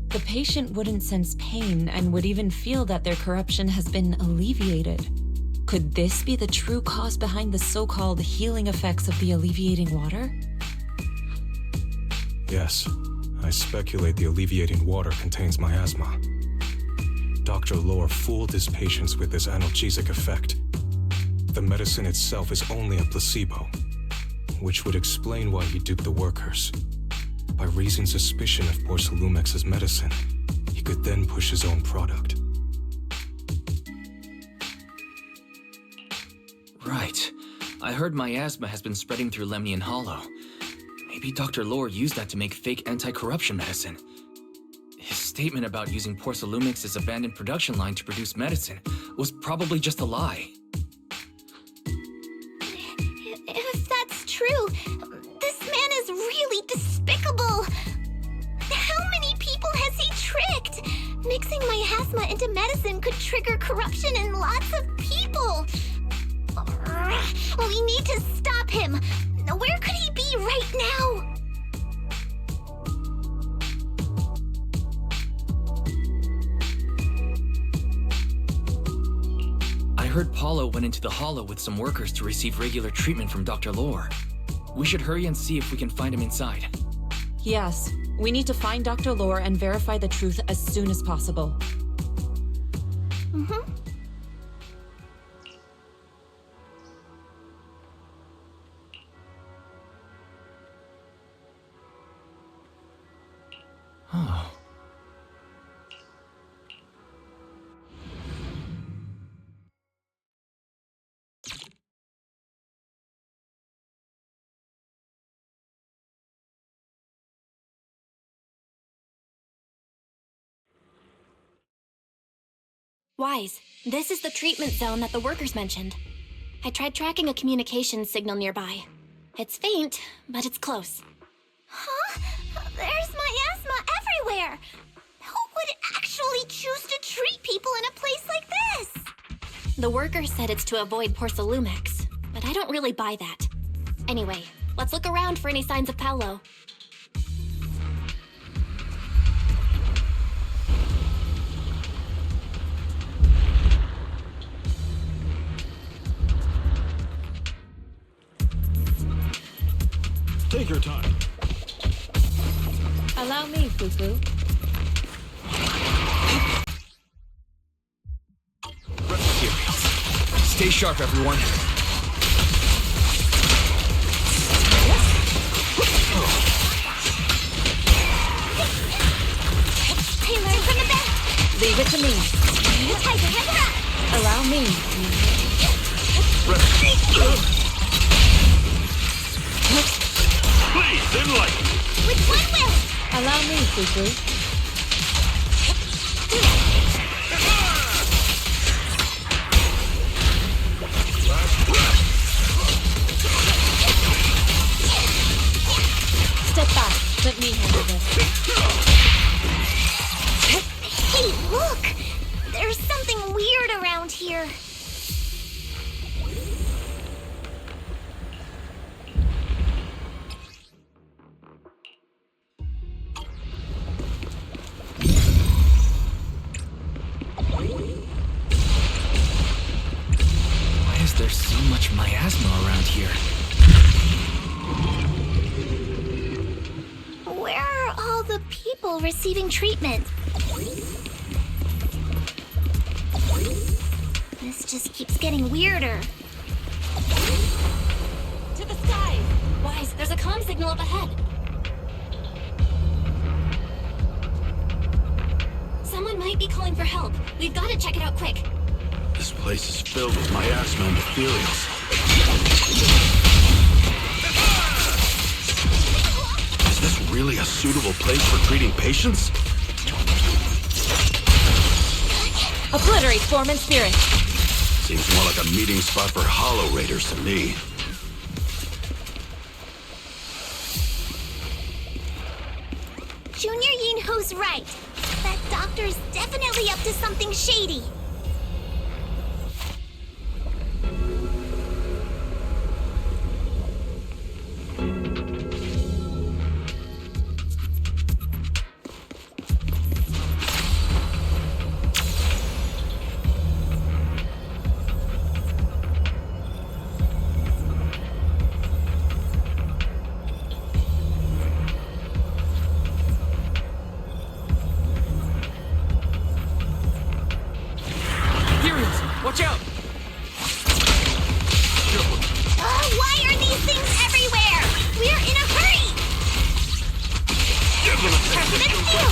The patient wouldn't sense pain and would even feel that their corruption has been alleviated. Could this be the true cause behind the so-called healing effects of the alleviating water? Yes, I speculate the alleviating water contains miasma. Dr. Lore fooled his patients with this analgesic effect. The medicine itself is only a placebo, which would explain why he duped the workers. By raising suspicion of Porcelumex's medicine, he could then push his own product. Right. I heard miasma has been spreading through Lemnian Hollow. Maybe Dr. Lore used that to make fake anti-corruption medicine. His statement about using Porcelumex's abandoned production line to produce medicine was probably just a lie. If that's true, this man is really despicable. How many people has he tricked? Mixing miasma into medicine could trigger corruption in lots of people. We need to stop him. Where could he be right now? heard Paulo went into the Hollow with some workers to receive regular treatment from Dr. Lore. We should hurry and see if we can find him inside. Yes, we need to find Dr. Lore and verify the truth as soon as possible. Mm-hmm. Oh. Wise, this is the treatment zone that the workers mentioned. I tried tracking a communications signal nearby. It's faint, but it's close. Huh? There's miasma everywhere! Who would actually choose to treat people in a place like this? The workers said it's to avoid Porcelumex, but I don't really buy that. Anyway, let's look around for any signs of Paulo. Take your time. Allow me, Fufu. Stay sharp, everyone. Hey, learn from the best! Leave it to me. Tiger, head up! Allow me. Please, enlighten me. Which one will? Allow me, Fufu. Step back. Let me handle this. Hey, look! There's something weird around here. Why is there so much miasma around here? Where are all the people receiving treatment? This just keeps getting weirder. To the sky! Wise, there's a comm signal up ahead. Someone might be calling for help. We've got to check it out quick. This place is filled with miasma and ethereals. Is this really a suitable place for treating patients? Obliterate form and spirit. Seems more like a meeting spot for Hollow Raiders to me. Junior Yinho's right. That doctor's definitely up to something shady. Watch out! Why are these things everywhere? We're in a hurry! Target and steal!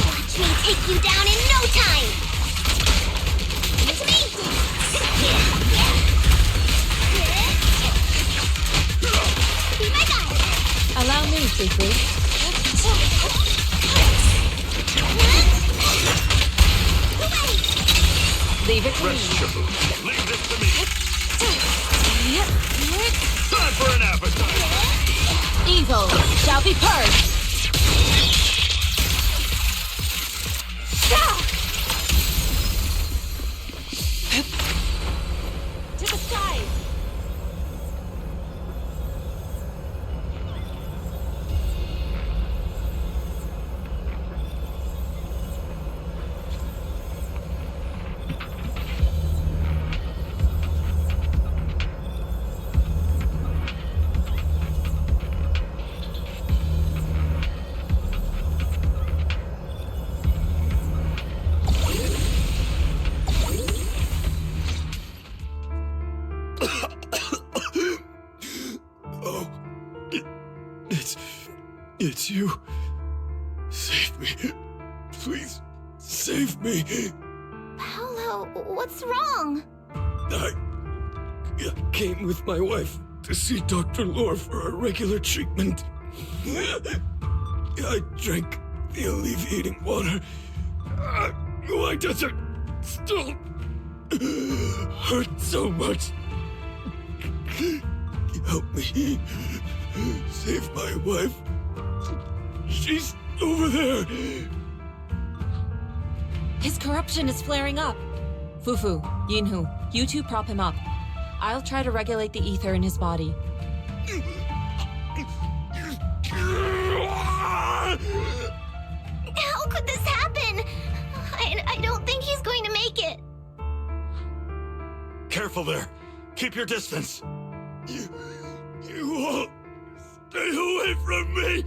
Watch me take you down in no time! Give it to me! Be my guide! Allow me, Fufu. Leave it to me. Leave this to me. Time for an appetite. Evil shall be purged. To the side. It's you. Save me. Please, save me. Paolo, what's wrong? I came with my wife to see Dr. Lore for a regular treatment. I drank the alleviating water. Why does it still hurt so much? Help me. Save my wife. She's over there. His corruption is flaring up. Fufu, Yinhu, you two prop him up. I'll try to regulate the ether in his body. How could this happen? I don't think he's going to make it. Careful there. Keep your distance. You all stay away from me.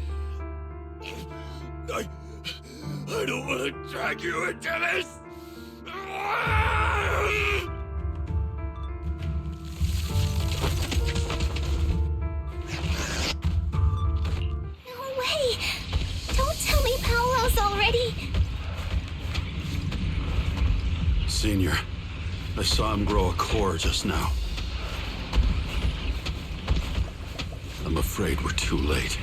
I don't want to drag you into this. No way. Don't tell me Paolo's already. Senior, I saw him grow a core just now. I'm afraid we're too late.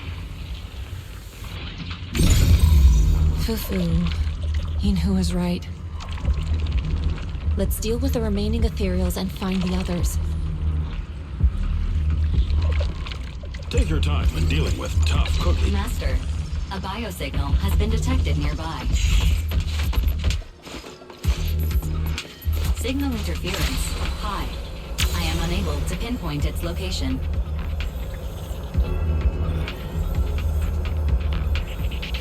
Fufu, Yinhu is right. Let's deal with the remaining ethereals and find the others. Take your time when dealing with tough cookie. Master, a biosignal has been detected nearby. Signal interference high. I am unable to pinpoint its location.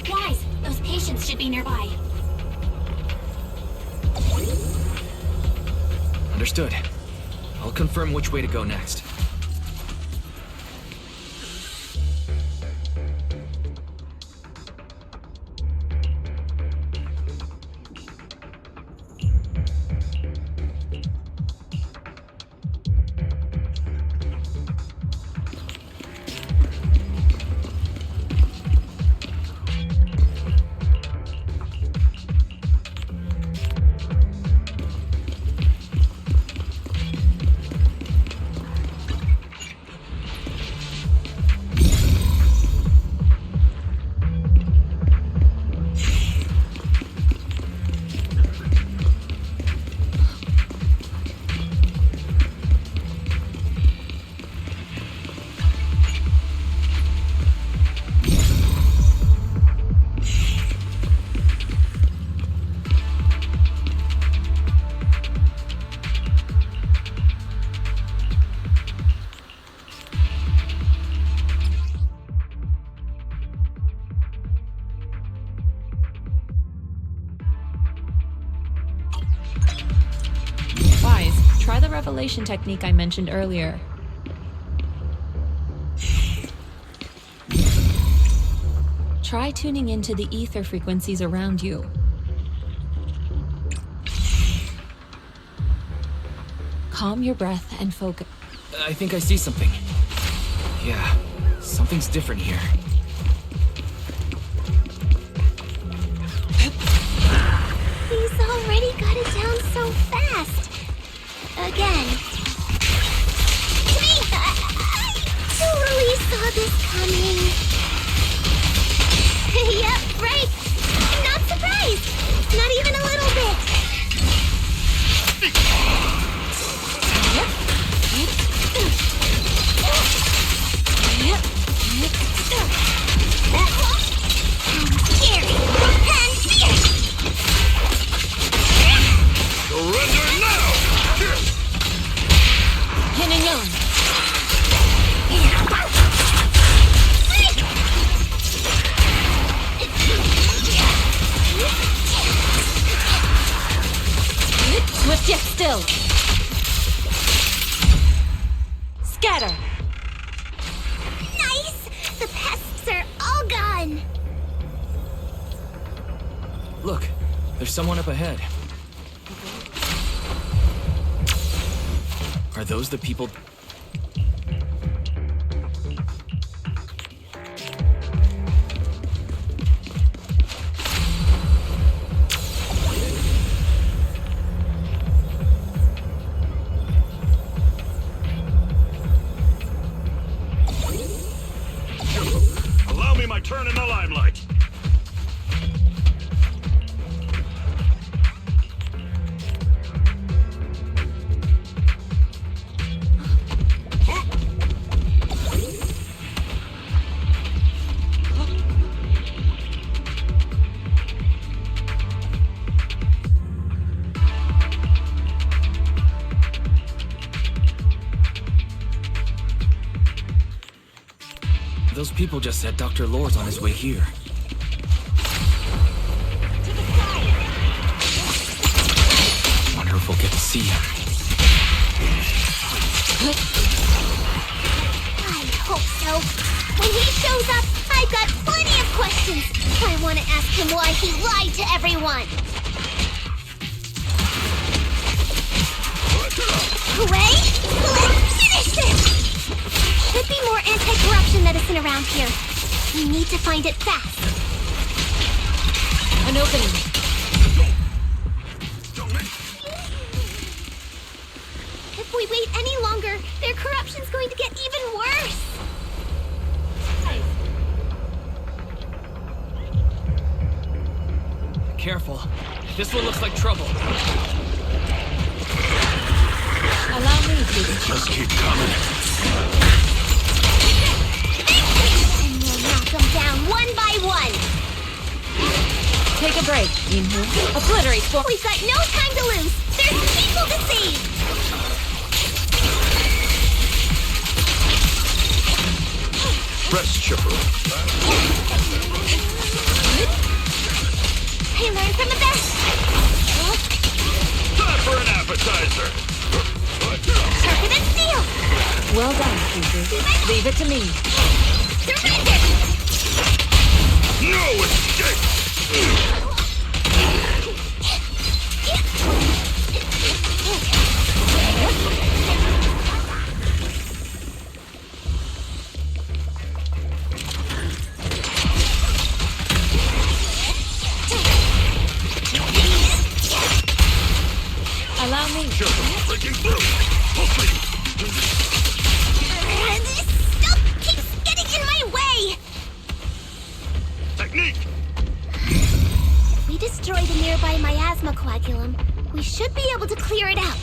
Wise, those patients should be nearby. Understood. I'll confirm which way to go next. Try the revelation technique I mentioned earlier. Try tuning into the ether frequencies around you. Calm your breath and focus. I think I see something. Yeah, something's different here. He's already got it down so fast. Again. To me, I totally saw this coming. Yep, right. Not surprised. Not even a little bit. Scary and fierce. Surrender now! Pinning on. Swift yet still. Scatter. Nice! The pests are all gone. Look, there's someone up ahead. Are those the people? my turn in the limelight. Those people just said Dr. Lore's on his way here. Wonder if we'll get to see him. I hope so. When he shows up, I've got plenty of questions. I want to ask him why he lied to everyone. Hooray! Let's finish this! Should be more anti-corruption medicine around here. We need to find it fast. An opening. If we wait any longer, their corruption's going to get even worse. Careful. This one looks like trouble. Allow me to. Just keep coming. And we'll knock them down one by one. Take a break, Yinhu. Obliterate for. We've got no time to lose. There's people to save. Rest, Chipper. I learned from the best. Time for an appetizer. Sharper than steel. Well done, Yinhu. Leave it to me. Surrender. No escape. Allow me. Just breaking through. This stuff keeps getting in my way. Technique. If we destroy the nearby miasma coagulum, we should be able to clear it out.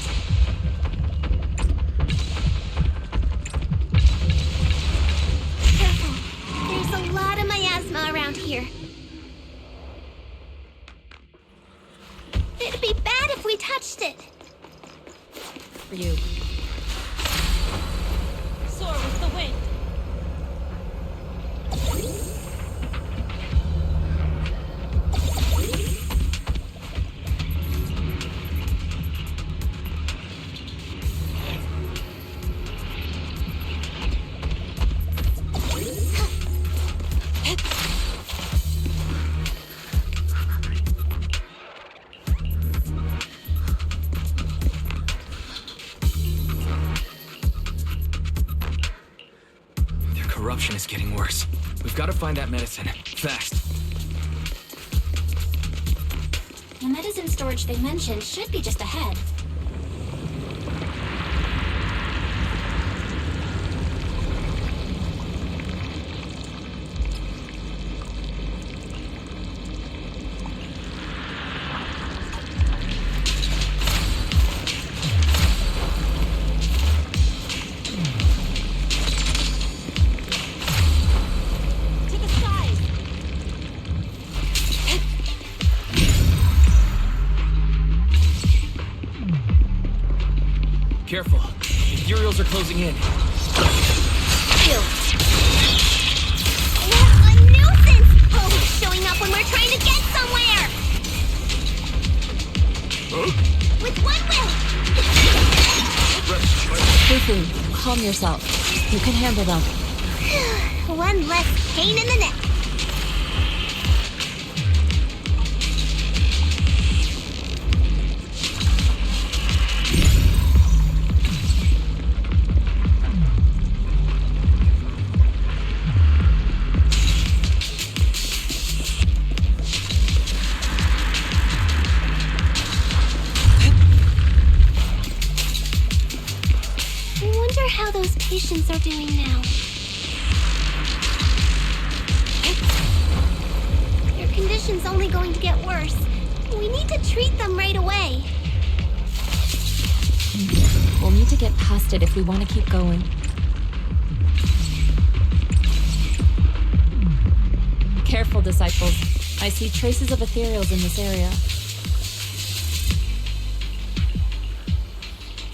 Careful. There's a lot of miasma around here. It'd be bad if we touched it. For you. Soar with the wind. Corruption is getting worse. We've got to find that medicine. Fast. The medicine storage they mentioned should be just ahead. Careful. The Ethereals are closing in. A nuisance! Always showing up when we're trying to get somewhere! With one will! Fufu, calm yourself. You can handle them. One less pain in the neck. How those patients are doing now. only going to get worse. We need to treat them right away. We'll need to get past it if we want to keep going. Careful, disciples. I see traces of ethereals in this area.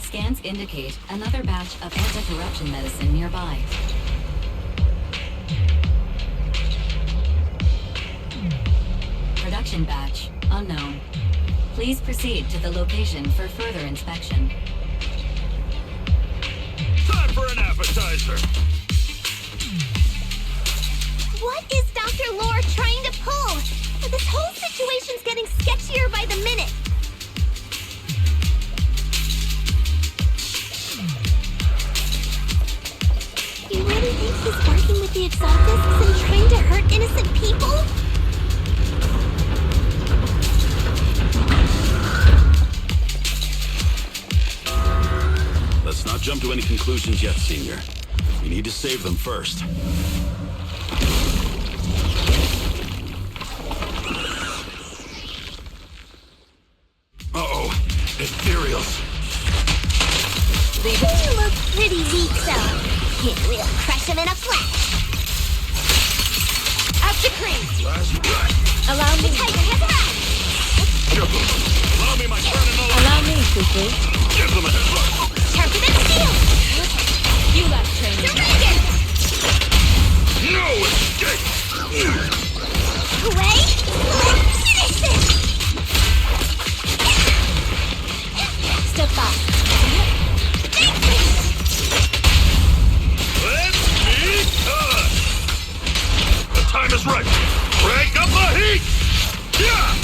Scans indicate another batch of anti-corruption medicine nearby. Production batch unknown. Please proceed to the location for further inspection. Time for an appetizer! What is Dr. Lore trying to pull? This whole situation's getting sketchier by the minute. You really think he's working with the Exaltists and trying to hurt innocent people? Let's not jump to any conclusions yet, Senior. We need to save them first. Uh-oh, ethereals. They look pretty weak, though. We'll crush them in a flash. Up the cream. Allow me. The tiger has arrived. Allow me my turn in the line. Allow me, Fufu. Give them a head. Sharper than steel. You left training. Surrender. No escape. Wait. Let's finish this. Step back. Let me touch. The time is right. Crank up the heat. Yeah.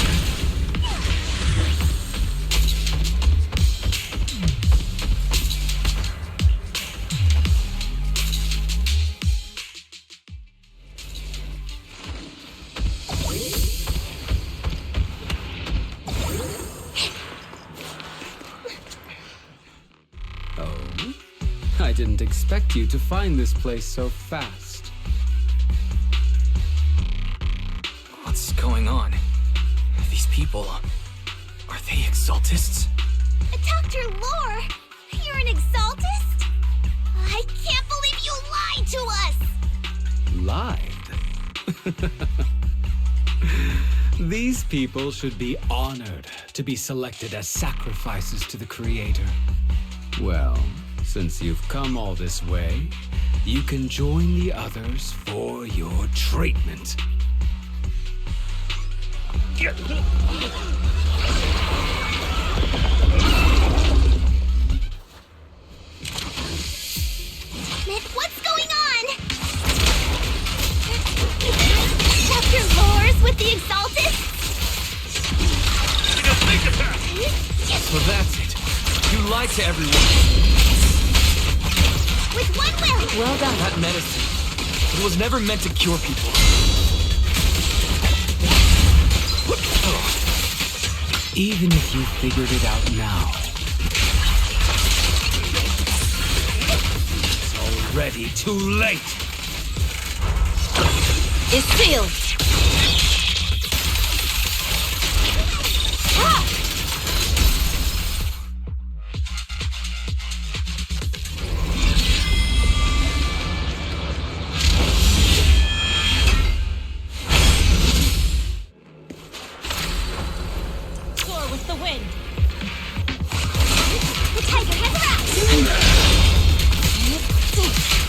I didn't expect you to find this place so fast. What's going on? These people... are they Exaltists? Dr. Lore, you're an Exaltist? I can't believe you lied to us! Lied? These people should be honored to be selected as sacrifices to the Creator. Well, since you've come all this way, you can join the others for your treatment. What's going on? Dr. Lore's with the Exaltists? So that's it. You lied to everyone. With one will! Well done. That medicine, it was never meant to cure people. Even if you figured it out now, it's already too late. It's sealed.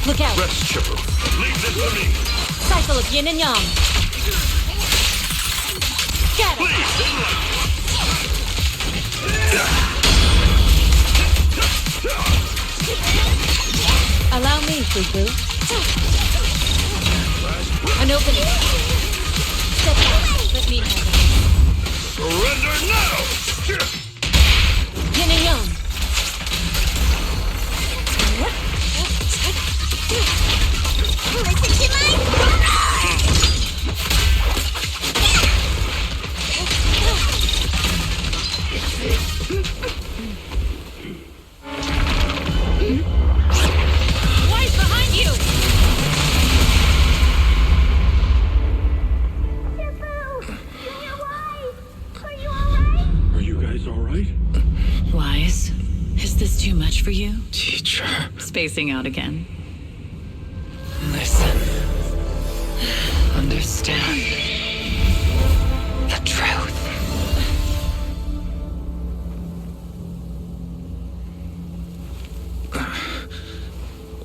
Look out! Rest, Chipper. Leave this to me. Cycle of yin and yang. Get it! Allow me, Fufu. An opening. Step back. Let me have it. Surrender now! Yin and yang. Listen to my... Right behind you! Shifu! for you? Teacher. Spacing out again. Listen. Understand. The truth.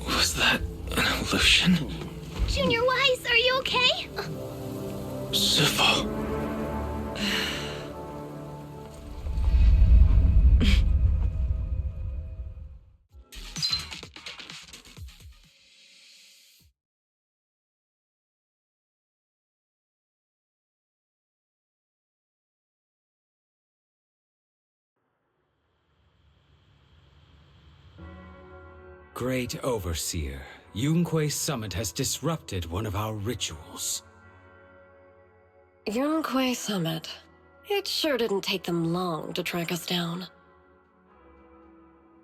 Was that an illusion? Junior Wise, are you okay? Sifu. Great Overseer, Yunque's summit has disrupted one of our rituals. Yunque Summit. It sure didn't take them long to track us down.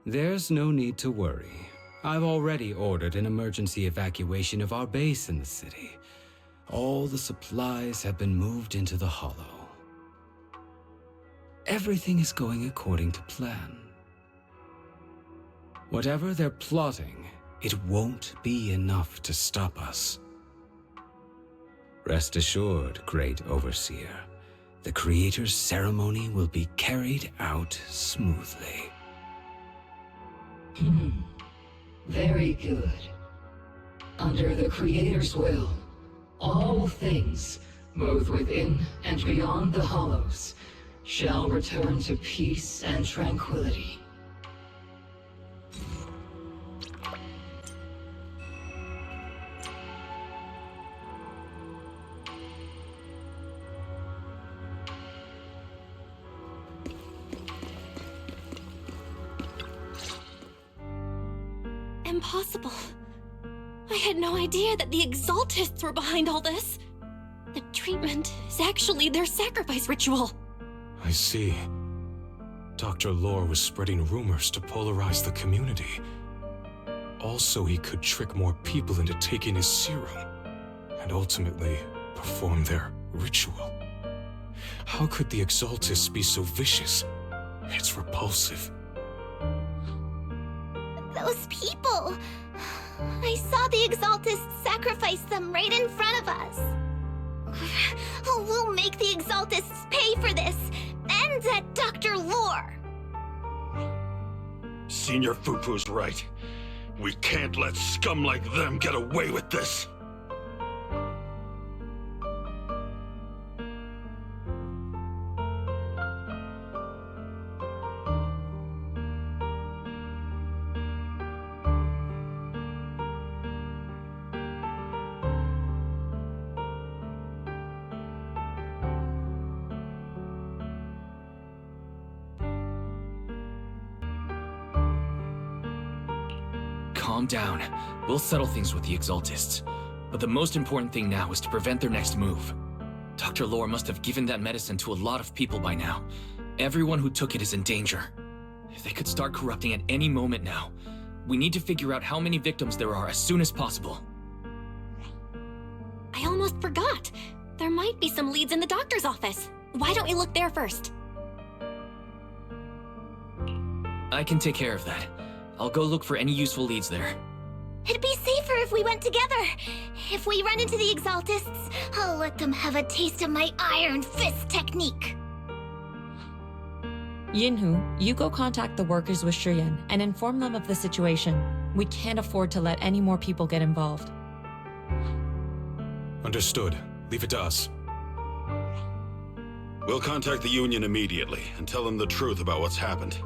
There's no need to worry. I've already ordered an emergency evacuation of our base in the city. All the supplies have been moved into the Hollow. Everything is going according to plan. Whatever they're plotting, it won't be enough to stop us. Rest assured, Great Overseer, the Creator's ceremony will be carried out smoothly. Very good. Under the Creator's will, all things, both within and beyond the Hollows, shall return to peace and tranquility. Impossible. I had no idea that the Exaltists were behind all this. The treatment is actually their sacrifice ritual. I see. Dr. Lore was spreading rumors to polarize the community. Also, he could trick more people into taking his serum, and ultimately perform their ritual. How could the Exaltists be so vicious? It's repulsive. Those people! I saw the Exaltists sacrifice them right in front of us. We'll make the Exaltists pay for this, and that Dr. Lore! Senior Fufu's right. We can't let scum like them get away with this. Calm down. We'll settle things with the Exaltists. But the most important thing now is to prevent their next move. Dr. Lore must have given that medicine to a lot of people by now. Everyone who took it is in danger. They could start corrupting at any moment now. We need to figure out how many victims there are as soon as possible. I almost forgot. There might be some leads in the doctor's office. Why don't we look there first? I can take care of that. I'll go look for any useful leads there. It'd be safer if we went together. If we run into the Exaltists, I'll let them have a taste of my Iron Fist technique. Yinhu, you go contact the workers with Shiyan and inform them of the situation. We can't afford to let any more people get involved. Understood. Leave it to us. We'll contact the Union immediately and tell them the truth about what's happened.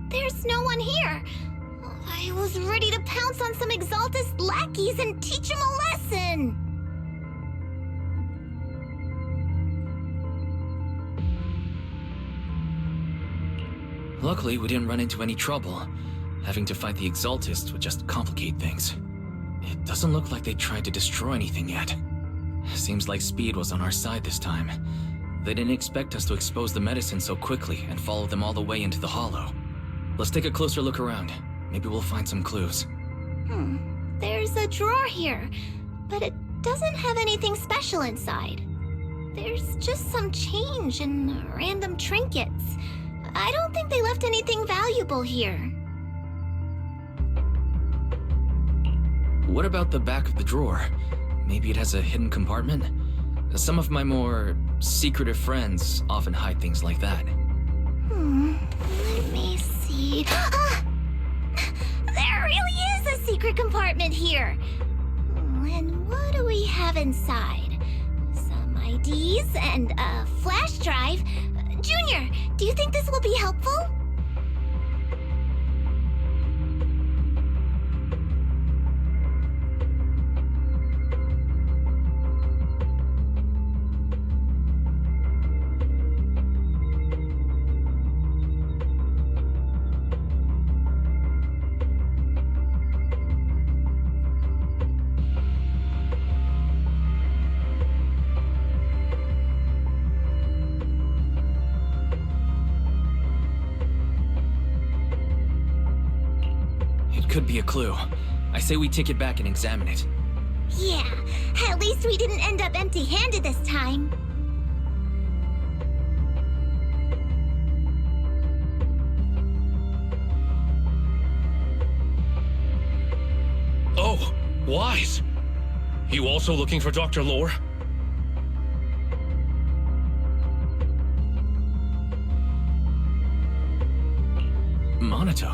There's no one here. I was ready to pounce on some Exaltus lackeys and teach them a lesson. Luckily, we didn't run into any trouble. Having to fight the Exaltists would just complicate things. It doesn't look like they tried to destroy anything yet. Seems like speed was on our side this time. They didn't expect us to expose the medicine so quickly and follow them all the way into the hollow. Let's take a closer look around. Maybe we'll find some clues. There's a drawer here, but it doesn't have anything special inside. There's just some change and random trinkets. I don't think they left anything valuable here. What about the back of the drawer? Maybe it has a hidden compartment? Some of my more secretive friends often hide things like that. Let me see. There really is a secret compartment here. And what do we have inside? Some IDs and a flash drive. Junior, do you think this will be helpful? Could be a clue. I say we take it back and examine it. Yeah, at least we didn't end up empty-handed this time. Oh, Wise! You also looking for Dr. Lore? Monato,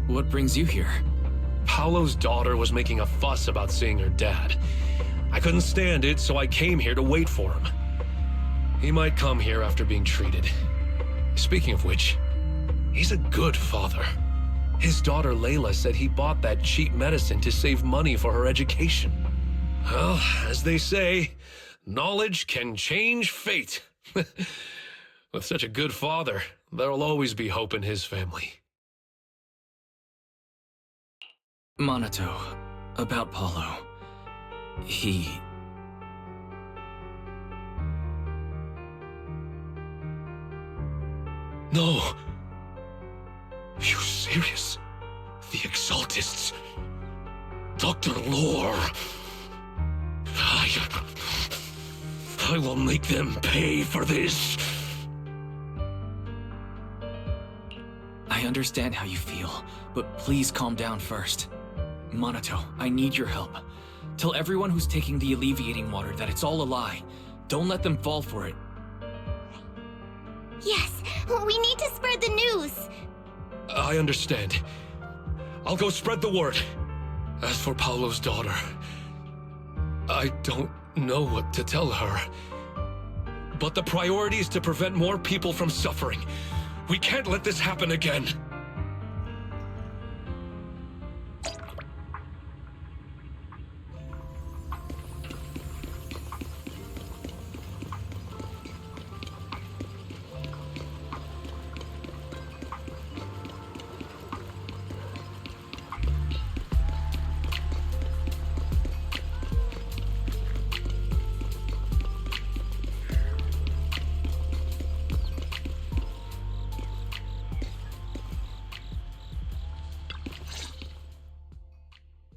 what brings you here? Paolo's daughter was making a fuss about seeing her dad. I couldn't stand it, so I came here to wait for him. He might come here after being treated. Speaking of which, he's a good father. His daughter Layla said he bought that cheap medicine to save money for her education. Well, as they say, knowledge can change fate. With such a good father, there'll always be hope in his family. Monato, about Paulo. No. You serious? The Exaltists? Dr. Lore? I will make them pay for this. I understand how you feel, but please calm down first. Monato, I need your help. Tell everyone who's taking the alleviating water that it's all a lie. Don't let them fall for it. Yes, we need to spread the news. I understand. I'll go spread the word. As for Paolo's daughter, I don't know what to tell her. But the priority is to prevent more people from suffering. We can't let this happen again.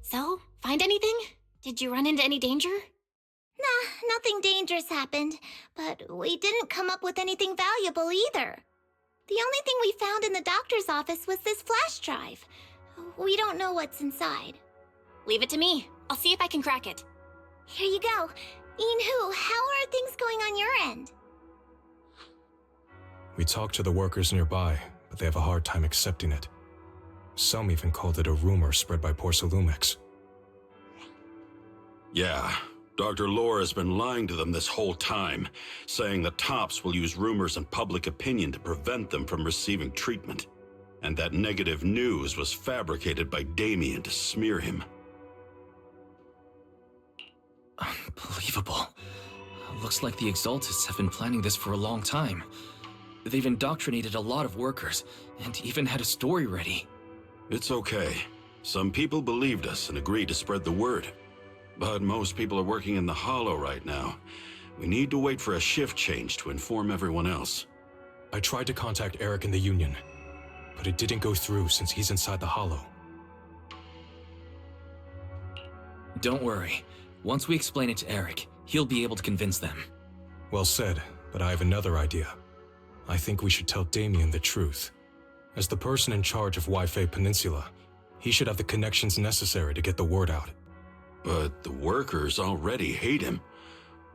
So, find anything? Did you run into any danger? Nah, nothing dangerous happened, but we didn't come up with anything valuable either. The only thing we found in the doctor's office was this flash drive. We don't know what's inside. Leave it to me. I'll see if I can crack it. Here you go. Inhu, how are things going on your end? We talked to the workers nearby, but they have a hard time accepting it. Some even called it a rumor spread by Porcelumex. Yeah, Dr. Lore has been lying to them this whole time, saying the Tops will use rumors and public opinion to prevent them from receiving treatment. and that negative news was fabricated by Damien to smear him. Unbelievable. Looks like the Exaltists have been planning this for a long time. They've indoctrinated a lot of workers, and even had a story ready. It's okay. Some people believed us and agreed to spread the word. But most people are working in the Hollow right now. We need to wait for a shift change to inform everyone else. I tried to contact Eric in the Union, but it didn't go through since he's inside the Hollow. Don't worry. Once we explain it to Eric, he'll be able to convince them. Well said, but I have another idea. I think we should tell Damien the truth. As the person in charge of Waifei Peninsula, he should have the connections necessary to get the word out. But the workers already hate him.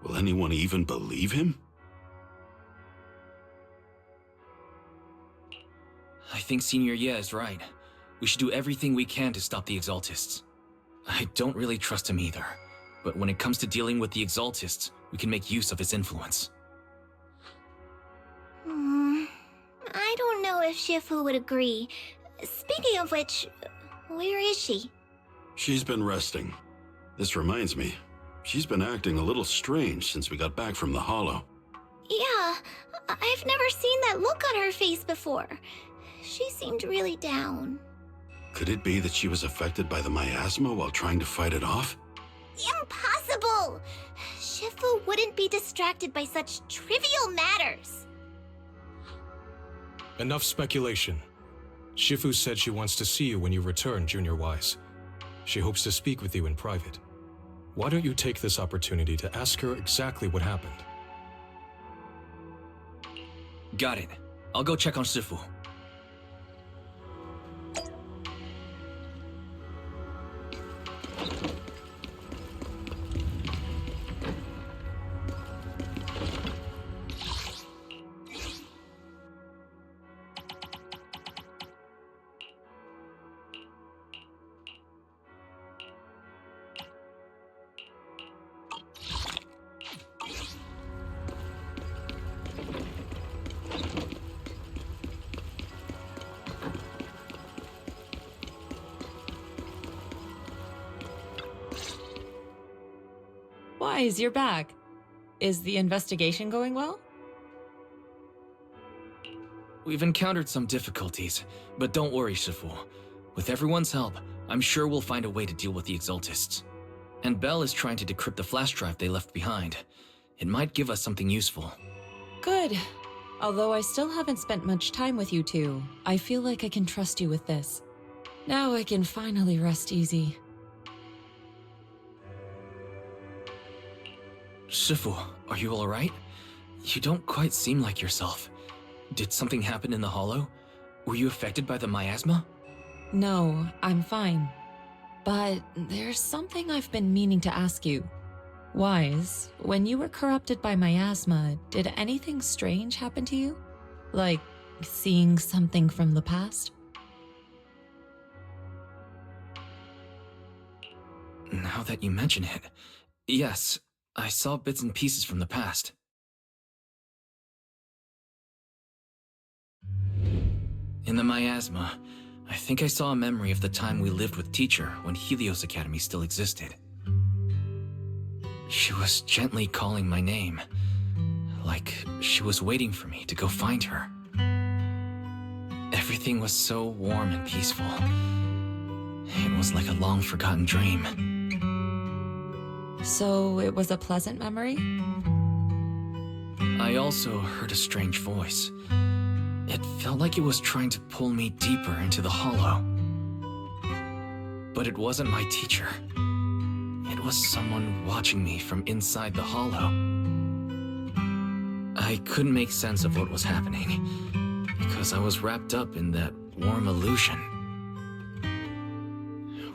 Will anyone even believe him? I think Senior Ye is right. We should do everything we can to stop the Exaltists. I don't really trust him either, but when it comes to dealing with the Exaltists, we can make use of his influence. I don't know if Shifu would agree. Speaking of which, where is she? She's been resting. This reminds me, she's been acting a little strange since we got back from the Hollow. Yeah, I've never seen that look on her face before. She seemed really down. Could it be that she was affected by the miasma while trying to fight it off? Impossible! Shifu wouldn't be distracted by such trivial matters. Enough speculation. Shifu said she wants to see you when you return, Junior Wise. She hopes to speak with you in private. Why don't you take this opportunity to ask her exactly what happened? Got it. I'll go check on Shifu. Wise, you're back. Is the investigation going well? We've encountered some difficulties, but don't worry, Shifu. With everyone's help, I'm sure we'll find a way to deal with the Exaltists. And Belle is trying to decrypt the flash drive they left behind. It might give us something useful. Good. Although I still haven't spent much time with you two, I feel like I can trust you with this. Now I can finally rest easy. Shifu, are you alright? You don't quite seem like yourself. Did something happen in the Hollow? Were you affected by the miasma? No, I'm fine. But there's something I've been meaning to ask you. Wise, when you were corrupted by miasma, did anything strange happen to you? Like seeing something from the past? Now that you mention it, yes, I saw bits and pieces from the past. In the miasma, I think I saw a memory of the time we lived with Teacher when Helios Academy still existed. She was gently calling my name, like she was waiting for me to go find her. Everything was so warm and peaceful. It was like a long-forgotten dream. So it was a pleasant memory? I also heard a strange voice. It felt like it was trying to pull me deeper into the Hollow. But it wasn't my teacher. It was someone watching me from inside the Hollow. I couldn't make sense of what was happening, because I was wrapped up in that warm illusion.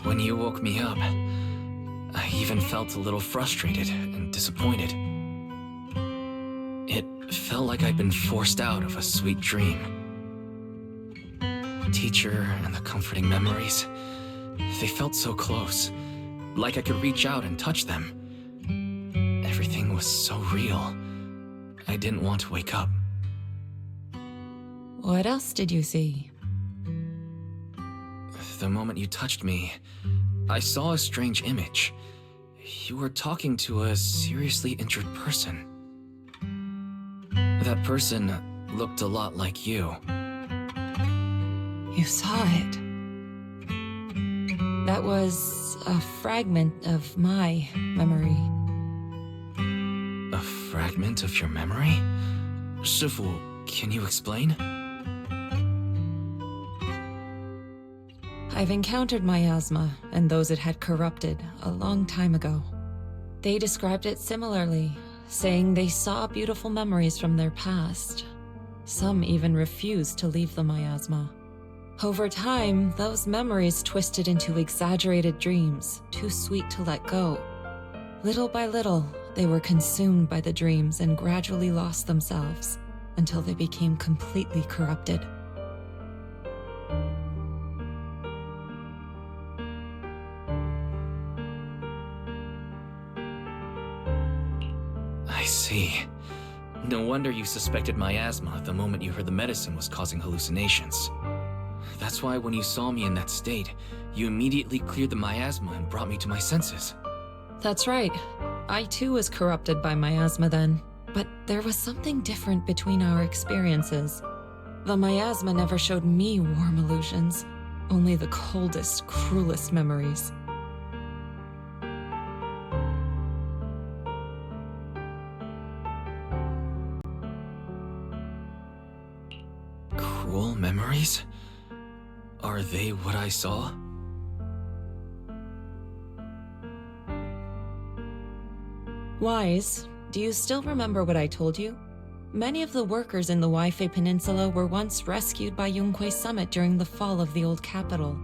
When you woke me up, I even felt a little frustrated and disappointed. It felt like I'd been forced out of a sweet dream. Teacher and the comforting memories, they felt so close, like I could reach out and touch them. Everything was so real. I didn't want to wake up. What else did you see? The moment you touched me, I saw a strange image. You were talking to a seriously injured person. That person looked a lot like you. You saw it. That was a fragment of my memory. A fragment of your memory? Shifu, can you explain? I've encountered miasma and those it had corrupted a long time ago. They described it similarly, saying they saw beautiful memories from their past. Some even refused to leave the miasma. Over time, those memories twisted into exaggerated dreams, too sweet to let go. Little by little, they were consumed by the dreams and gradually lost themselves, until they became completely corrupted. I see. No wonder you suspected miasma the moment you heard the medicine was causing hallucinations. That's why when you saw me in that state, you immediately cleared the miasma and brought me to my senses. That's right. I too was corrupted by miasma then, but there was something different between our experiences. The miasma never showed me warm illusions, only the coldest, cruelest memories. Cruel memories? Are they what I saw? Wise, do you still remember what I told you? Many of the workers in the Waifei Peninsula were once rescued by Yunquei Summit during the fall of the old capital.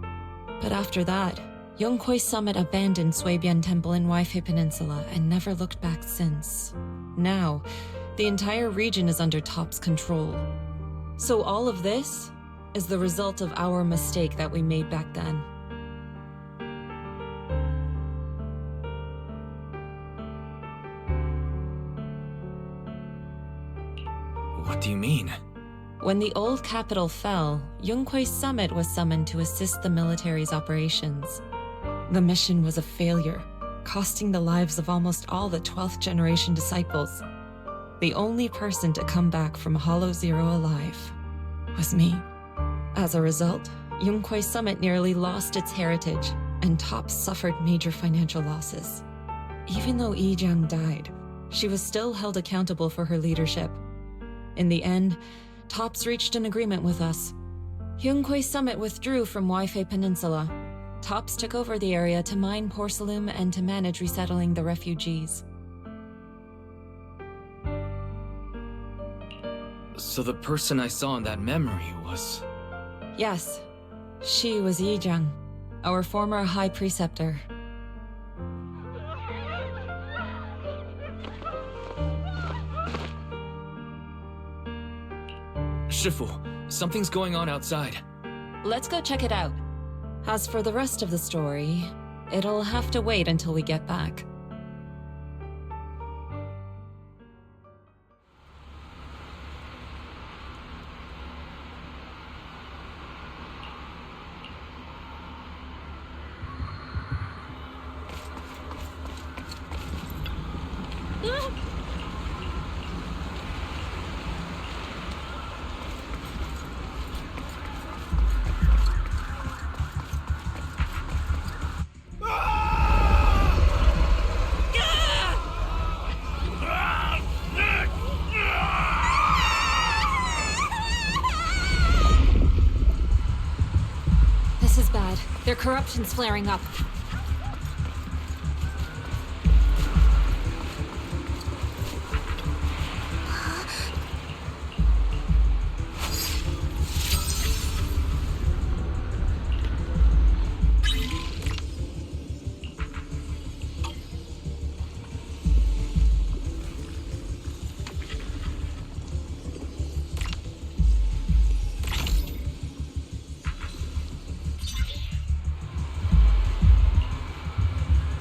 But after that, Yunquei Summit abandoned Suibian Temple in Waifei Peninsula and never looked back since. Now, the entire region is under Top's control. So all of this is the result of our mistake that we made back then. What do you mean? When the old capital fell, Yunquei Summit was summoned to assist the military's operations. The mission was a failure, costing the lives of almost all the 12th generation disciples. The only person to come back from Hollow Zero alive was me. As a result, Yunquei Summit nearly lost its heritage, and Top suffered major financial losses. Even though Yijiang died, she was still held accountable for her leadership. In the end, Tops reached an agreement with us. Yunquei Summit withdrew from Waifei Peninsula. Tops took over the area to mine porcelain and to manage resettling the refugees. So the person I saw in that memory was... Yes, she was Yijiang, our former high preceptor. Shifu, something's going on outside. Let's go check it out. As for the rest of the story, it'll have to wait until we get back. This is bad. Their corruption's flaring up.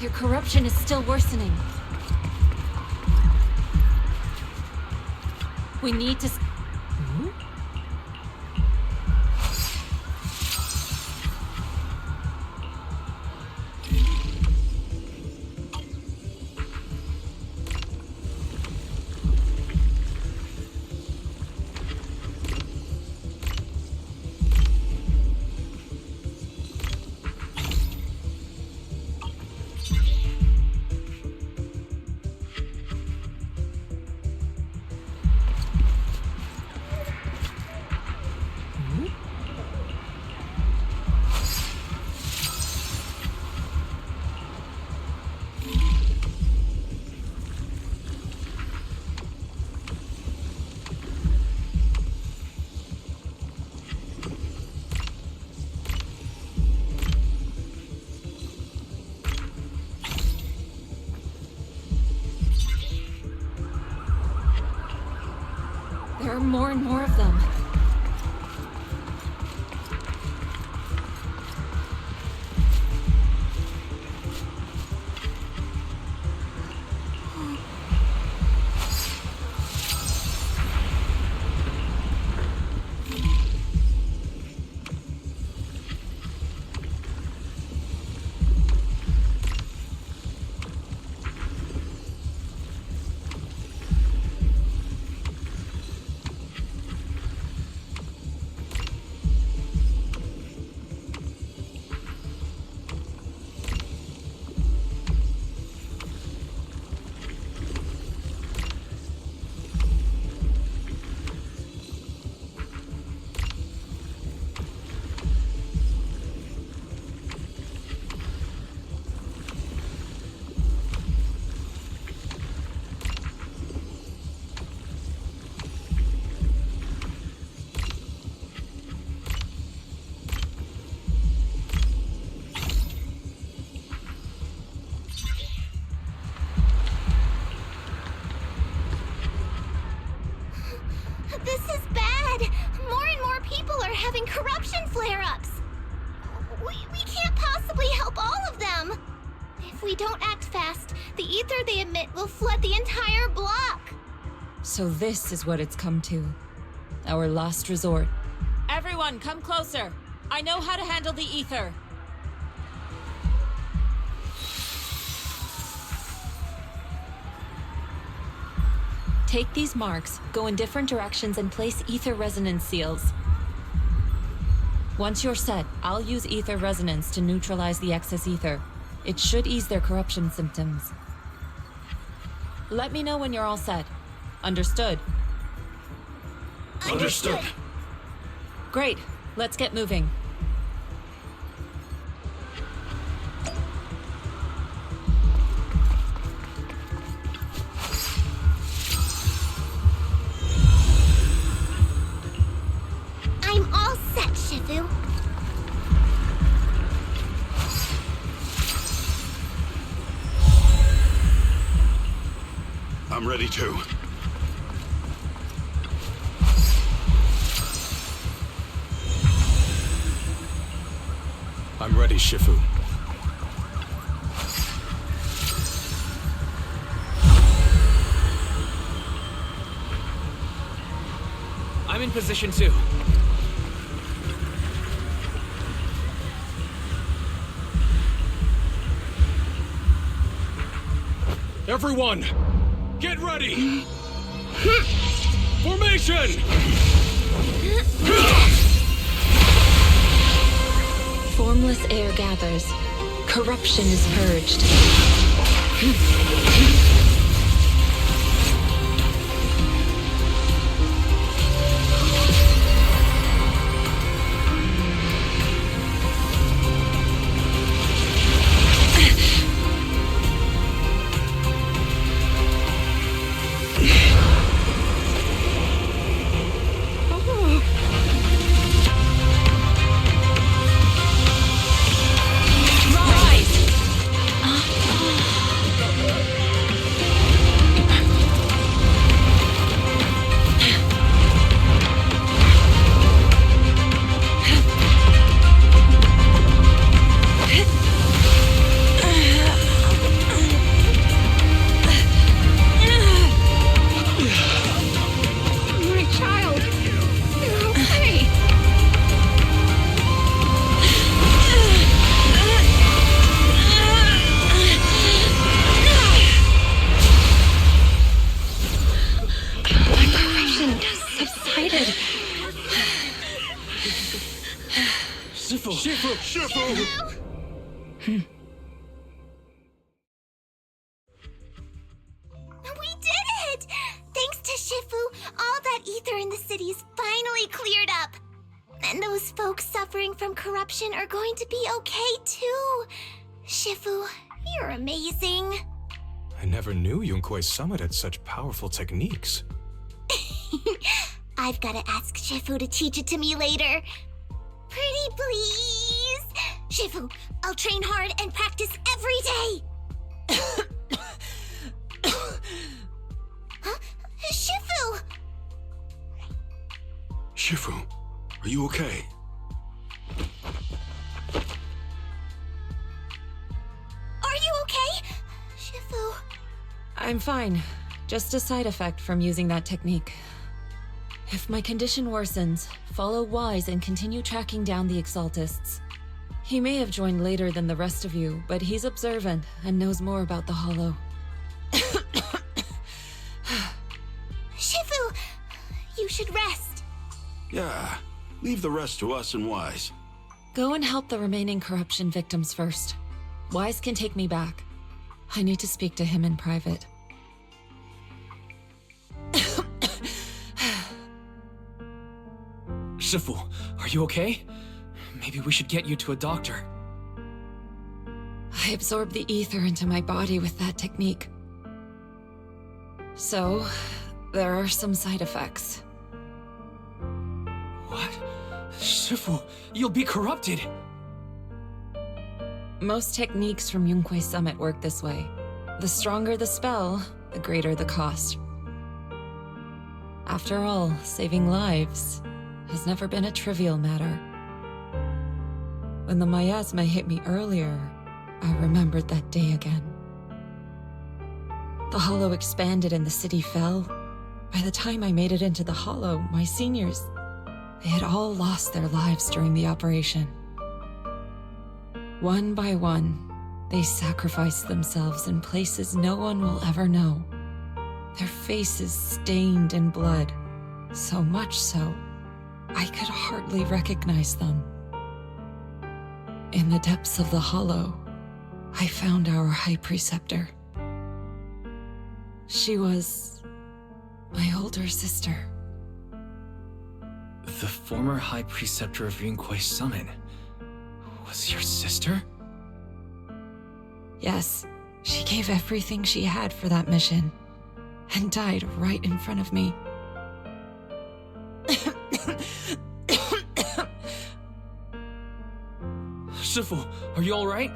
Their corruption is still worsening. We need to... more and more of them. This is bad! More and more people are having corruption flare-ups! We can't possibly help all of them! If we don't act fast, the ether they emit will flood the entire block! So this is what it's come to. Our last resort. Everyone, come closer! I know how to handle the ether! Take these marks, go in different directions, and place ether resonance seals. Once you're set, I'll use ether resonance to neutralize the excess ether. It should ease their corruption symptoms. Let me know when you're all set. Understood? Understood. Great. Let's get moving. I'm all set, Shifu. I'm ready too. I'm ready, Shifu. I'm in position too. Everyone, get ready! Formation! Formless air gathers. Corruption is purged. We did it! Thanks to Shifu, all that ether in the city's finally cleared up. And those folks suffering from corruption are going to be okay too. Shifu, you're amazing. I never knew Yunque's summit had such powerful techniques. I've gotta ask Shifu to teach it to me later. Pretty please? Shifu, I'll train hard and practice every day. Huh? Shifu! Are you okay? Are you okay? Shifu. I'm fine. Just a side effect from using that technique. If my condition worsens, follow Wise and continue tracking down the Exaltists. He may have joined later than the rest of you, but he's observant and knows more about the Hollow. Shifu, you should rest. Yeah, leave the rest to us and Wise. Go and help the remaining corruption victims first. Wise can take me back. I need to speak to him in private. Shifu, are you okay? Maybe we should get you to a doctor. I absorbed the ether into my body with that technique. So, there are some side effects. What? Shifu, you'll be corrupted! Most techniques from Yunquei Summit work this way. The stronger the spell, the greater the cost. After all, saving lives has never been a trivial matter. When the miasma hit me earlier, I remembered that day again. The Hollow expanded and the city fell. By the time I made it into the Hollow, my seniors, they had all lost their lives during the operation. One by one, they sacrificed themselves in places no one will ever know. Their faces stained in blood, so much so, I could hardly recognize them. In the depths of the Hollow, I found our High Preceptor. She was my older sister. The former High Preceptor of Yunquei Summit was your sister? Yes, she gave everything she had for that mission, and died right in front of me. Shifu, are you alright?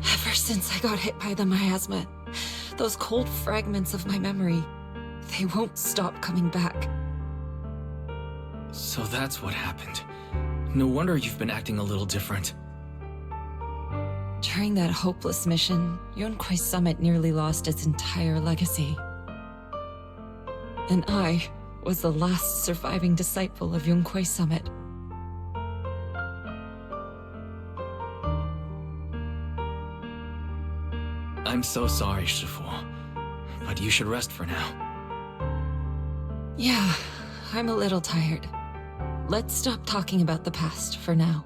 Ever since I got hit by the miasma, those cold fragments of my memory, they won't stop coming back. So that's what happened. No wonder you've been acting a little different. During that hopeless mission, Yunquei Summit nearly lost its entire legacy. And I was the last surviving disciple of Yunquei Summit. I'm so sorry, Shifu, but you should rest for now. Yeah, I'm a little tired. Let's stop talking about the past for now.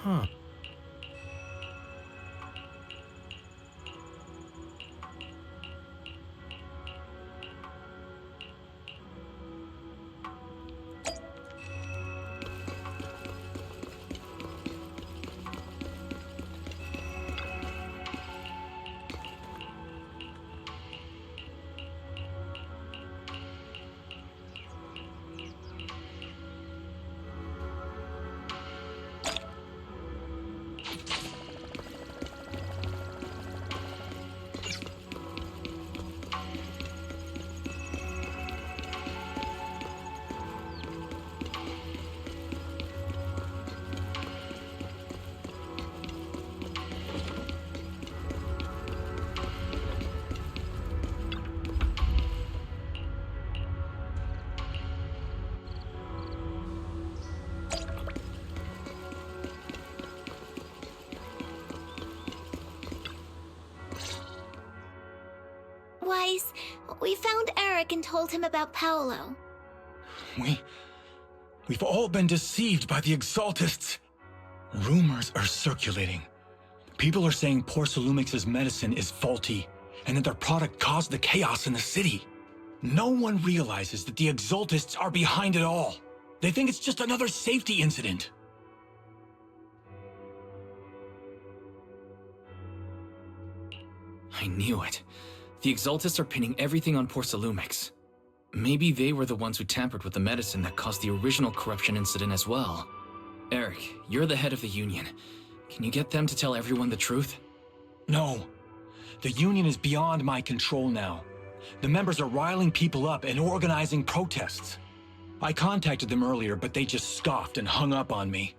Huh. Wise, we found Eric and told him about Paolo. We've all been deceived by the Exaltists. Rumors are circulating. People are saying Porcelumix's medicine is faulty, and that their product caused the chaos in the city. No one realizes that the Exaltists are behind it all. They think it's just another safety incident. I knew it. The Exaltists are pinning everything on Porcelumix. Maybe they were the ones who tampered with the medicine that caused the original corruption incident as well. Eric, you're the head of the Union. Can you get them to tell everyone the truth? No. The Union is beyond my control now. The members are riling people up and organizing protests. I contacted them earlier, but they just scoffed and hung up on me.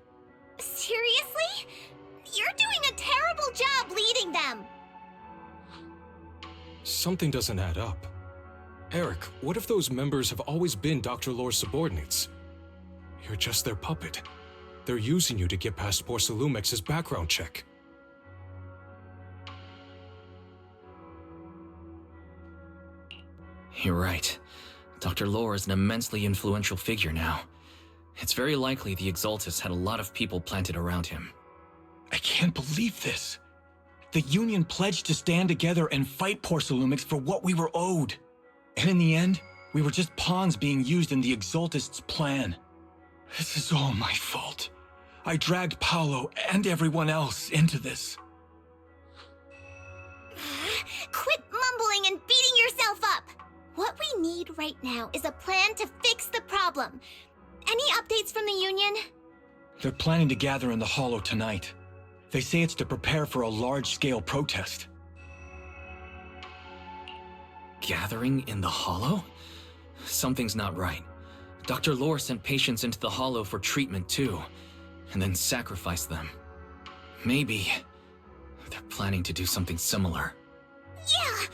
Seriously? You're doing a terrible job leading them! Something doesn't add up. Eric, what if those members have always been Dr. Lore's subordinates? You're just their puppet. They're using you to get past Porcelumix's background check. You're right. Dr. Lore is an immensely influential figure now. It's very likely the Exaltists had a lot of people planted around him. I can't believe this. The Union pledged to stand together and fight Porcelumix for what we were owed. And in the end, we were just pawns being used in the Exaltists' plan. This is all my fault. I dragged Paolo and everyone else into this. Quit mumbling and beating yourself up! What we need right now is a plan to fix the problem. Any updates from the Union? They're planning to gather in the Hollow tonight. They say it's to prepare for a large-scale protest. Gathering in the Hollow? Something's not right. Dr. Lore sent patients into the Hollow for treatment too, and then sacrificed them. Maybe they're planning to do something similar. Yeah,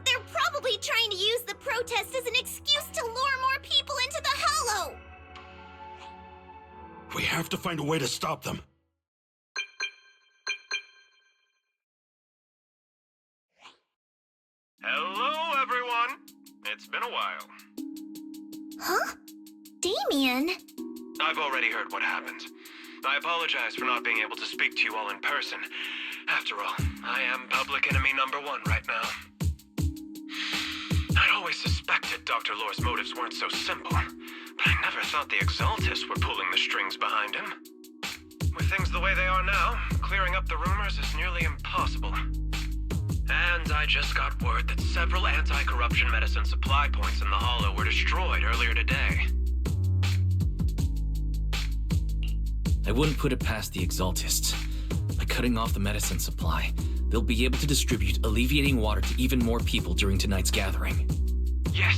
they're probably trying to use the protest as an excuse to lure more people into the Hollow! We have to find a way to stop them. Hello, everyone. It's been a while. Huh? Damien? I've already heard what happened. I apologize for not being able to speak to you all in person. After all, I am public enemy #1 right now. I'd always suspected Dr. Lore's motives weren't so simple, but I never thought the Exaltists were pulling the strings behind him. With things the way they are now, clearing up the rumors is nearly impossible. And I just got word that several anti-corruption medicine supply points in the Hollow were destroyed earlier today. I wouldn't put it past the Exaltists. By cutting off the medicine supply, they'll be able to distribute alleviating water to even more people during tonight's gathering. Yes,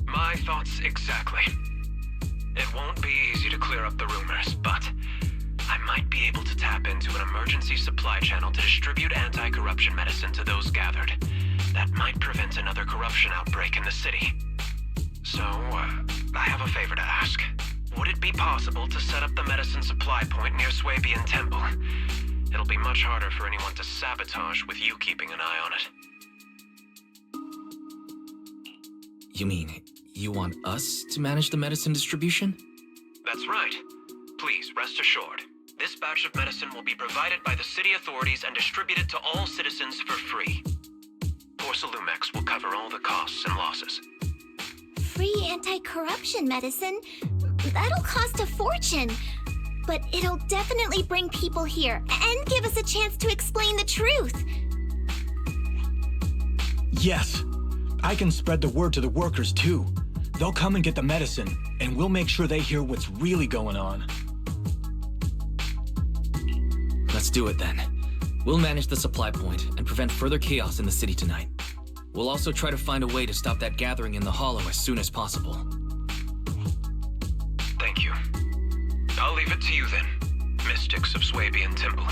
my thoughts exactly. It won't be easy to clear up the rumors, but I might be able to tap into an emergency supply channel to distribute anti-corruption medicine to those gathered. That might prevent another corruption outbreak in the city. So, I have a favor to ask. Would it be possible to set up the medicine supply point near Swabian Temple? It'll be much harder for anyone to sabotage with you keeping an eye on it. You mean, you want us to manage the medicine distribution? That's right. Please, rest assured. This batch of medicine will be provided by the city authorities and distributed to all citizens for free. Porcelumix will cover all the costs and losses. Free anti-corruption medicine? That'll cost a fortune. But it'll definitely bring people here and give us a chance to explain the truth. Yes. I can spread the word to the workers too. They'll come and get the medicine, and we'll make sure they hear what's really going on. Let's do it then. We'll manage the supply point and prevent further chaos in the city tonight. We'll also try to find a way to stop that gathering in the Hollow as soon as possible. Thank you. I'll leave it to you then, mystics of Swabian Temple.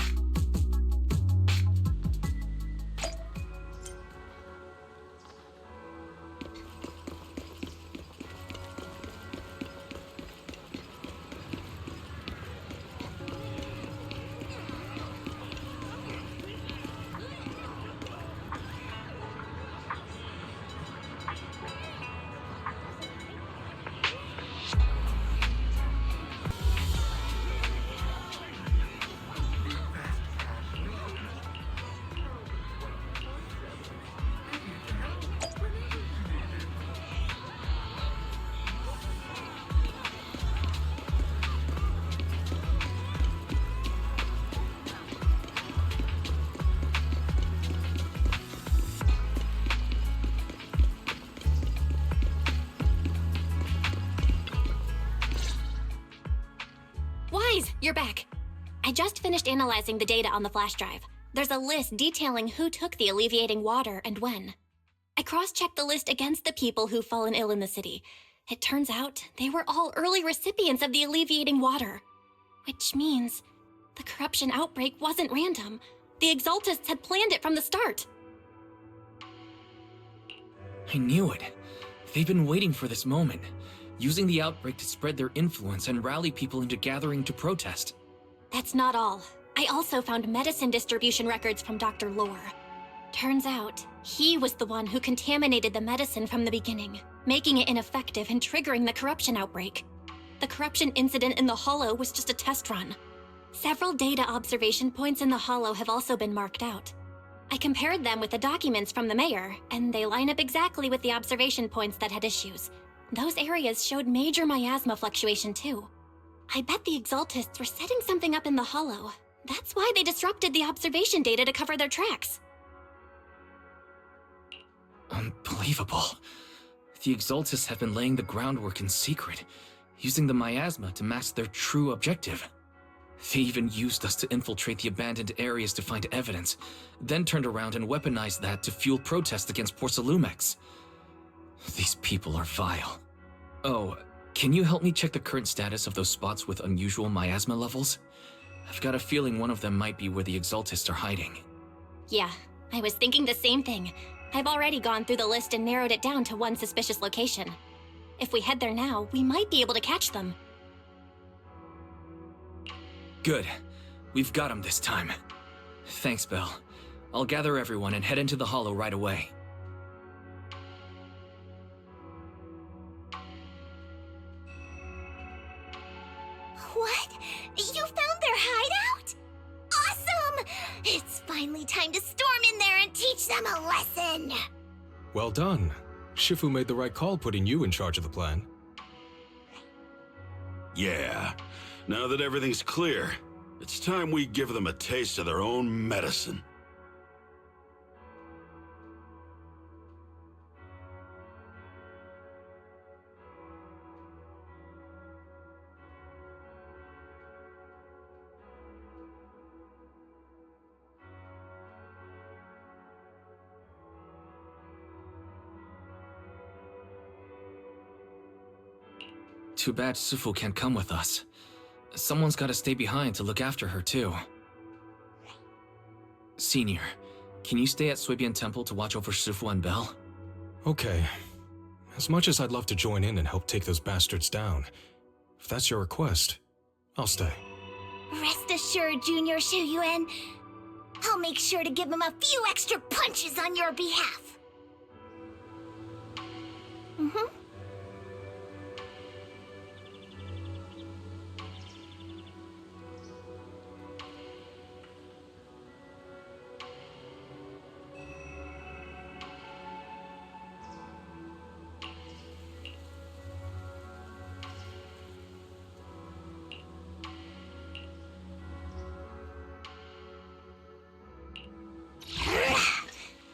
Guys, you're back. I just finished analyzing the data on the flash drive. There's a list detailing who took the alleviating water and when. I cross-checked the list against the people who've fallen ill in the city. It turns out they were all early recipients of the alleviating water. Which means the corruption outbreak wasn't random. The Exaltists had planned it from the start. I knew it. They've been waiting for this moment, using the outbreak to spread their influence and rally people into gathering to protest. That's not all. I also found medicine distribution records from Dr. Lore. Turns out, he was the one who contaminated the medicine from the beginning, making it ineffective and triggering the corruption outbreak. The corruption incident in the Hollow was just a test run. Several data observation points in the Hollow have also been marked out. I compared them with the documents from the mayor, and they line up exactly with the observation points that had issues. Those areas showed major miasma fluctuation too. I bet the Exaltists were setting something up in the Hollow. That's why they disrupted the observation data to cover their tracks. Unbelievable. The Exaltists have been laying the groundwork in secret, using the miasma to mask their true objective. They even used us to infiltrate the abandoned areas to find evidence, then turned around and weaponized that to fuel protests against Porcelumex. These people are vile. Oh, can you help me check the current status of those spots with unusual miasma levels? I've got a feeling one of them might be where the Exaltists are hiding. Yeah, I was thinking the same thing. I've already gone through the list and narrowed it down to one suspicious location. If we head there now, we might be able to catch them. Good. We've got them this time. Thanks, Belle. I'll gather everyone and head into the Hollow right away. What? You found their hideout? Awesome! It's finally time to storm in there and teach them a lesson! Well done. Shifu made the right call putting you in charge of the plan. Yeah. Now that everything's clear, it's time we give them a taste of their own medicine. Too bad Sufu can't come with us. Someone's gotta stay behind to look after her, too. Senior, can you stay at Suibian Temple to watch over Sufu and Belle? Okay. As much as I'd love to join in and help take those bastards down, if that's your request, I'll stay. Rest assured, Junior Shuyuan. I'll make sure to give him a few extra punches on your behalf. Mm-hmm.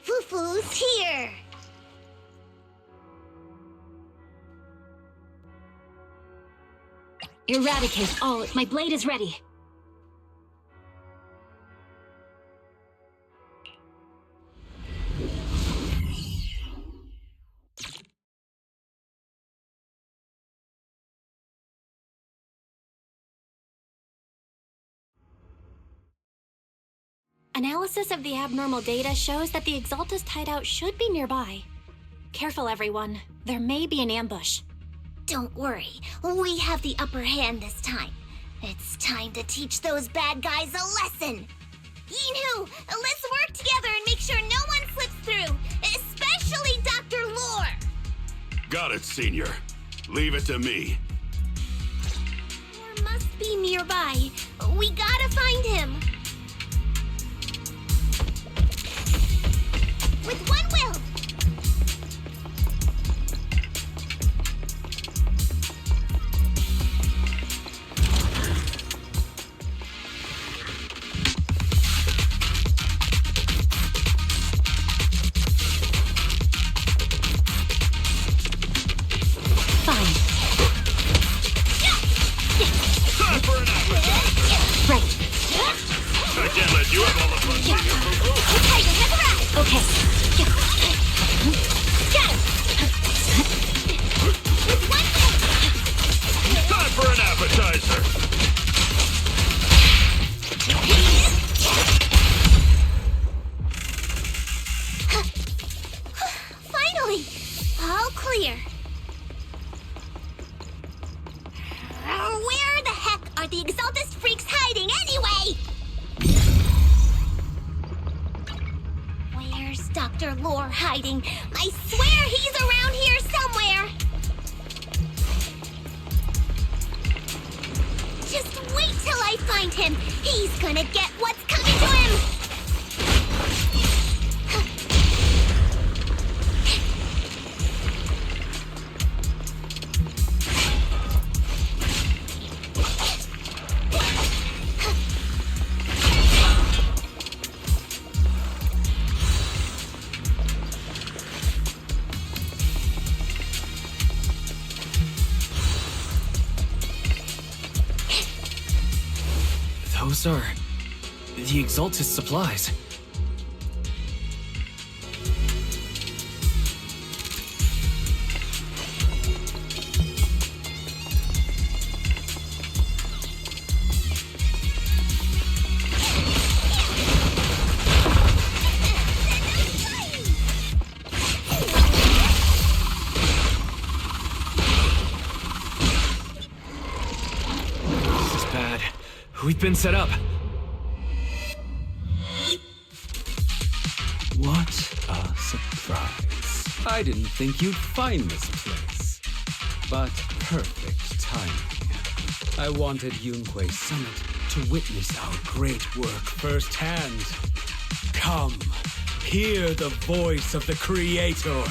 Fufu's here! Eradicate all. My blade is ready. Analysis of the abnormal data shows that the Exaltist hideout should be nearby. Careful, everyone. There may be an ambush. Don't worry, we have the upper hand this time. It's time to teach those bad guys a lesson. Yinhu, let's work together and make sure no one slips through, especially Dr. Lore. Got it, Senior. Leave it to me. Lore must be nearby. We gotta find him. With one will. Fine. Time for an appetizer. familiar. Where the heck are the Exaltist freaks hiding anyway? Where's Dr. Lore hiding? I swear he's around here somewhere. Just wait till I find him. He's gonna get what's coming to him. Those are the Exaltist supplies. This is bad. We've been set up. What a surprise. I didn't think you'd find this place. But perfect timing. I wanted Yunquei Summit to witness our great work firsthand. Come, hear the voice of the Creator.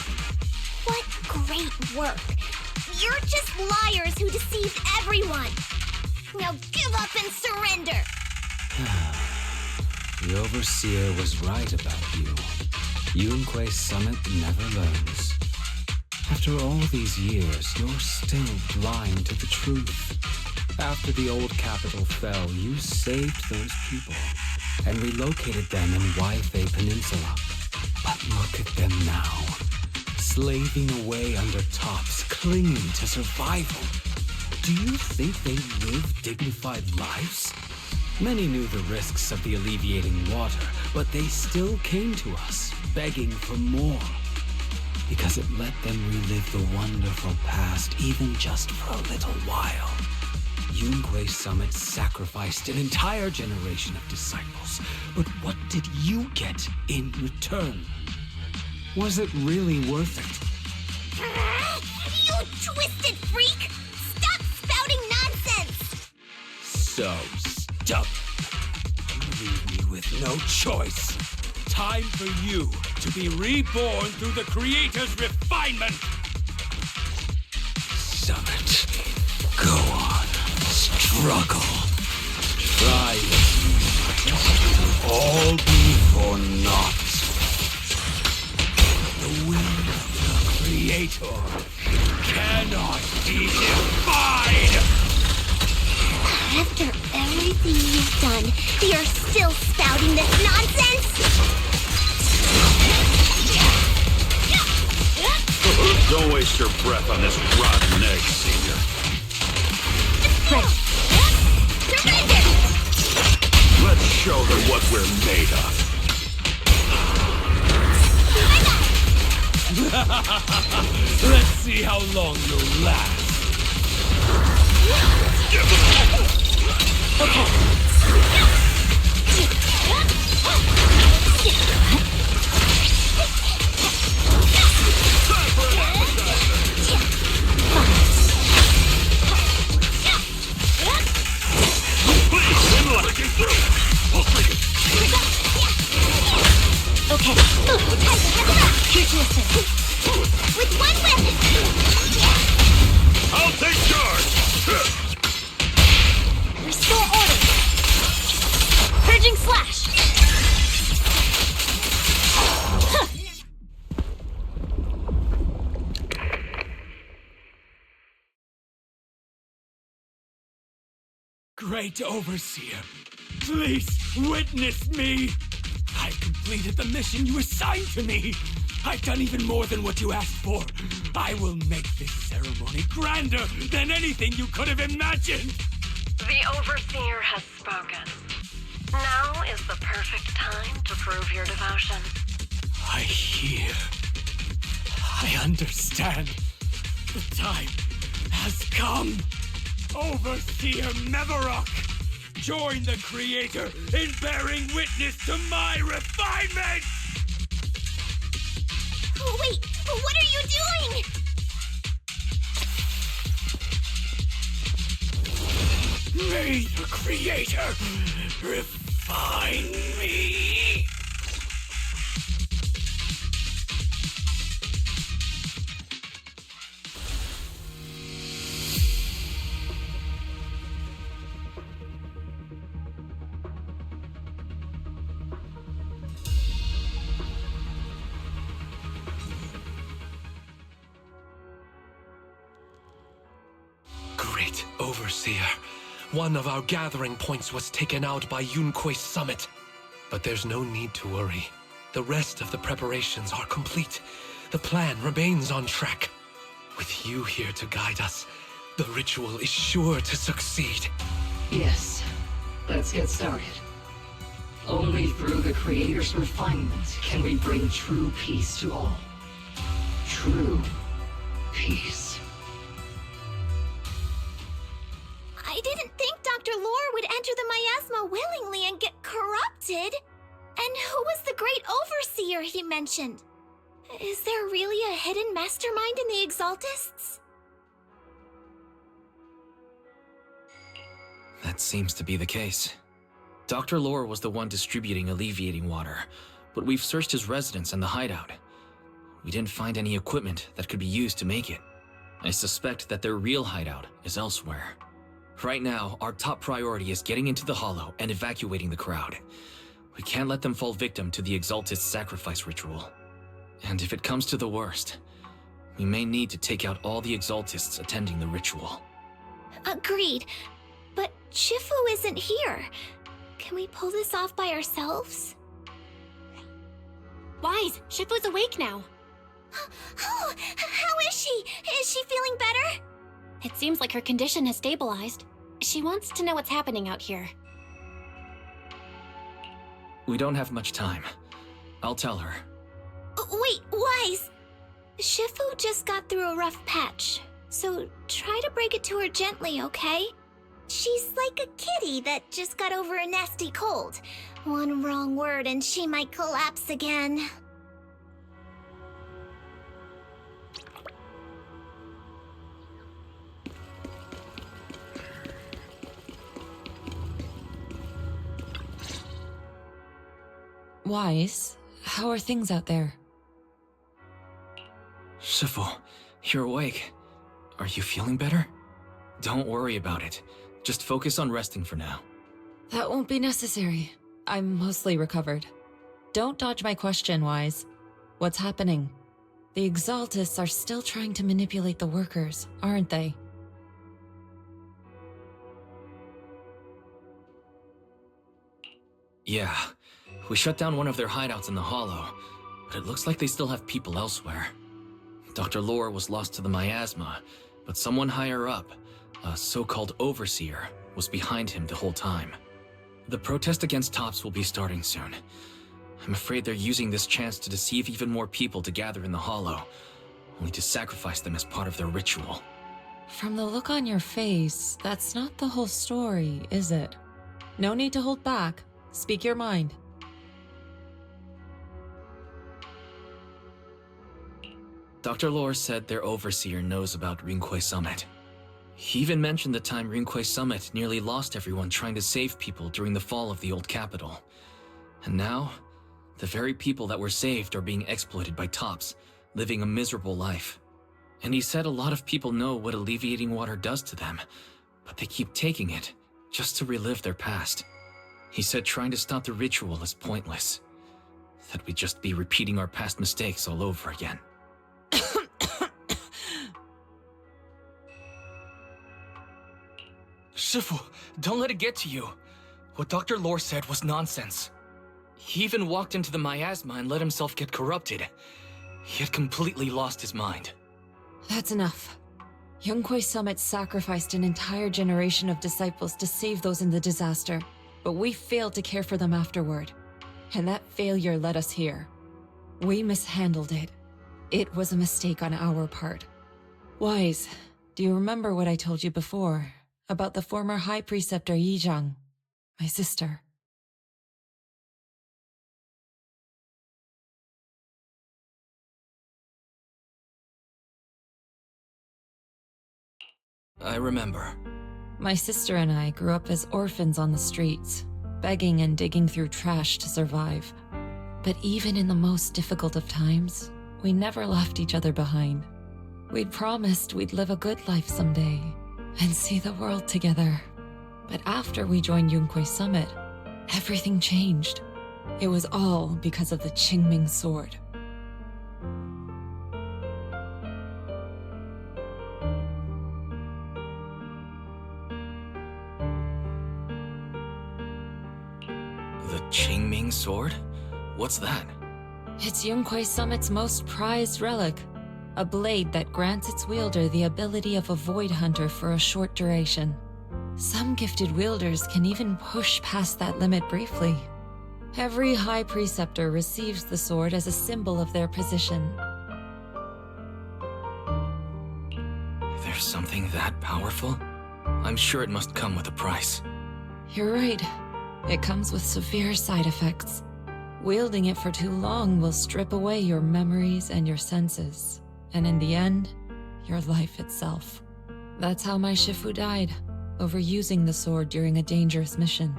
What great work. You're just liars who deceived everyone. Now give up and surrender. The Overseer was right about you. Yunquei Summit never learns. After all these years, you're still blind to the truth. After the old capital fell, you saved those people and relocated them in Waifei Peninsula. But look at them now, slaving away under tops, clinging to survival. Do you think they live dignified lives? Many knew the risks of the alleviating water, but they still came to us, begging for more. Because it let them relive the wonderful past, even just for a little while. Yunquei Summit sacrificed an entire generation of disciples, but what did you get in return? Was it really worth it? You twisted freak! Stop spouting nonsense! So stubborn. You leave me with no choice. Time for you to be reborn through the Creator's refinement! Summit, go on, struggle. Try it. It'll all be for naught. The will of the Creator cannot be defied! After everything you've done, you're still spouting this nonsense? Don't waste your breath on this rotten egg, Senior. Surrender! Let's show her what we're made of. Let's see how long you'll last. Okay. Here to assist. With one weapon. I'll take charge. Restore order. Purging slash. Great Overseer, please witness me. I've completed the mission you assigned to me. I've done even more than what you asked for. I will make this ceremony grander than anything you could have imagined. The Overseer has spoken. Now is the perfect time to prove your devotion. I hear. I understand. The time has come! Overseer Mevarok! Join the Creator in bearing witness to my refinement! Oh, wait! What are you doing? May the Creator refine me! Great Overseer. One of our gathering points was taken out by Yunque's summit. But there's no need to worry. The rest of the preparations are complete. The plan remains on track. With you here to guide us, the ritual is sure to succeed. Yes, let's get started. Only through the Creator's refinement can we bring true peace to all. True peace. I didn't think Dr. Lore would enter the miasma willingly and get corrupted. And who was the great overseer he mentioned? Is there really a hidden mastermind in the Exaltists? That seems to be the case. Dr. Lore was the one distributing alleviating water, but we've searched his residence and the hideout. We didn't find any equipment that could be used to make it. I suspect that their real hideout is elsewhere. Right now, our top priority is getting into the Hollow and evacuating the crowd. We can't let them fall victim to the Exaltist sacrifice ritual. And if it comes to the worst, we may need to take out all the Exaltists attending the ritual. Agreed. But Shifu isn't here. Can we pull this off by ourselves? Wise, Shifu's awake now. Oh, how is she? Is she feeling better? It seems like her condition has stabilized. She wants to know what's happening out here. We don't have much time. I'll tell her. Wait, Wise! Shifu just got through a rough patch, so try to break it to her gently, okay? She's like a kitty that just got over a nasty cold. One wrong word and she might collapse again. Wise, how are things out there? Shifu, you're awake. Are you feeling better? Don't worry about it. Just focus on resting for now. That won't be necessary. I'm mostly recovered. Don't dodge my question, Wise. What's happening? The Exaltists are still trying to manipulate the workers, aren't they? Yeah. We shut down one of their hideouts in the Hollow, but it looks like they still have people elsewhere. Dr. Lore was lost to the miasma, but someone higher up, a so-called overseer, was behind him the whole time. The protest against Tops will be starting soon. I'm afraid they're using this chance to deceive even more people to gather in the Hollow, only to sacrifice them as part of their ritual. From the look on your face, that's not the whole story, is it? No need to hold back. Speak your mind. Dr. Lore said their overseer knows about Rinqué Summit. He even mentioned the time Rinqué Summit nearly lost everyone trying to save people during the fall of the old capital. And now, the very people that were saved are being exploited by Tops, living a miserable life. And he said a lot of people know what alleviating water does to them, but they keep taking it just to relive their past. He said trying to stop the ritual is pointless, that we'd just be repeating our past mistakes all over again. Shifu, don't let it get to you. What Dr. Lore said was nonsense. He even walked into the miasma and let himself get corrupted. He had completely lost his mind. That's enough. Yunqué Summit sacrificed an entire generation of disciples to save those in the disaster, but we failed to care for them afterward. And that failure led us here. We mishandled it. It was a mistake on our part. Wise, do you remember what I told you before about the former High Preceptor Yizhang, my sister? I remember. My sister and I grew up as orphans on the streets, begging and digging through trash to survive. But even in the most difficult of times, we never left each other behind. We'd promised we'd live a good life someday and see the world together. But after we joined Yunquei Summit, everything changed. It was all because of the Qingming sword. The Qingming sword? What's that? It's Yunquei Summit's most prized relic. A blade that grants its wielder the ability of a void hunter for a short duration. Some gifted wielders can even push past that limit briefly. Every High Preceptor receives the sword as a symbol of their position. There's something that powerful? I'm sure it must come with a price. You're right. It comes with severe side effects. Wielding it for too long will strip away your memories and your senses. And in the end, your life itself. That's how my Shifu died, overusing the sword during a dangerous mission.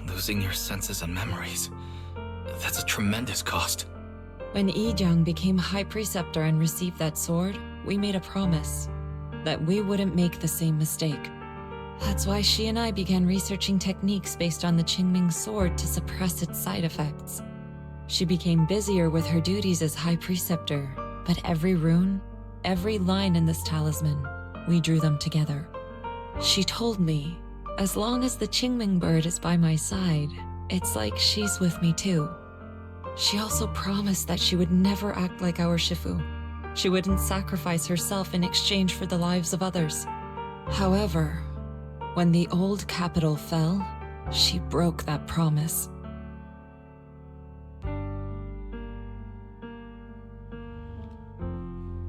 Losing your senses and memories. That's a tremendous cost. When Yizhang became High Preceptor and received that sword, we made a promise that we wouldn't make the same mistake. That's why she and I began researching techniques based on the Qingming sword to suppress its side effects. She became busier with her duties as High Preceptor, but every rune, every line in this talisman, we drew them together. She told me, as long as the Qingming bird is by my side, it's like she's with me too. She also promised that she would never act like our Shifu. She wouldn't sacrifice herself in exchange for the lives of others. However, when the old capital fell, she broke that promise.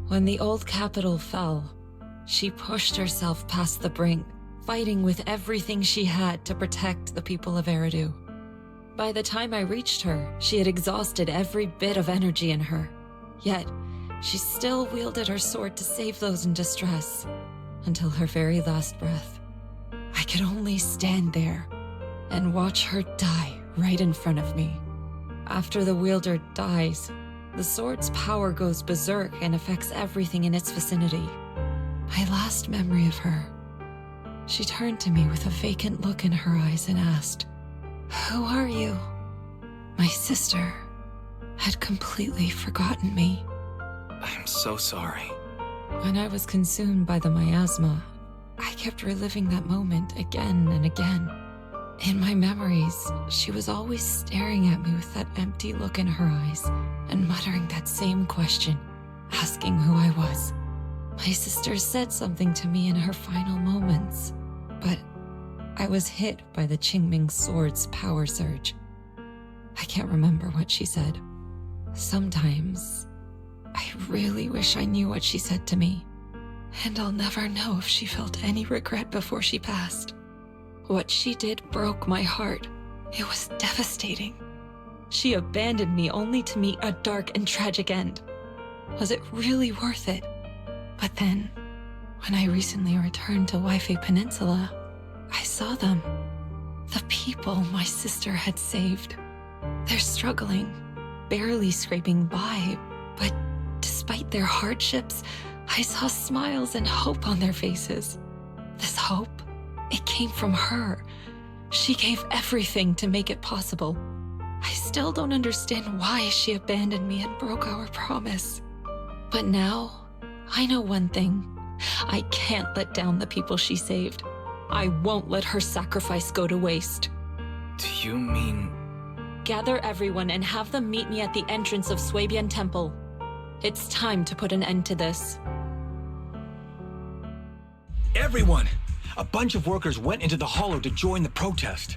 When the old capital fell, she pushed herself past the brink, fighting with everything she had to protect the people of Eridu. By the time I reached her, she had exhausted every bit of energy in her. Yet, she still wielded her sword to save those in distress, until her very last breath. I could only stand there and watch her die right in front of me. After the wielder dies, the sword's power goes berserk and affects everything in its vicinity. My last memory of her, she turned to me with a vacant look in her eyes and asked, "Who are you?" My sister had completely forgotten me. I'm so sorry. When I was consumed by the miasma, I kept reliving that moment again and again. In my memories, she was always staring at me with that empty look in her eyes and muttering that same question, asking who I was. My sister said something to me in her final moments, but I was hit by the Qingming sword's power surge. I can't remember what she said. Sometimes, I really wish I knew what she said to me, and I'll never know if she felt any regret before she passed. What she did broke my heart. It was devastating. She abandoned me only to meet a dark and tragic end. Was it really worth it? But then, when I recently returned to Waifei Peninsula, I saw them. The people my sister had saved. They're struggling, barely scraping by, but despite their hardships, I saw smiles and hope on their faces. This hope, it came from her. She gave everything to make it possible. I still don't understand why she abandoned me and broke our promise. But now, I know one thing. I can't let down the people she saved. I won't let her sacrifice go to waste. Do you mean... Gather everyone and have them meet me at the entrance of Swabian Temple. It's time to put an end to this. Everyone! A bunch of workers went into the Hollow to join the protest.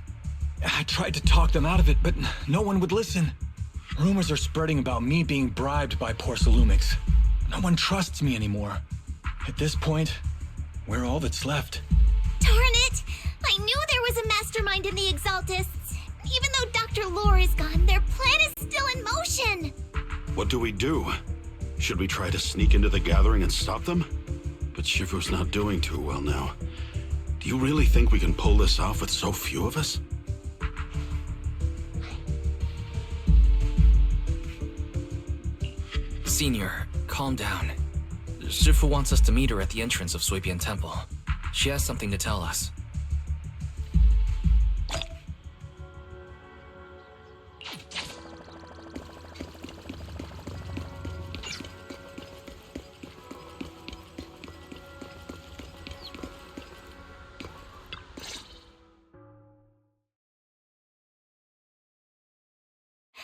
I tried to talk them out of it, but no one would listen. Rumors are spreading about me being bribed by Porcelumix. No one trusts me anymore. At this point, we're all that's left. Darn it! I knew there was a mastermind in the Exaltists. Even though Dr. Lore is gone, their plan is still in motion. What do we do? Should we try to sneak into the gathering and stop them? But Shifu's not doing too well now. Do you really think we can pull this off with so few of us? Senior, calm down. Shifu wants us to meet her at the entrance of Suipian Temple. She has something to tell us.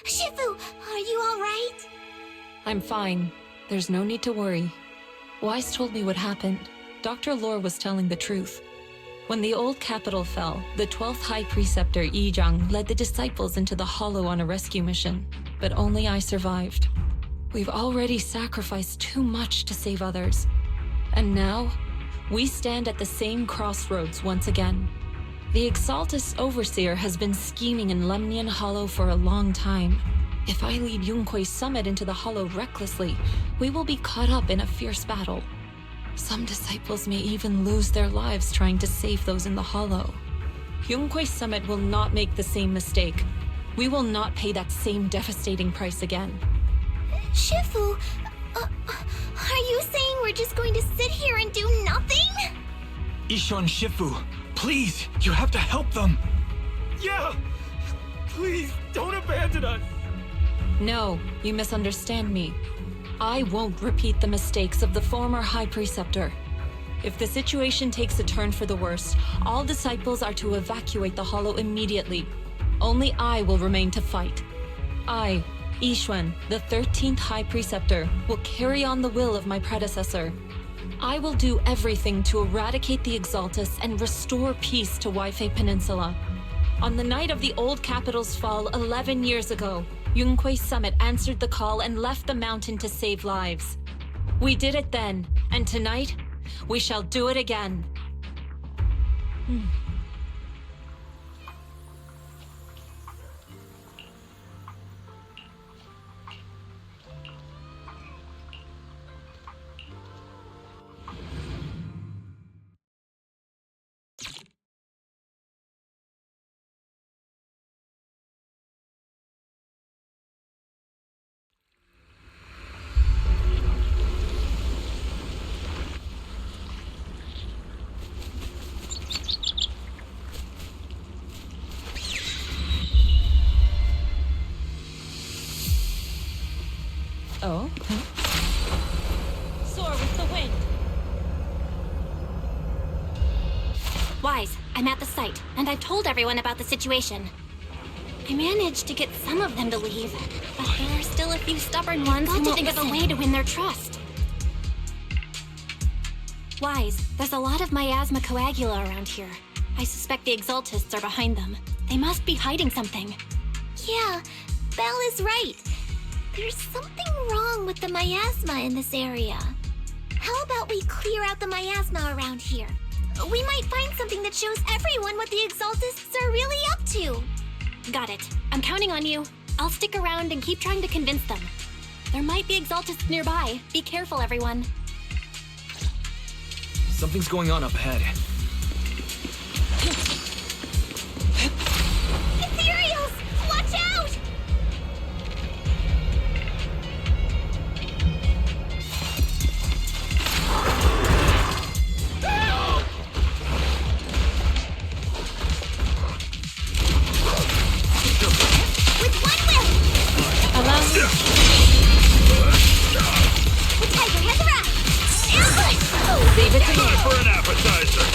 Shifu, are you all right? I'm fine. There's no need to worry. Wise told me what happened. Dr. Lore was telling the truth. When the old capital fell, the 12th High Preceptor Yi Zhang led the disciples into the Hollow on a rescue mission, but only I survived. We've already sacrificed too much to save others. And now, we stand at the same crossroads once again. The Exaltus Overseer has been scheming in Lemnian Hollow for a long time. If I lead Yunkui's summit into the Hollow recklessly, we will be caught up in a fierce battle. Some disciples may even lose their lives trying to save those in the Hollow. Yunkui's summit will not make the same mistake. We will not pay that same devastating price again. Shifu, are you saying we're just going to sit here and do nothing? Ishan Shifu, please, you have to help them. Yeah! Please, don't abandon us! No, you misunderstand me. I won't repeat the mistakes of the former High Preceptor. If the situation takes a turn for the worst, all disciples are to evacuate the Hollow immediately. Only I will remain to fight. I, Yixuan, the 13th High Preceptor, will carry on the will of my predecessor. I will do everything to eradicate the Exaltus and restore peace to Waifei Peninsula. On the night of the old capital's fall 11 years ago, Yunkui's summit answered the call and left the mountain to save lives. We did it then, and tonight, we shall do it again. Oh? Soar with the wind! Wise, I'm at the site, and I've told everyone about the situation. I managed to get some of them to leave, but there are still a few stubborn ones who won't think of a way to win their trust. Wise, there's a lot of miasma coagula around here. I suspect the Exaltists are behind them. They must be hiding something. Yeah, Belle is right. There's something wrong with the miasma in this area. How about we clear out the miasma around here? We might find something that shows everyone what the Exaltists are really up to. Got it. I'm counting on you. I'll stick around and keep trying to convince them. There might be Exaltists nearby. Be careful, everyone. Something's going on up ahead. Ethereals! Watch out! With one whip! Allow me. The tiger has arrived! Ambush! Leave it to me. For an appetizer!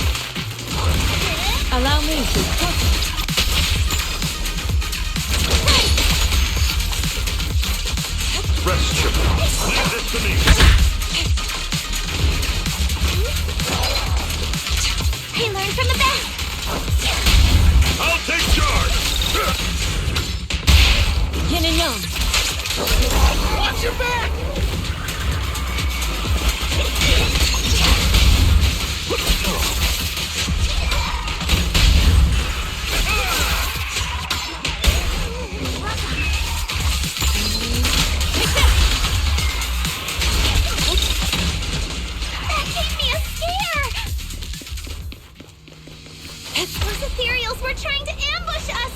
Allow me to. Rest, Chip. Leave this to me. I learned from the best! I'll take charge! Yin and Yang. Watch your back! That gave me a scare! Those ethereals were trying to ambush us!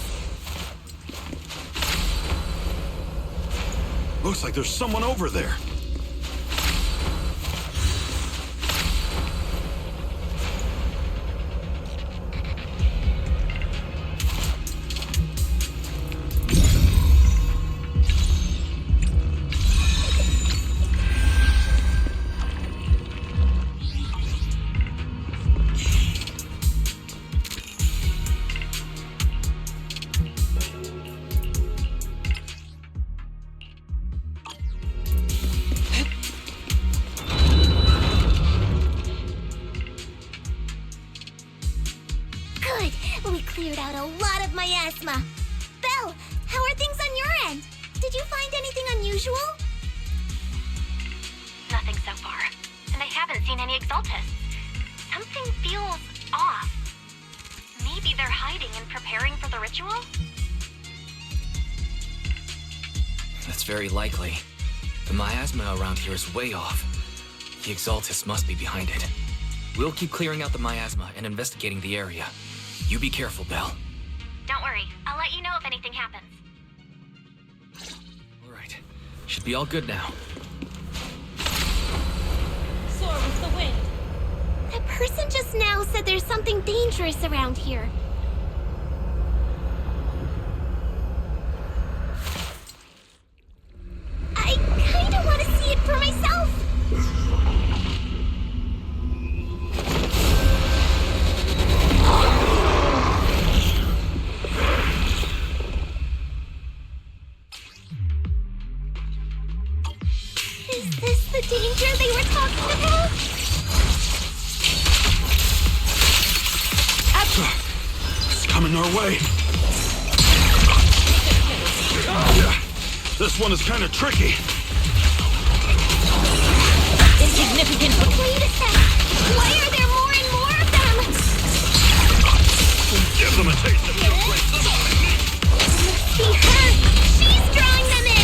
Looks like there's someone over there. Good! We cleared out a lot of miasma. Belle, how are things on your end? Did you find anything unusual? Nothing so far. And I haven't seen any Exaltists. Something feels off. Maybe they're hiding and preparing for the ritual? That's very likely. The miasma around here is way off. The Exaltists must be behind it. We'll keep clearing out the miasma and investigating the area. You be careful, Belle. Don't worry. I'll let you know if anything happens. All right. Should be all good now. Soar with the wind. That person just now said there's something dangerous around here. I kinda want to see it for myself. Is this the danger they were talking about? It's coming our way. This one is kind of tricky. Insignificant. Wait a sec! Why are there more and more of them? Give them a taste of your place. See her! She's drawing them in!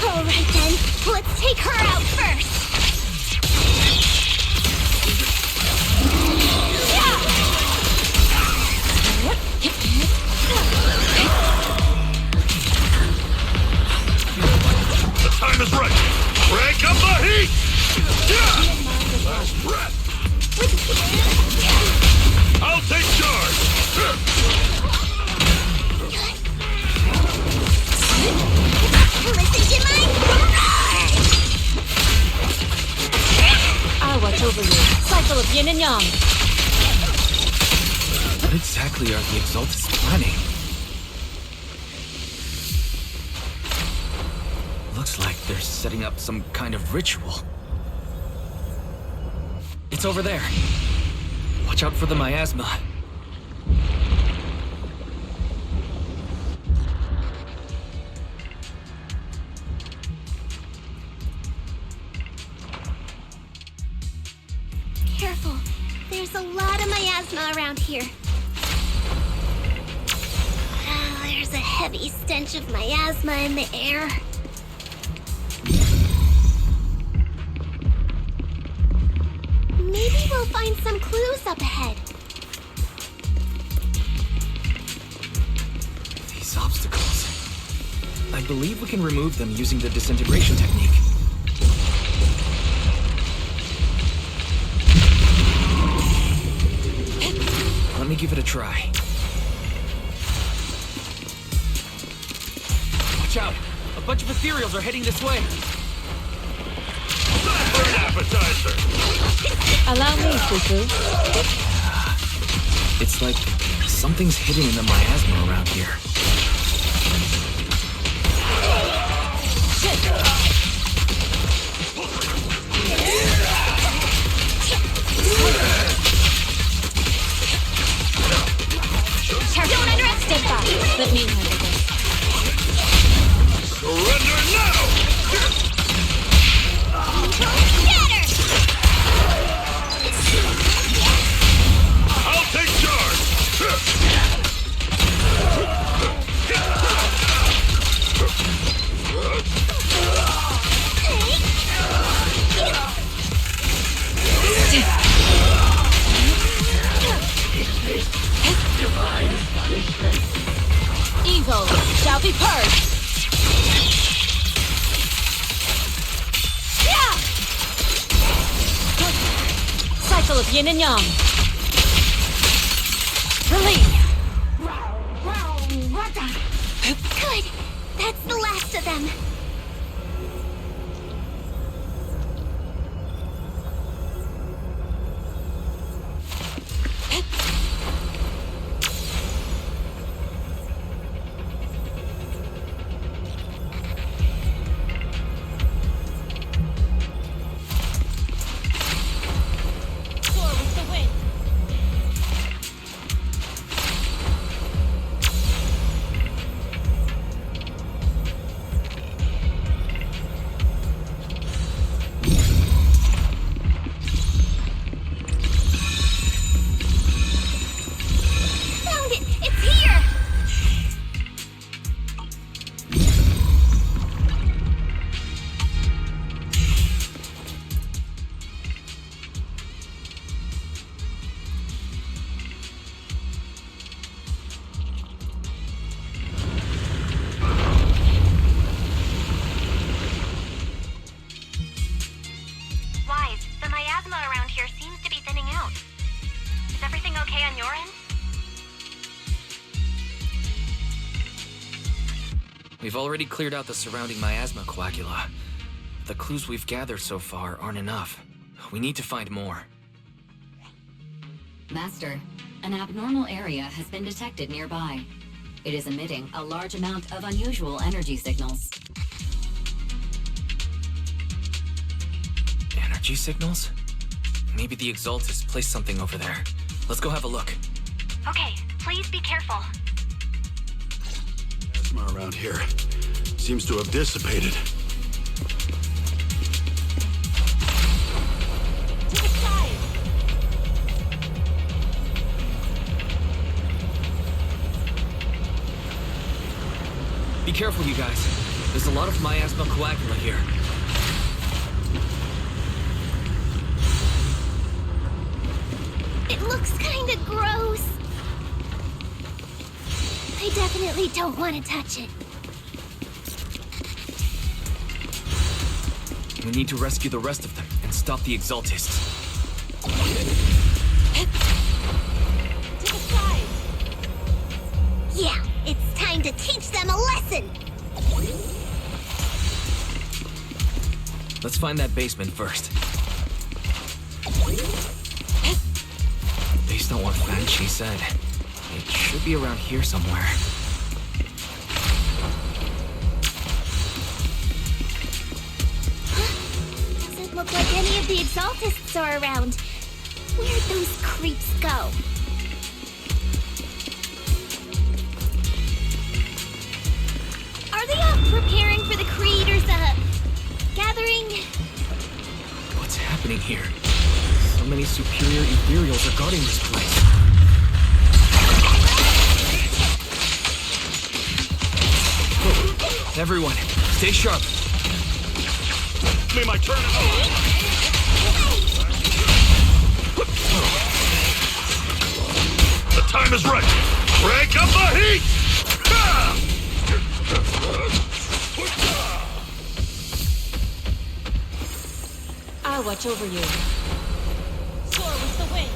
Alright then, let's take her out first! The time is right. Crank up the heat! Last breath. I'll take charge. Listen to my... I'll watch over you. Cycle of yin and yang. What exactly are the Exaltists planning? Looks like they're setting up some kind of ritual. It's over there. Watch out for the miasma. Careful. There's a lot of miasma around here. Oh, there's a heavy stench of miasma in the air. Maybe we'll find some clues up ahead. These obstacles. I believe we can remove them using the disintegration technique. Let me give it a try. Watch out! A bunch of ethereals are heading this way. For an appetizer. Allow me, Fufu. It's like something's hidden in the miasma around here. of yin and yang. Release. Good. That's the last of them. We've already cleared out the surrounding miasma coagula. The clues we've gathered so far aren't enough. We need to find more. Master, an abnormal area has been detected nearby. It is emitting a large amount of unusual energy signals. Energy signals? Maybe the Exaltus placed something over there. Let's go have a look. Okay, please be careful. Plasma around here seems to have dissipated. To the side! Be careful, you guys. There's a lot of miasma coagula here. It looks kinda gross. I definitely don't want to touch it. We need to rescue the rest of them and stop the Exaltists. To the side! Yeah, it's time to teach them a lesson! Let's find that basement first. Based on what Fan Chi said, it should be around here somewhere. Doesn't look like any of the Exaltists are around. Where'd those creeps go? Are they off preparing for the Creator's, gathering? What's happening here? So many superior ethereals are guarding this place. Everyone, stay sharp. Me my turn. The time is right. Crank up the heat! I'll watch over you. Soar with the wind.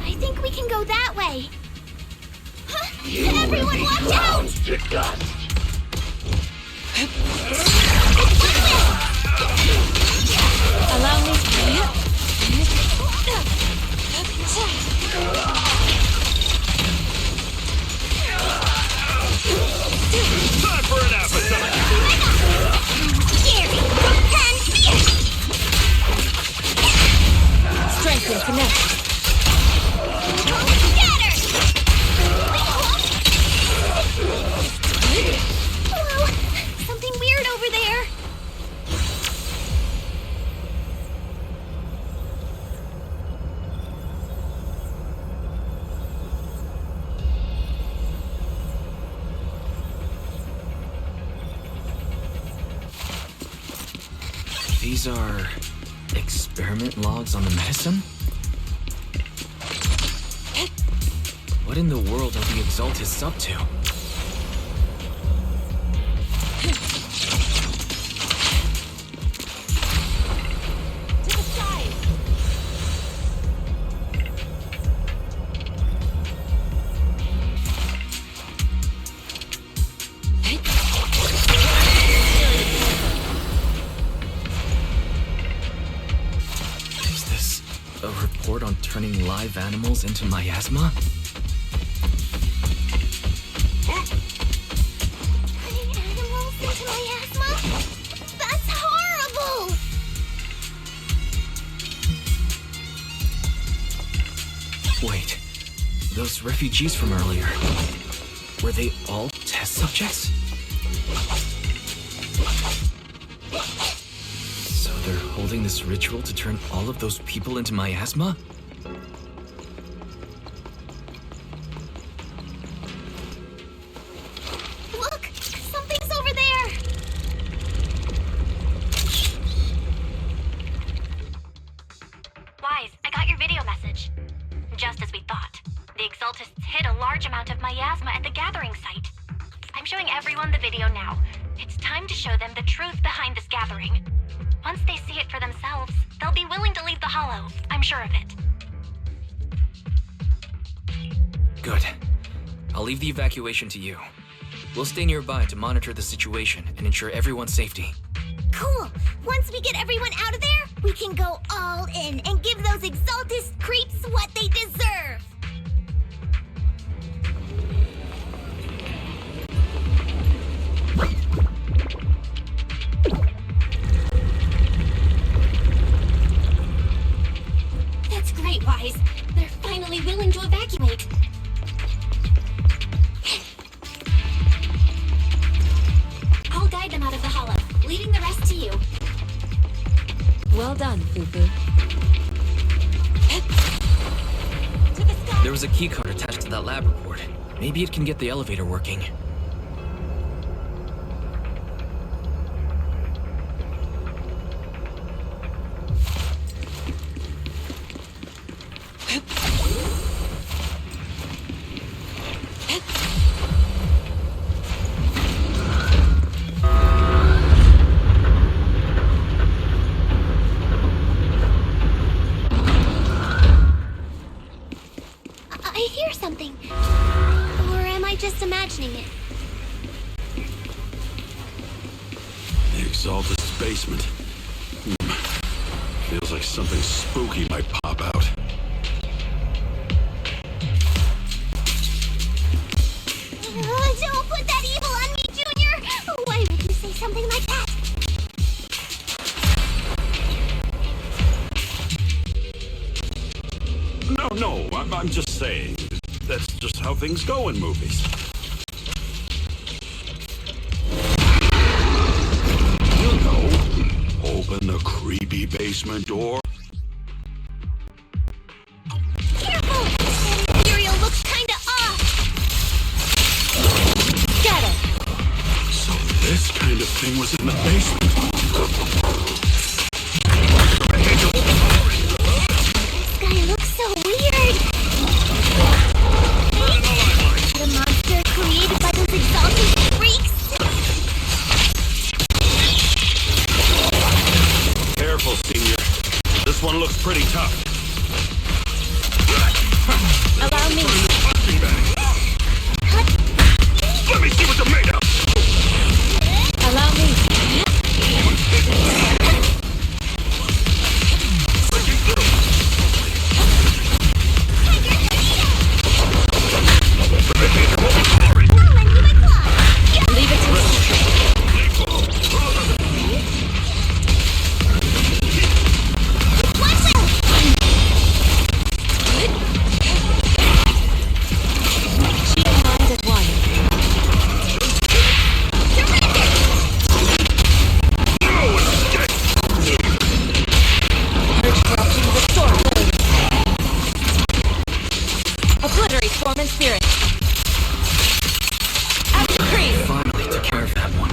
I think we can go that way. Everyone watch out! To dust. Allow me. Time for an appetite! Scary! And Strength and finesse. Hello! Something weird over there! These are experiment logs on the medicine? What in the world are the Exaltists up to? turning live animals into miasma? Putting animals into miasma? That's horrible! Wait, those refugees from earlier, were they all test subjects? So they're holding this ritual to turn all of those people into miasma? Look! Something's over there! Wise, I got your video message. Just as we thought. The Exaltists hid a large amount of miasma at the gathering site. I'm showing everyone the video now. It's time to show them the truth behind this gathering. Once they see it for themselves, they'll be willing to leave the Hollow. I'm sure of it. Good. I'll leave the evacuation to you. We'll stay nearby to monitor the situation and ensure everyone's safety. Cool! Once we get everyone out of there, we can go all in and give those Exaltist creeps what they deserve! That's great, Wise. They're finally willing to evacuate. I'll guide them out of the Hollow, leaving the rest to you. Well done, Fufu. There was a keycard attached to that lab report. Maybe it can get the elevator working. I hear something. Or am I just imagining it? The Exalted's basement. Feels like something spooky might pop out. Don't put that evil on me, Junior! Why would you say something like that? No, I'm just saying. That's just how things go in movies. You know, open the creepy basement door. Careful! That material looks kinda off! Got it! So this kind of thing was in the basement. This guy looks so weird! The monster created by those exalted freaks? Careful, Senior. This one looks pretty tough. Allow me. Let me see what you're made of. Allow me. Leave it to me. Shield lines at 1. Purge corruption, restore flame. Obliterate form and spirit. Finally took care of that one.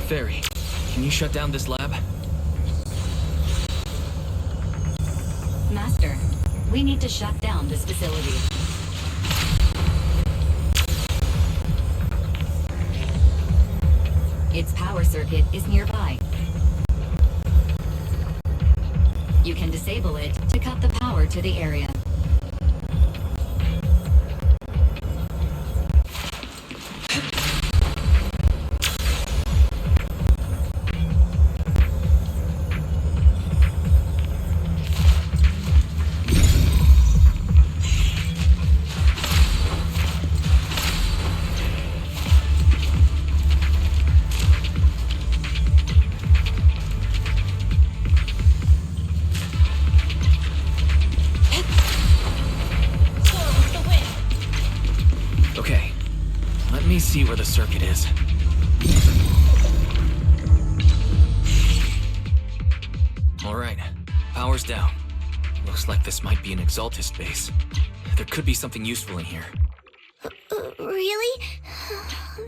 Fairy, can you shut down this lab? Master, we need to shut down this facility. Its power circuit is nearby. You can disable it to cut the power to the area. me see where the circuit is. Alright, power's down. Looks like this might be an Exaltus base. There could be something useful in here. Really?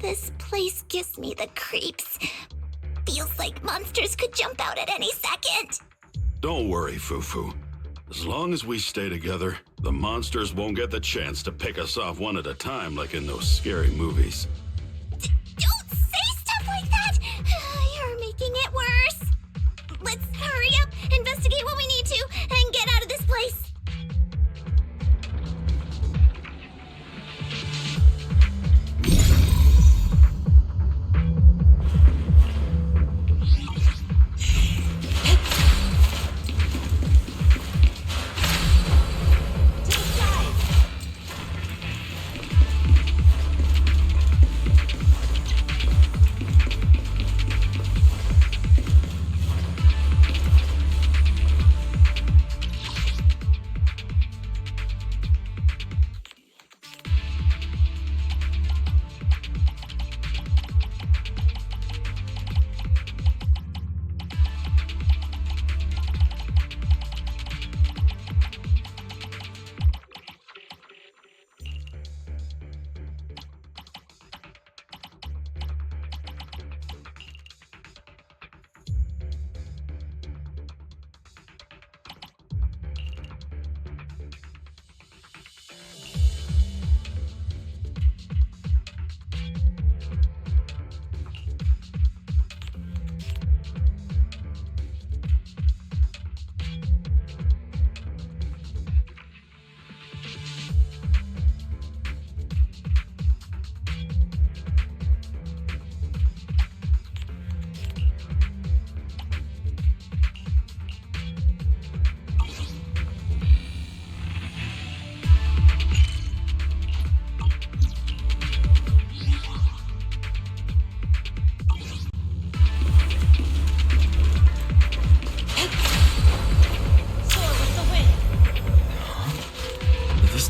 This place gives me the creeps. Feels like monsters could jump out at any second. Don't worry, Fufu. As long as we stay together, the monsters won't get the chance to pick us off one at a time like in those scary movies. Don't say stuff like that! You're making it worse. Let's hurry up, investigate what we need to, and get out of this place.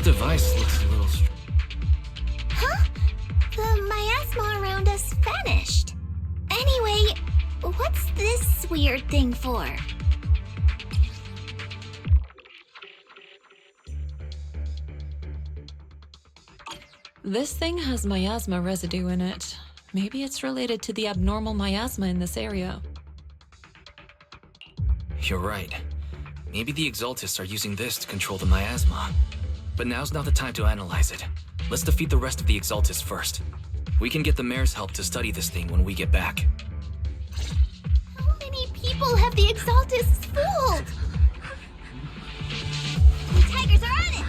Device looks a little Huh? The miasma around us vanished. Anyway, what's this weird thing for? This thing has miasma residue in it. Maybe it's related to the abnormal miasma in this area. You're right. Maybe the Exaltists are using this to control the miasma. But now's not the time to analyze it. Let's defeat the rest of the Exaltists first. We can get the mayor's help to study this thing when we get back. How many people have the Exaltists fooled? The tigers are on it!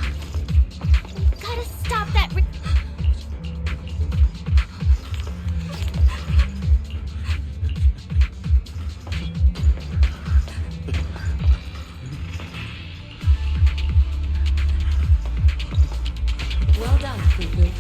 We've gotta stop that. Well done, Fufu.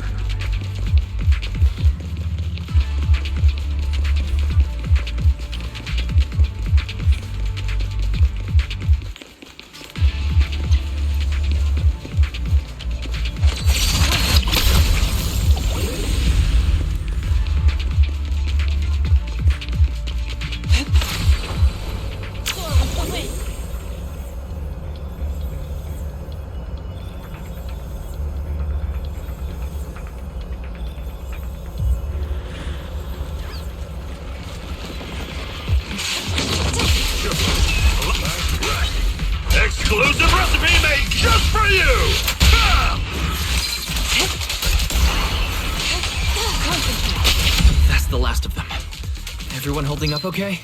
Exclusive recipe made just for you! That's the last of them. Everyone holding up okay?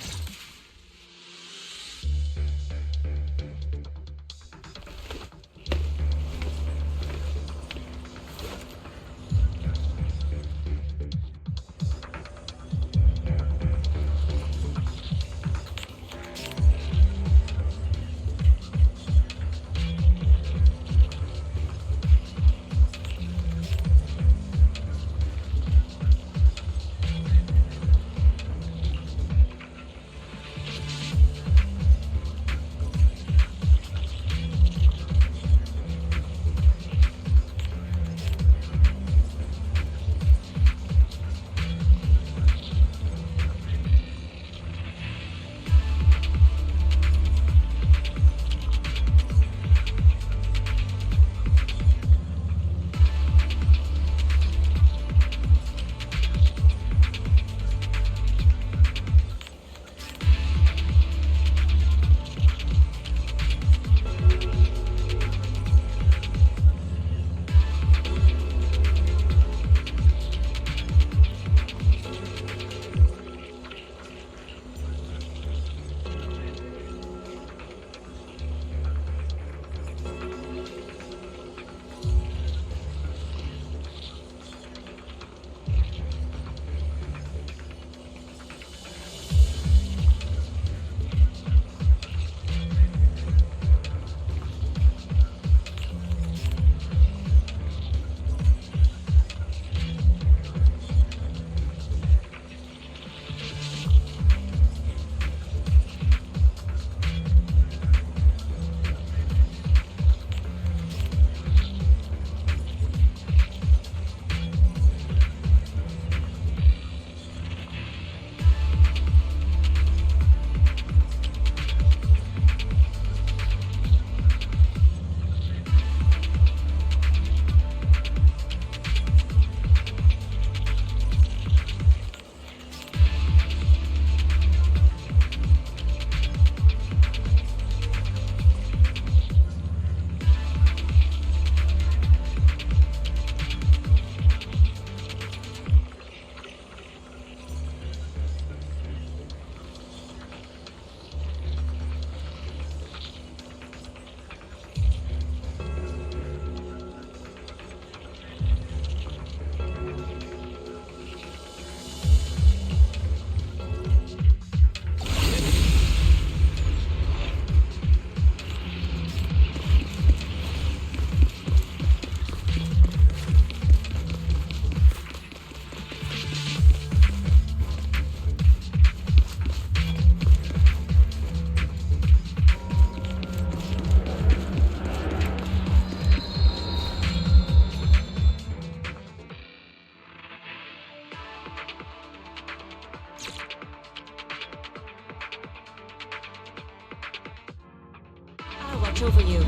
watch over you.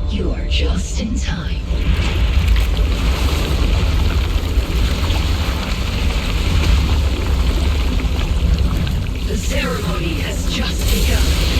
You are just in time. The ceremony has just begun.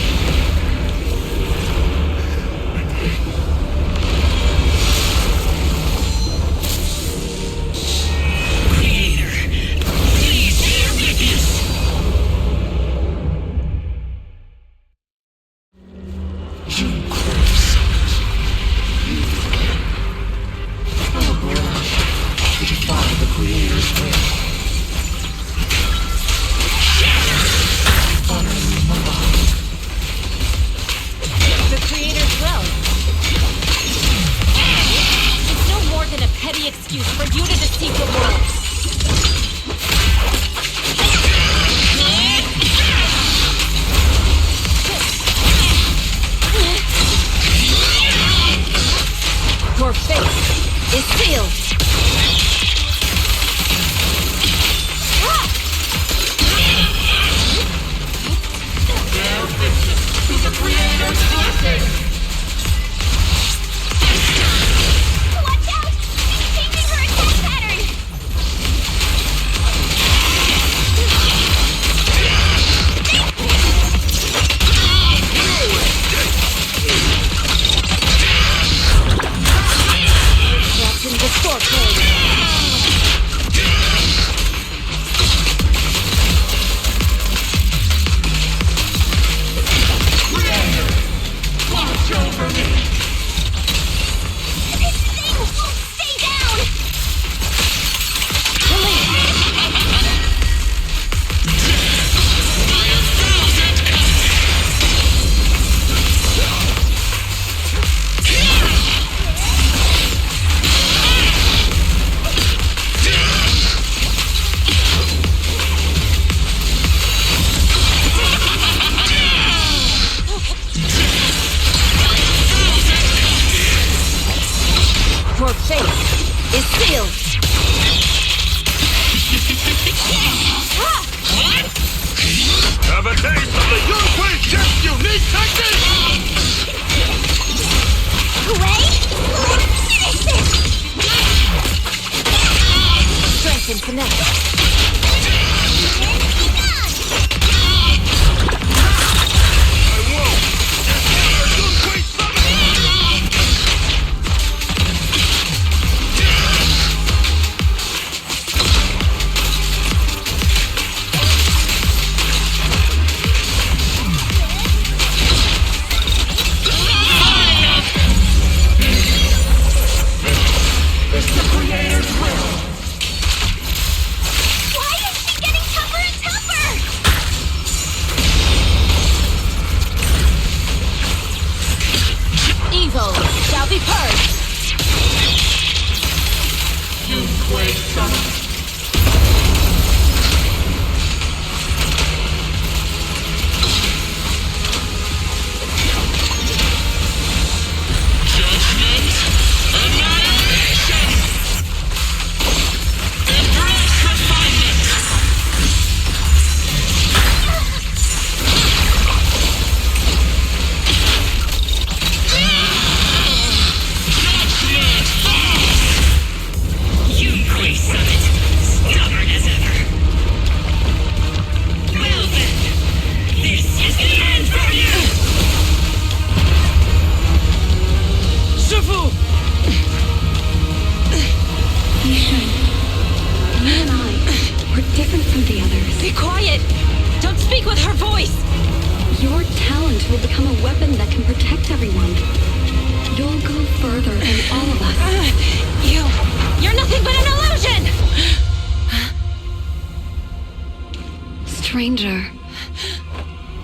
Stranger.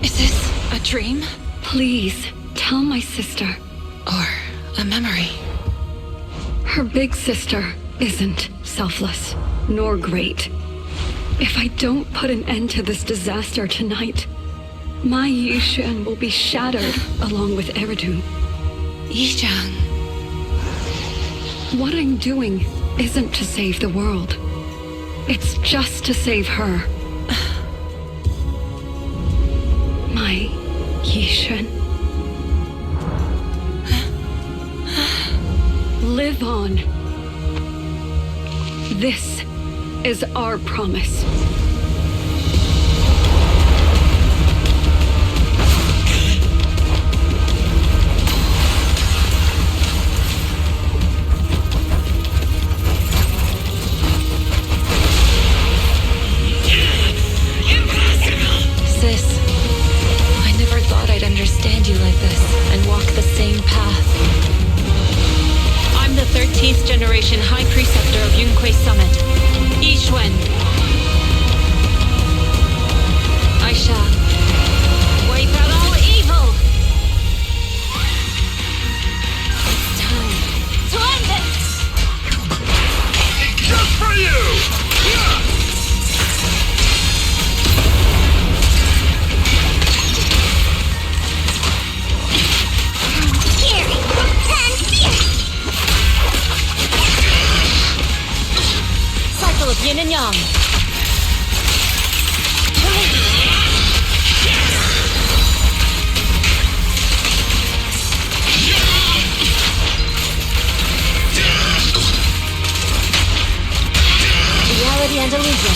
Is this a dream? Please, tell my sister. Or a memory? Her big sister isn't selfless, nor great. If I don't put an end to this disaster tonight, my Yishan will be shattered along with Eridu. Yishang. What I'm doing isn't to save the world. It's just to save her. My Yishan. Live on. This is our promise. Sis, I never thought I'd understand you like this and walk the same path. I'm the 13th generation High Preceptor of Yunquei Summit, Yixuan. I shall wipe out all evil. It's time to end it! Just for you! Cycle of yin and yang. Reality and illusion.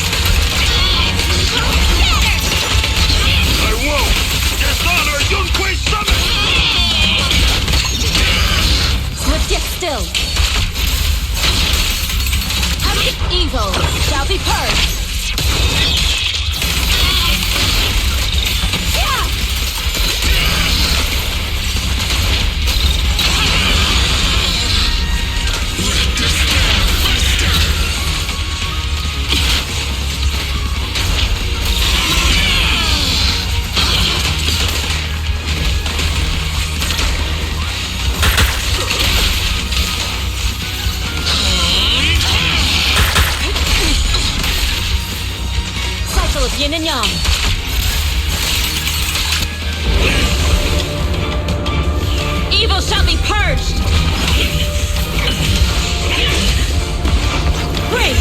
I won't dishonor Yunquei Summit! Swift yet still. Evil shall be purged. Yin and yang. Evil shall be purged. Break.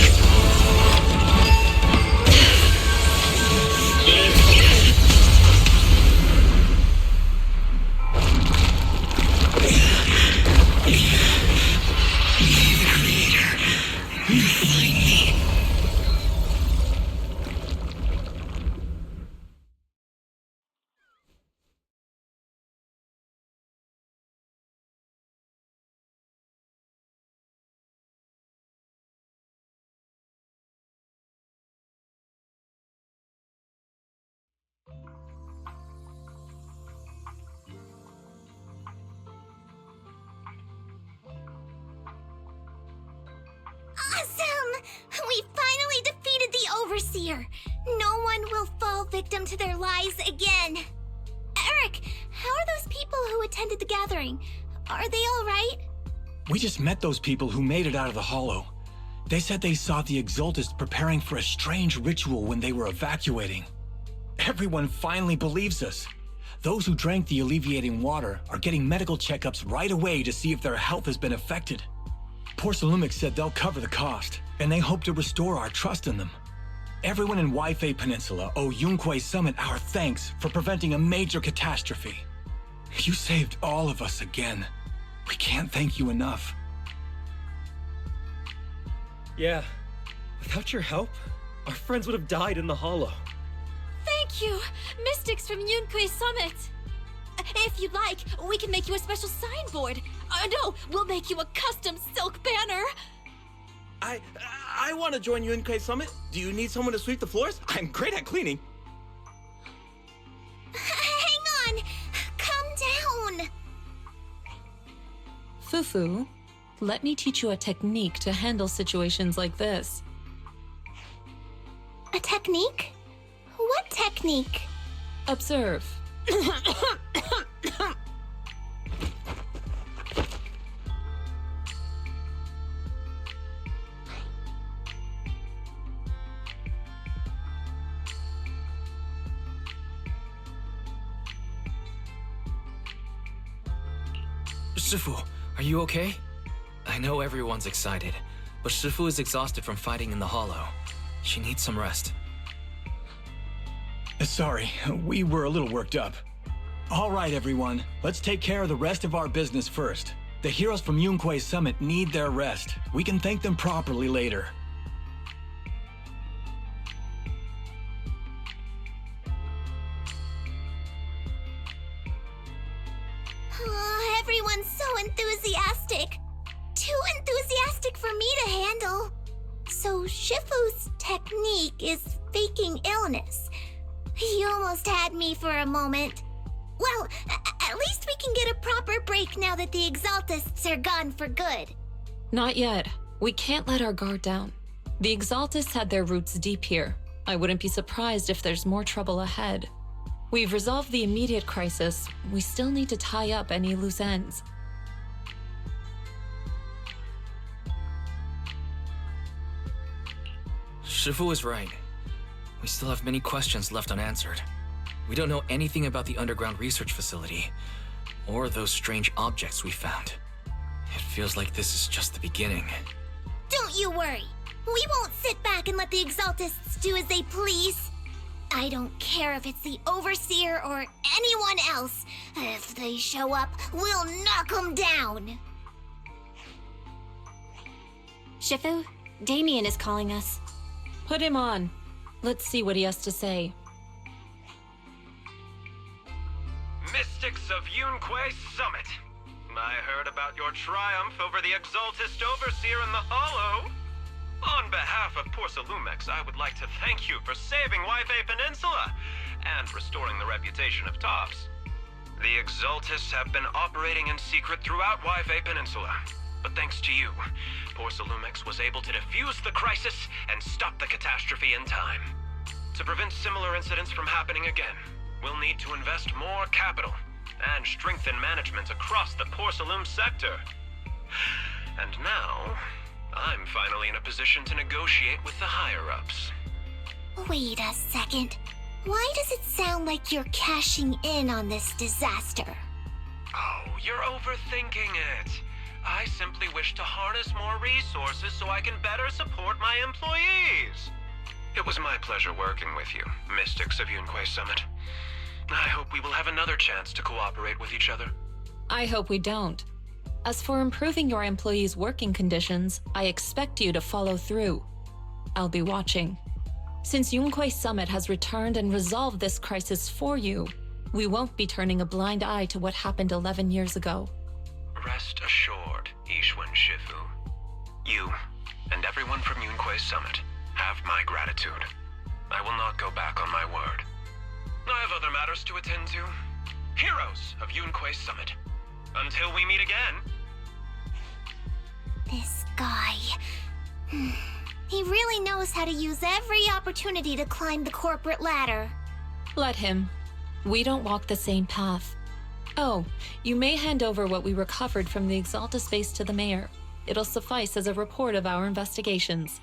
Awesome! We finally defeated the Overseer! No one will fall victim to their lies again! Eric, how are those people who attended the gathering? Are they alright? We just met those people who made it out of the Hollow. They said they saw the Exaltists preparing for a strange ritual when they were evacuating. Everyone finally believes us. Those who drank the alleviating water are getting medical checkups right away to see if their health has been affected. Porcelumix said they'll cover the cost, and they hope to restore our trust in them. Everyone in Waifei Peninsula owe Yunquei Summit our thanks for preventing a major catastrophe. You saved all of us again. We can't thank you enough. Yeah, without your help, our friends would have died in the Hollow. Thank you, Mystics from Yunquei Summit. If you'd like, we can make you a special signboard. No, we'll make you a custom silk banner. I want to join Yunquei Summit. Do you need someone to sweep the floors? I'm great at cleaning. Hang on! Calm down! Fufu, let me teach you a technique to handle situations like this. A technique? What technique? Observe. Shifu, are you okay? I know everyone's excited, but Shifu is exhausted from fighting in the Hollow. She needs some rest. Sorry, we were a little worked up. All right, everyone. Let's take care of the rest of our business first. The heroes from Yunque's summit need their rest. We can thank them properly later. Oh, everyone's so enthusiastic. Too enthusiastic for me to handle. So Shifu's technique is faking illness. He almost had me for a moment. Well, at least we can get a proper break now that the Exaltists are gone for good. Not yet. We can't let our guard down. The Exaltists had their roots deep here. I wouldn't be surprised if there's more trouble ahead. We've resolved the immediate crisis. We still need to tie up any loose ends. Shifu is right. We still have many questions left unanswered. We don't know anything about the underground research facility, or those strange objects we found. It feels like this is just the beginning. Don't you worry. We won't sit back and let the Exaltists do as they please. I don't care if it's the Overseer or anyone else. If they show up, we'll knock them down. Shifu, Damien is calling us. Put him on. Let's see what he has to say. Mystics of Yunque Summit. I heard about your triumph over the Exaltist Overseer in the Hollow. On behalf of Porcelumex, I would like to thank you for saving Waifei Peninsula and restoring the reputation of Tops. The Exaltists have been operating in secret throughout Waifei Peninsula, but thanks to you, Porcelumex was able to defuse the crisis and stop the catastrophe in time. To prevent similar incidents from happening again, we'll need to invest more capital and strengthen management across the Porcelume sector. And now, I'm finally in a position to negotiate with the higher-ups. Wait a second. Why does it sound like you're cashing in on this disaster? Oh, you're overthinking it. I simply wish to harness more resources so I can better support my employees. It was my pleasure working with you, Mystics of Yunque Summit. I hope we will have another chance to cooperate with each other. I hope we don't. As for improving your employees' working conditions, I expect you to follow through. I'll be watching. Since Yunque Summit has returned and resolved this crisis for you, we won't be turning a blind eye to what happened 11 years ago. Rest assured, Ishwan Shifu. You, and everyone from Yunque Summit, have my gratitude. I will not go back on my word. I have other matters to attend to. Heroes of Yunque Summit. Until we meet again. This guy... He really knows how to use every opportunity to climb the corporate ladder. Let him. We don't walk the same path. Oh, you may hand over what we recovered from the Exaltus base to the mayor. It'll suffice as a report of our investigations.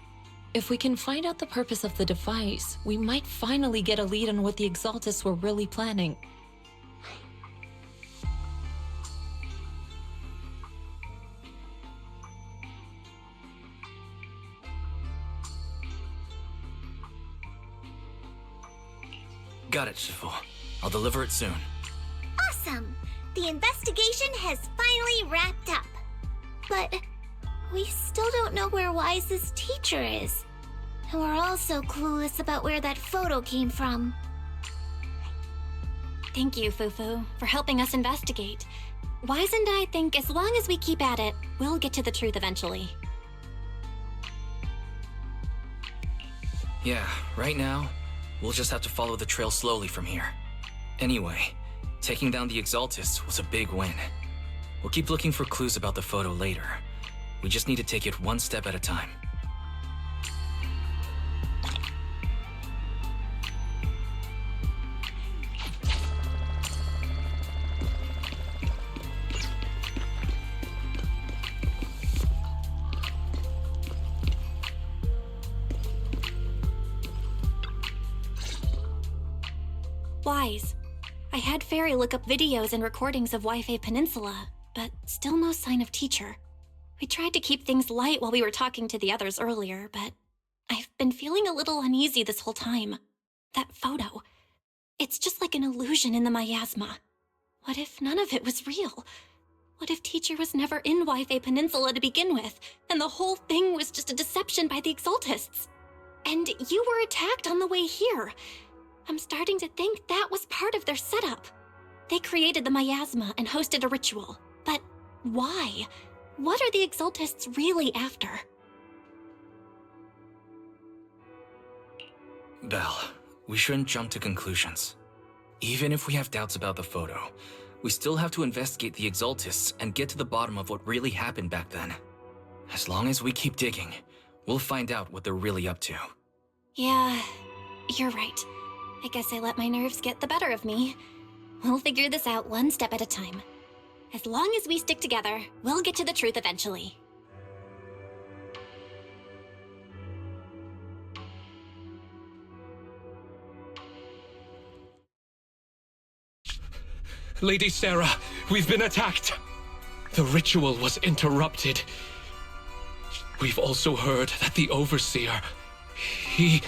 If we can find out the purpose of the device, we might finally get a lead on what the Exaltus were really planning. Got it, Shifu. I'll deliver it soon. Awesome! The investigation has finally wrapped up. But we still don't know where Wise's teacher is. And we're also clueless about where that photo came from. Thank you, Fufu, for helping us investigate. Wise and I think as long as we keep at it, we'll get to the truth eventually. Yeah, right now, we'll just have to follow the trail slowly from here. Anyway, taking down the Exaltists was a big win. We'll keep looking for clues about the photo later. We just need to take it one step at a time. Wise. I had Fairy look up videos and recordings of Waifei Peninsula, but still no sign of teacher. We tried to keep things light while we were talking to the others earlier, but I've been feeling a little uneasy this whole time. That photo, it's just like an illusion in the miasma. What if none of it was real? What if Teacher was never in Waifei Peninsula to begin with, and the whole thing was just a deception by the Exaltists? And you were attacked on the way here. I'm starting to think that was part of their setup. They created the miasma and hosted a ritual. But why? What are the Exaltists really after? Belle, we shouldn't jump to conclusions. Even if we have doubts about the photo, we still have to investigate the Exaltists and get to the bottom of what really happened back then. As long as we keep digging, we'll find out what they're really up to. Yeah, you're right. I guess I let my nerves get the better of me. We'll figure this out one step at a time. As long as we stick together, we'll get to the truth eventually. Lady Sarah, we've been attacked. The ritual was interrupted. We've also heard that the Overseer, he...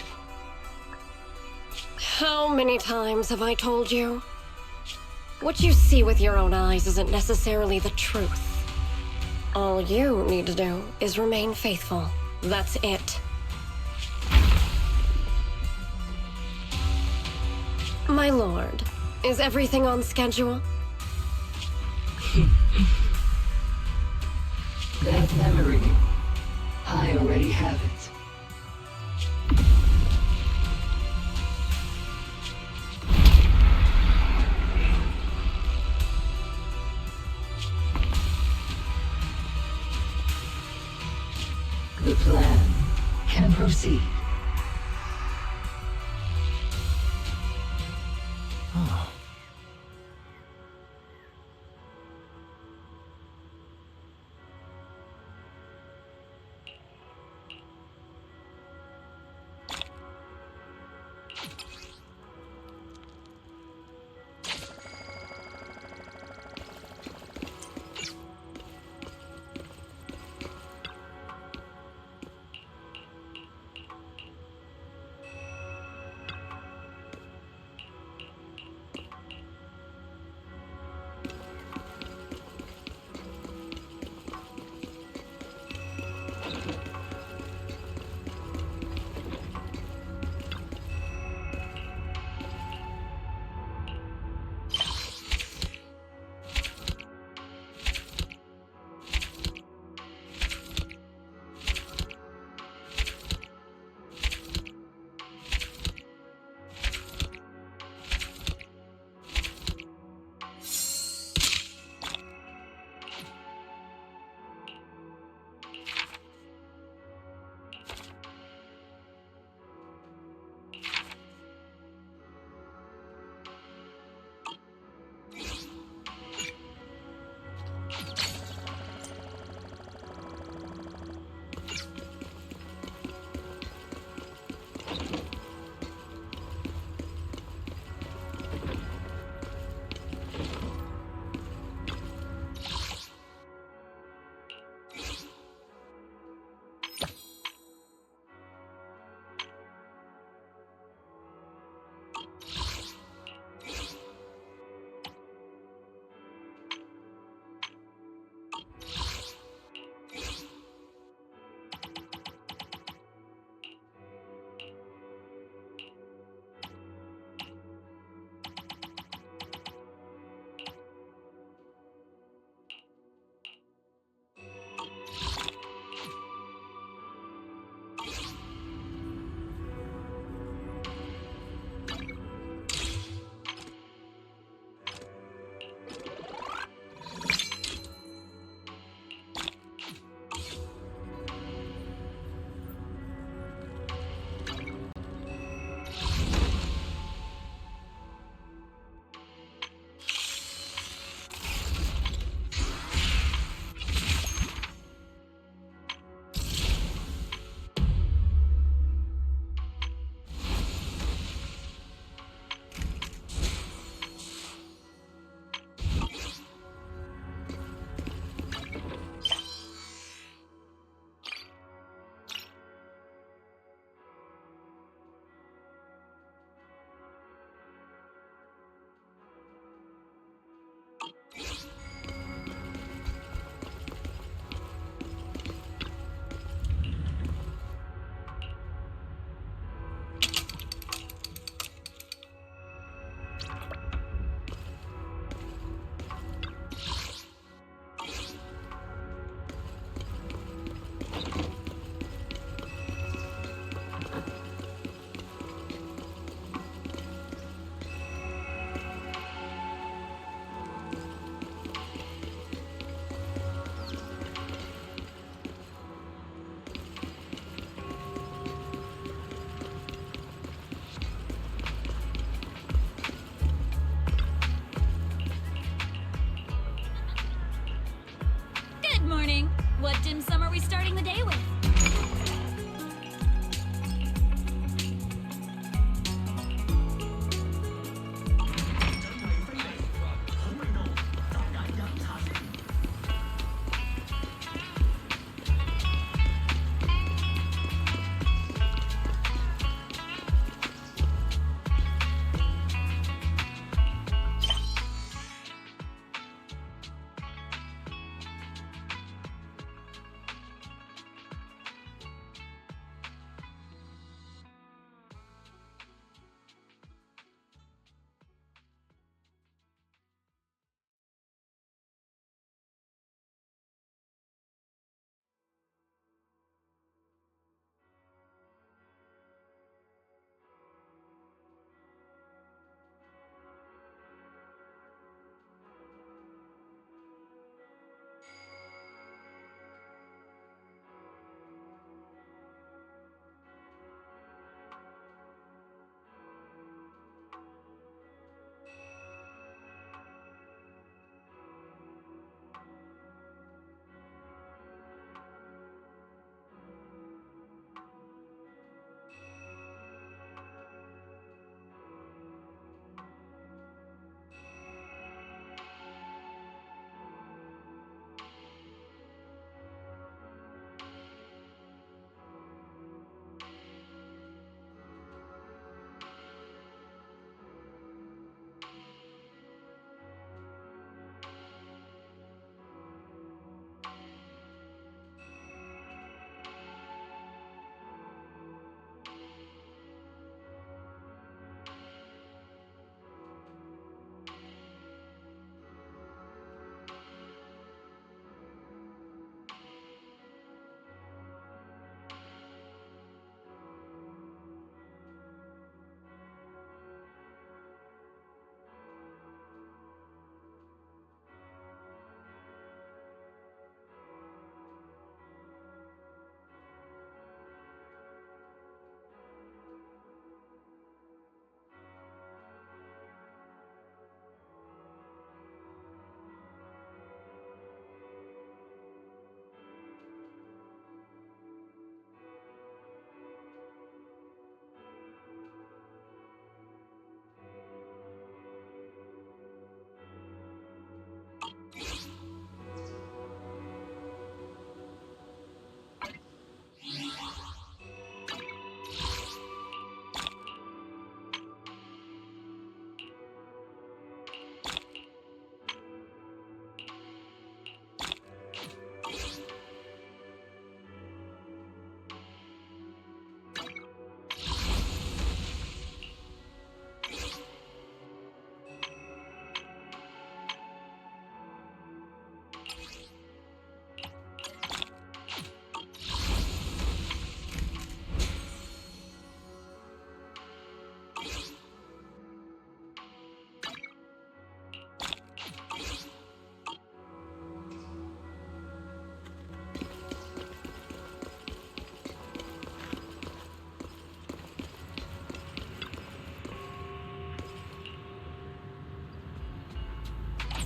How many times have I told you? What you see with your own eyes isn't necessarily the truth. All you need to do is remain faithful. That's it. My lord, is everything on schedule? That memory, I already have it. The plan can proceed. Oh.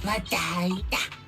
Matay.